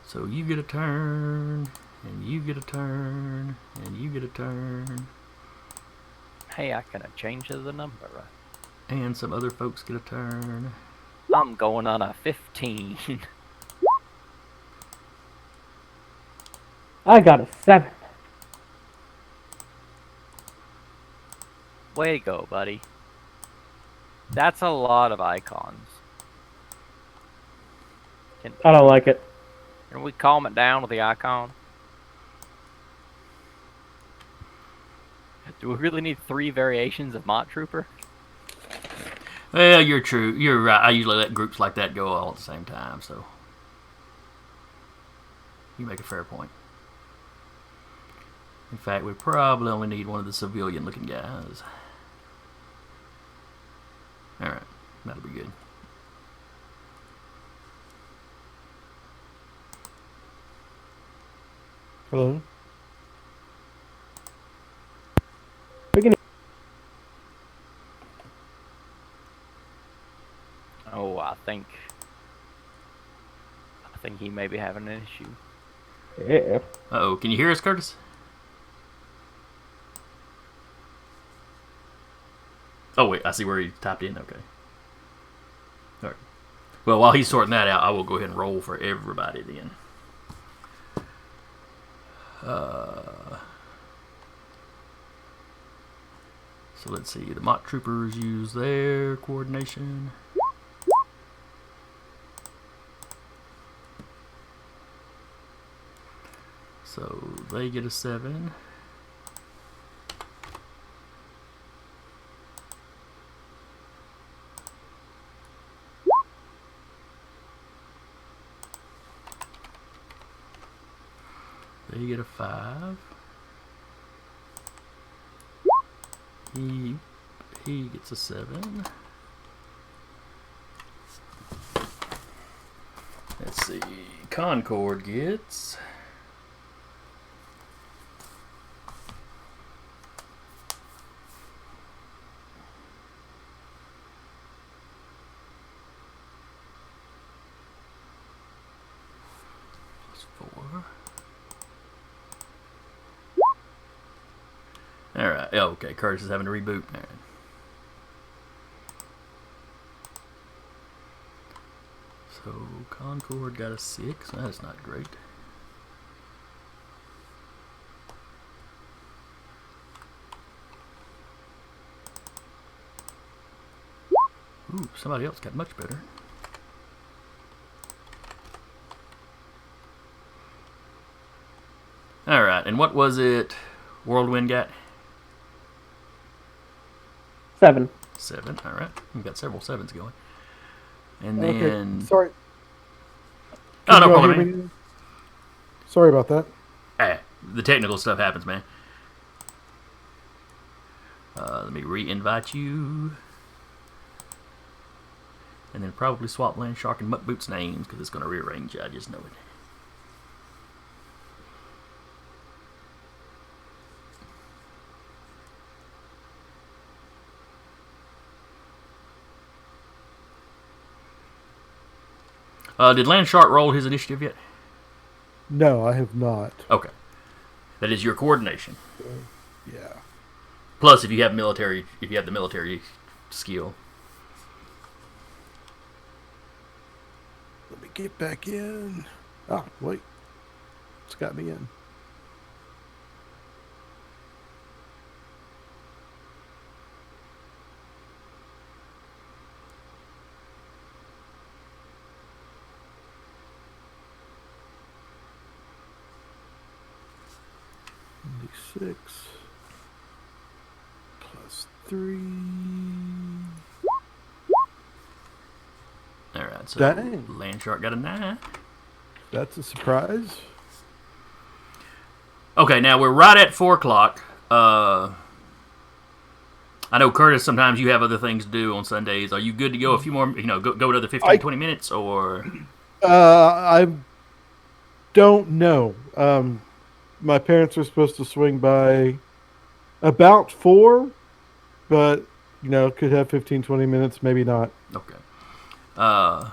So you get a turn, and you get a turn, and you get a turn. Hey, I can change the number. And some other folks get a turn. I'm going on a 15. I got a 7. Way to go, buddy. That's a lot of icons. I don't like it. Can we calm it down with the icon? Do we really need 3 variations of M.A.A.T Trooper? Well, you're true. You're right. I usually let groups like that go all at the same time, so you make a fair point. In fact, we probably only need one of the civilian-looking guys. All right, that'll be good. Hello? We can. think he may be having an issue. Yeah. Uh-oh, can you hear us, Curtis? Oh, wait, I see where he typed in. Okay. All right. Well, while he's sorting that out, I will go ahead and roll for everybody then. So let's see. The mock troopers use their coordination. So they get a 7. They get a 5. He gets a 7. Let's see. Concord gets +4. Alright. Oh, okay. Curtis is having to reboot. All right. So Concord got a 6. That is not great. Ooh, somebody else got much better. Alright, and what was it Whirlwind got? 7. 7, alright. We've got several 7s going. And Okay. then... Sorry. Oh, no Can you all problem, hear man. me? Sorry about that. The technical stuff happens, man. Let me re-invite you. And then probably swap Landshark and Muckboot's names, because it's going to rearrange you, I just know it. Did Landshark roll his initiative yet? No, I have not. Okay. That is your coordination. Yeah. Plus, if you have the military skill. Let me get back in. Oh, wait. It's got me in. Six plus 3. Alright, so Dang. Landshark got a 9. That's a surprise. Okay, now we're right at 4 o'clock. I know, Curtis, sometimes you have other things to do on Sundays. Are you good to go a few more, go another 15, 20 minutes, or? I don't know. My parents are supposed to swing by about 4, but, could have 15, 20 minutes, maybe not. Okay. Y'all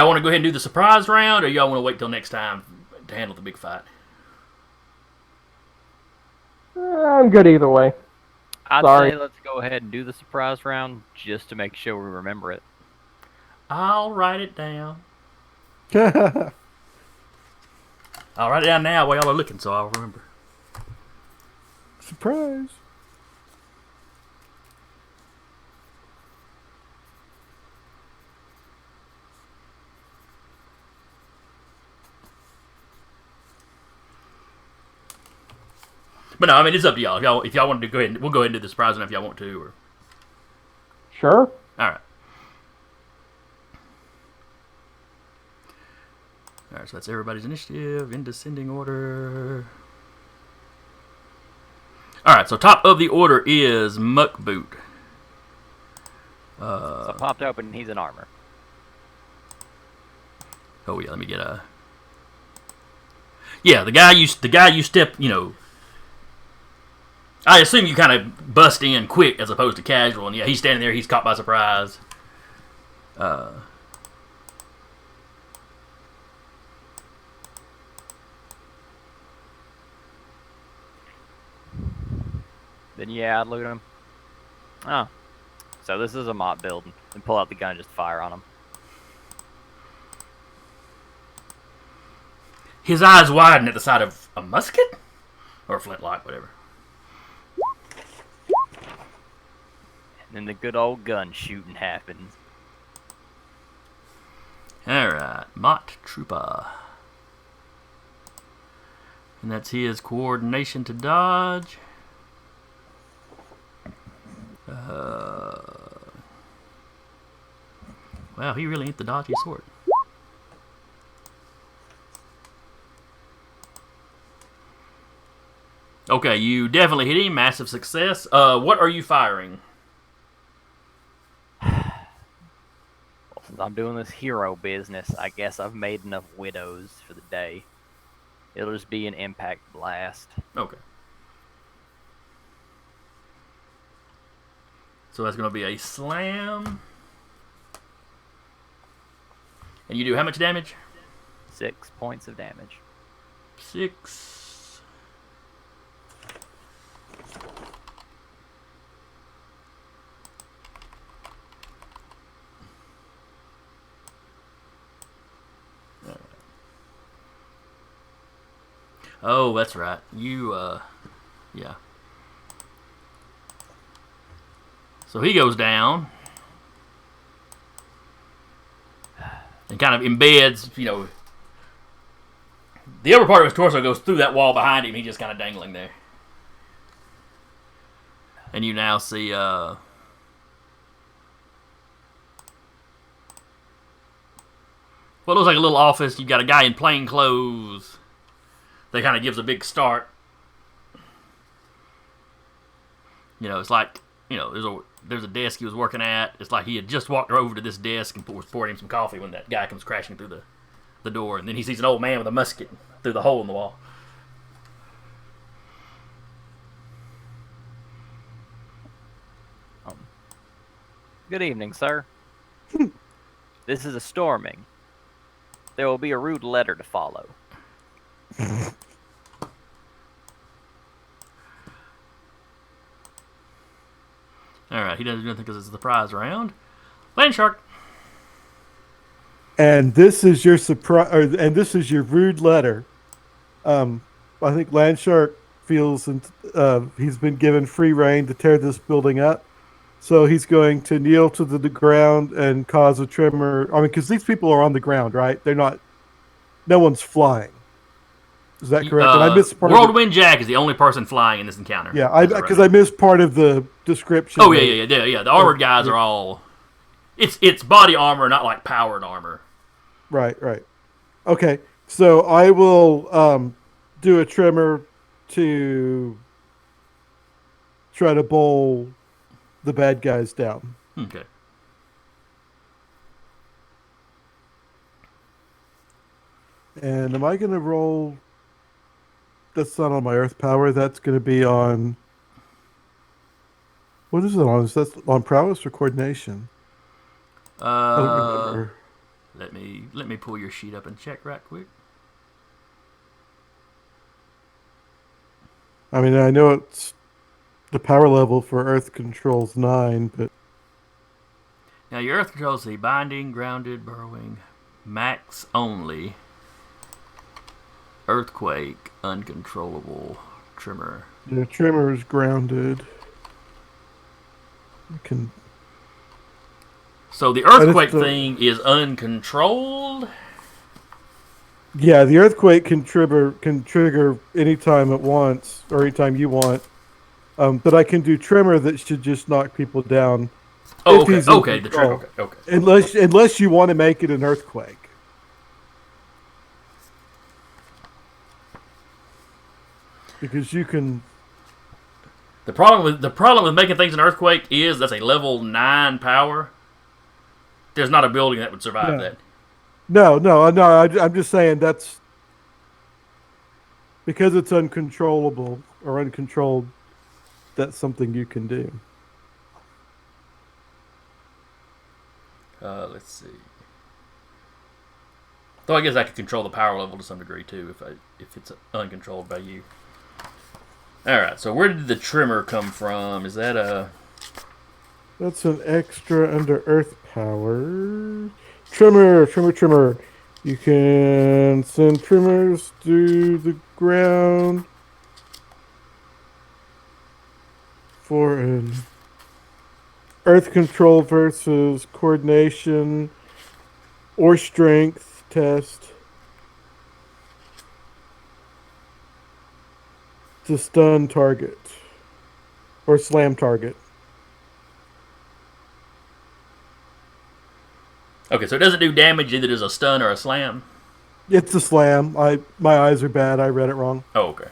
want to go ahead and do the surprise round, or y'all want to wait till next time to handle the big fight? I'm good either way. I'd Sorry. say let's go ahead and do the surprise round just to make sure we remember it. I'll write it down. I'll write it down now while y'all are looking, so I'll remember. Surprise. But no, I mean, it's up to y'all. If y'all wanted to go ahead, we'll go ahead and do the surprise round if y'all want to. Or... Sure. All right. All right, so that's everybody's initiative in descending order. All right, so top of the order is Muckboot. So popped open, he's in armor. Oh yeah, let me get a. Yeah, the guy you step, I assume you kind of bust in quick as opposed to casual. And yeah, he's standing there. He's caught by surprise. Then yeah, I'd loot him. Oh, so this is a M.A.A.T building. And pull out the gun and just fire on him. His eyes widen at the sight of a musket? Or a flintlock, whatever. And then the good old gun shooting happens. Alright, M.A.A.T Trooper. And that's his coordination to dodge. Wow, he really ain't the dodgy sort. Okay, you definitely hit him. Massive success. What are you firing? Well, since I'm doing this hero business, I guess I've made enough widows for the day. It'll just be an impact blast. Okay. So that's going to be a slam. And you do how much damage? 6 points of damage. 6. Oh, that's right. You, yeah. So he goes down. And kind of embeds, you know. The upper part of his torso goes through that wall behind him. He's just kind of dangling there. And you now see, what looks like a little office. You've got a guy in plain clothes. That kind of gives a big start. You know, it's like, you know, there's a desk he was working at. It's like he had just walked over to this desk and was pouring him some coffee when that guy comes crashing through the door. And then he sees an old man with a musket through the hole in the wall. Good evening, sir. This is a storming. There will be a rude letter to follow. Alright, he doesn't do anything because it's the prize round. Landshark. And this is your surprise, and this is your rude letter. I think Landshark feels he's been given free reign to tear this building up. So he's going to kneel to the ground and cause a tremor. I mean, because these people are on the ground, right? They're not. No one's flying. Is that correct? And I missed part Whirlwind Jack is the only person flying in this encounter. Yeah, because I missed part of the description. Oh yeah. The armored guys are all. It's body armor, not like powered armor. Right. Okay, so I will do a tremor to try to bowl the bad guys down. Okay. And am I going to roll? That's not on my Earth power. That's going to be on. What is it on? Is that on prowess or coordination? I don't remember. Let me pull your sheet up and check right quick. I mean, I know it's the power level for Earth controls 9, but now your Earth controls the binding, grounded, burrowing, max only, earthquake, uncontrollable, tremor. Yeah, tremor is grounded. I can. So the earthquake thing is uncontrolled. Yeah, the earthquake can trigger anytime at once or anytime you want. But I can do tremor that should just knock people down. Oh, okay. Okay, the tremor. Okay. Unless you want to make it an earthquake. Because you can. The problem with making things an earthquake is that's a level 9 power. There's not a building that would survive that. No. I'm just saying that's because it's uncontrollable or uncontrolled. that's something you can do. Let's see. Though I guess I could control the power level to some degree too, if it's uncontrolled by you. All right. So where did the trimmer come from? Is that a? That's an extra under Earth power. Trimmer. You can send trimmers to the ground for an Earth control versus coordination or strength test to stun target or slam target. Okay, so it doesn't do damage either as a stun or a slam. It's a slam. My eyes are bad. I read it wrong. Oh, okay.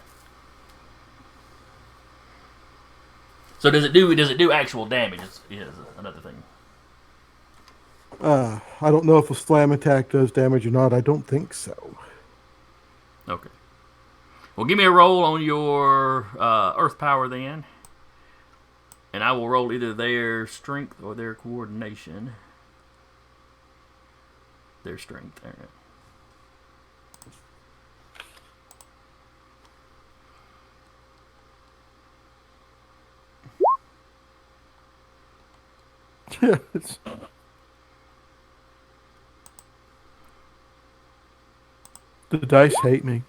So does it do actual damage? Is another thing. I don't know if a slam attack does damage or not. I don't think so. Okay. Well, give me a roll on your Earth power then, and I will roll either their strength or their coordination. Their strength. All right. The dice hate me.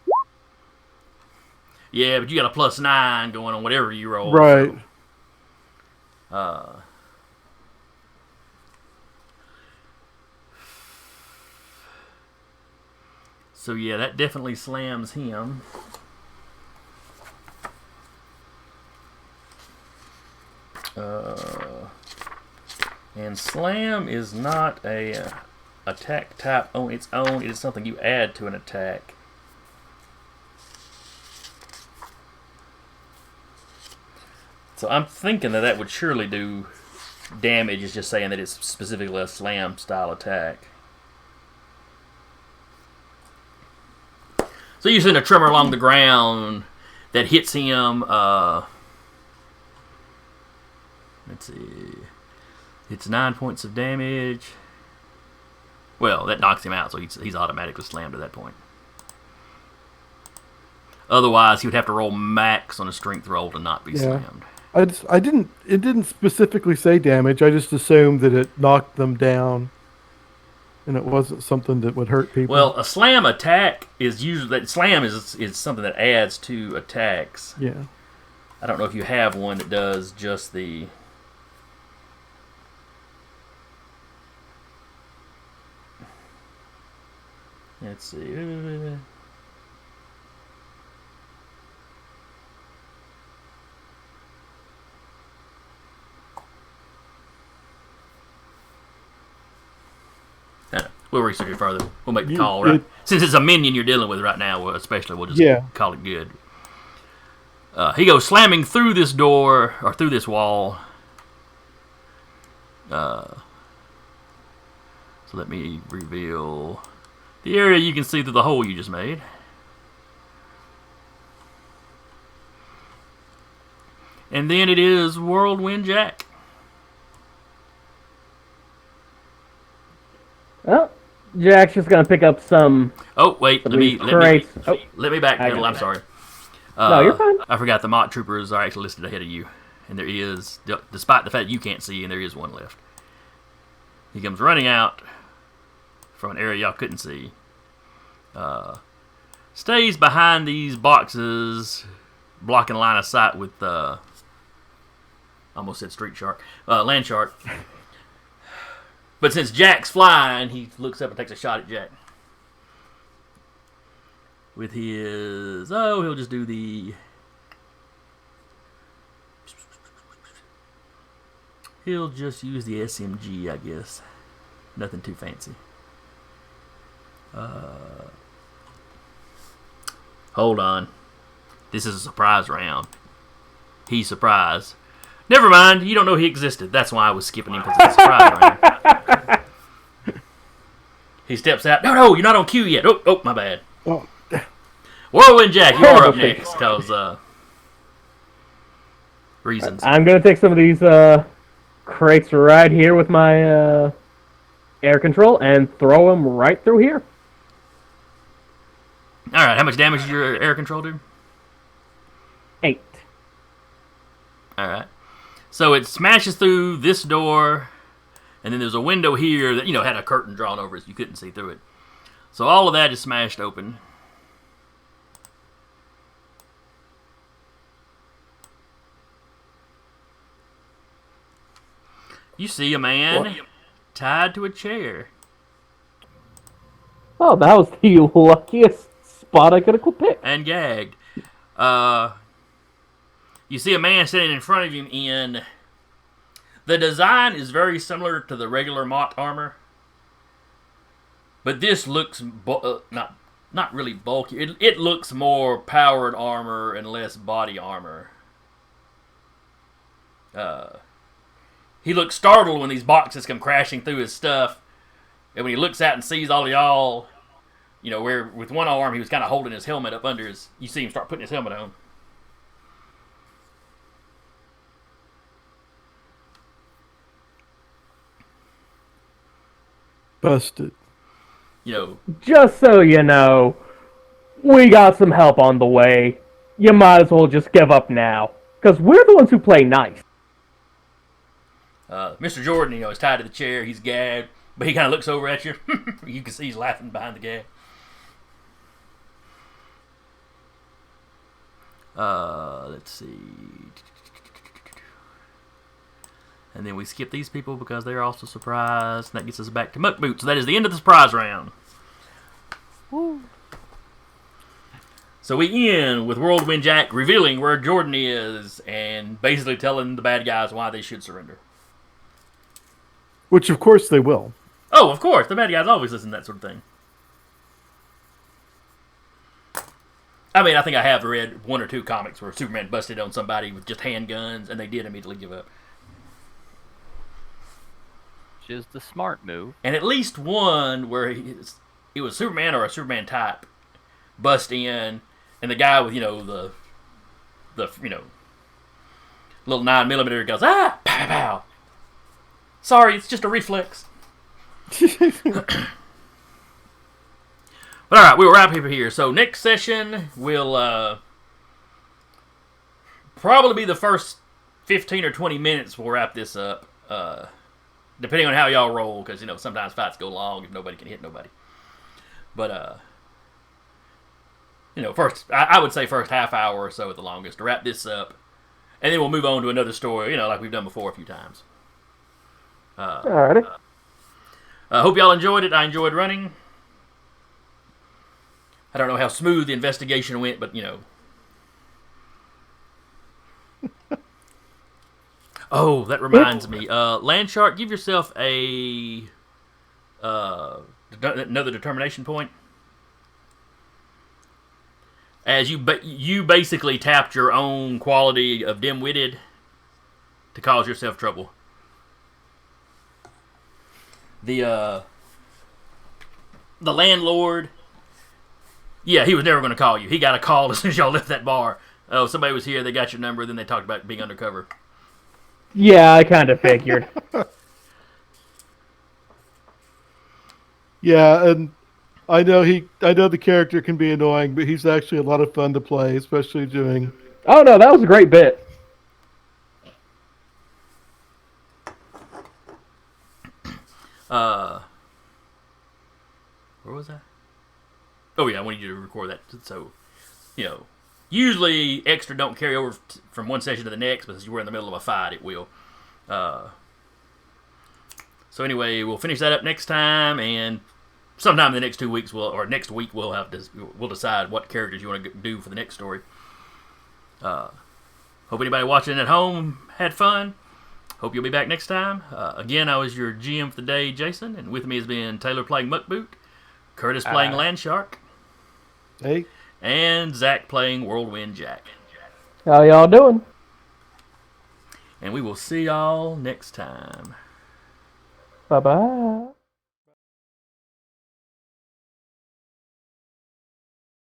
Yeah, but you got a +9 going on whatever you roll. Right. So yeah, that definitely slams him. And slam is not a attack type on its own. It is something you add to an attack. So I'm thinking that would surely do damage. It's just saying that it's specifically a slam style attack. So you send a tremor along the ground that hits him. Let's see. It's 9 points of damage. Well, that knocks him out, so he's automatically slammed at that point. Otherwise, he would have to roll max on a strength roll to not be slammed. It didn't specifically say damage. I just assumed that it knocked them down, and it wasn't something that would hurt people. Well, a slam attack is usually slam is something that adds to attacks. Yeah. I don't know if you have one that does just the. Let's see. We'll research it further. We'll make the call, right? Since it's a minion you're dealing with right now, especially, we'll just call it good. He goes slamming through this door, or through this wall. So let me reveal the area you can see through the hole you just made. And then it is Whirlwind Jack. Well, Jack's just gonna pick up some. Oh wait, let me backpedal. Oh. I'm sorry. No, you're fine. I forgot the M.A.A.T troopers are actually listed ahead of you, and there is, despite the fact you can't see, and there is one left. He comes running out from an area y'all couldn't see. Stays behind these boxes, blocking line of sight with almost said street shark, Landshark. But since Jack's flying, he looks up and takes a shot at Jack. With his... he'll just do the... He'll just use the SMG, I guess. Nothing too fancy. Hold on. This is a surprise round. He's surprised. Never mind, you don't know he existed. That's why I was skipping him, because it's a surprise round. He steps out. No, you're not on cue yet. Oh, my bad. Oh. Whirlwind Jack, you're up next, because reasons. I'm gonna take some of these crates right here with my air control and throw them right through here. All right, how much damage does your air control do? 8. All right. So it smashes through this door, and then there's a window here that, had a curtain drawn over it so you couldn't see through it. So all of that is smashed open. You see a man tied to a chair. Oh, that was the luckiest spot I could have picked. And gagged. You see a man sitting in front of him in... The design is very similar to the regular M.A.A.T armor. But this looks not really bulky. It looks more powered armor and less body armor. He looks startled when these boxes come crashing through his stuff. And when he looks out and sees all of y'all, where with one arm he was kind of holding his helmet up under his... You see him start putting his helmet on. Busted. Just so you know, we got some help on the way. You might as well just give up now, because we're the ones who play nice. Mr. Jordan, is tied to the chair. He's gagged, but he kind of looks over at you. You can see he's laughing behind the gag. Let's see. And then we skip these people because they're also surprised. And that gets us back to Muckboot. So that is the end of the surprise round. Woo. So we end with Whirlwind Jack revealing where Jordan is and basically telling the bad guys why they should surrender. Which, of course, they will. Oh, of course. The bad guys always listen to that sort of thing. I mean, I think I have read 1 or 2 comics where Superman busted on somebody with just handguns and they did immediately give up. Which is the smart move. And at least one where it was Superman or a Superman type bust in, and the guy with, the little 9mm goes, ah, pow, pow. Sorry, it's just a reflex. But all right, we'll wrap up here. So next session will probably be the first 15 or 20 minutes. We'll wrap this up, depending on how y'all roll, because sometimes fights go long if nobody can hit nobody. But first I would say first half hour or so at the longest to wrap this up, and then we'll move on to another story. Like we've done before a few times. Alrighty. I hope y'all enjoyed it. I enjoyed running. I don't know how smooth the investigation went, but Oh, that reminds me. Landshark, give yourself another determination point. As you basically tapped your own quality of dim-witted to cause yourself trouble. The landlord, yeah, he was never going to call you. He got a call as soon as y'all left that bar. Oh, somebody was here, they got your number, then they talked about being undercover. Yeah, I kind of figured. Yeah, and I know the character can be annoying, but he's actually a lot of fun to play, especially doing... Oh, no, that was a great bit. Where was that? Oh, yeah, I wanted you to record that. So, usually extra don't carry over from one session to the next, but since you were in the middle of a fight, it will. So anyway, we'll finish that up next time, and sometime in the next 2 weeks, next week, we'll decide what characters you want to do for the next story. Hope anybody watching at home had fun. Hope you'll be back next time. Again, I was your GM for the day, Jason, and with me has been Taylor playing Muckboot, Curtis playing Landshark, Hey. and Zach playing Whirlwind Jack. How y'all doing? And we will see y'all next time. Bye-bye.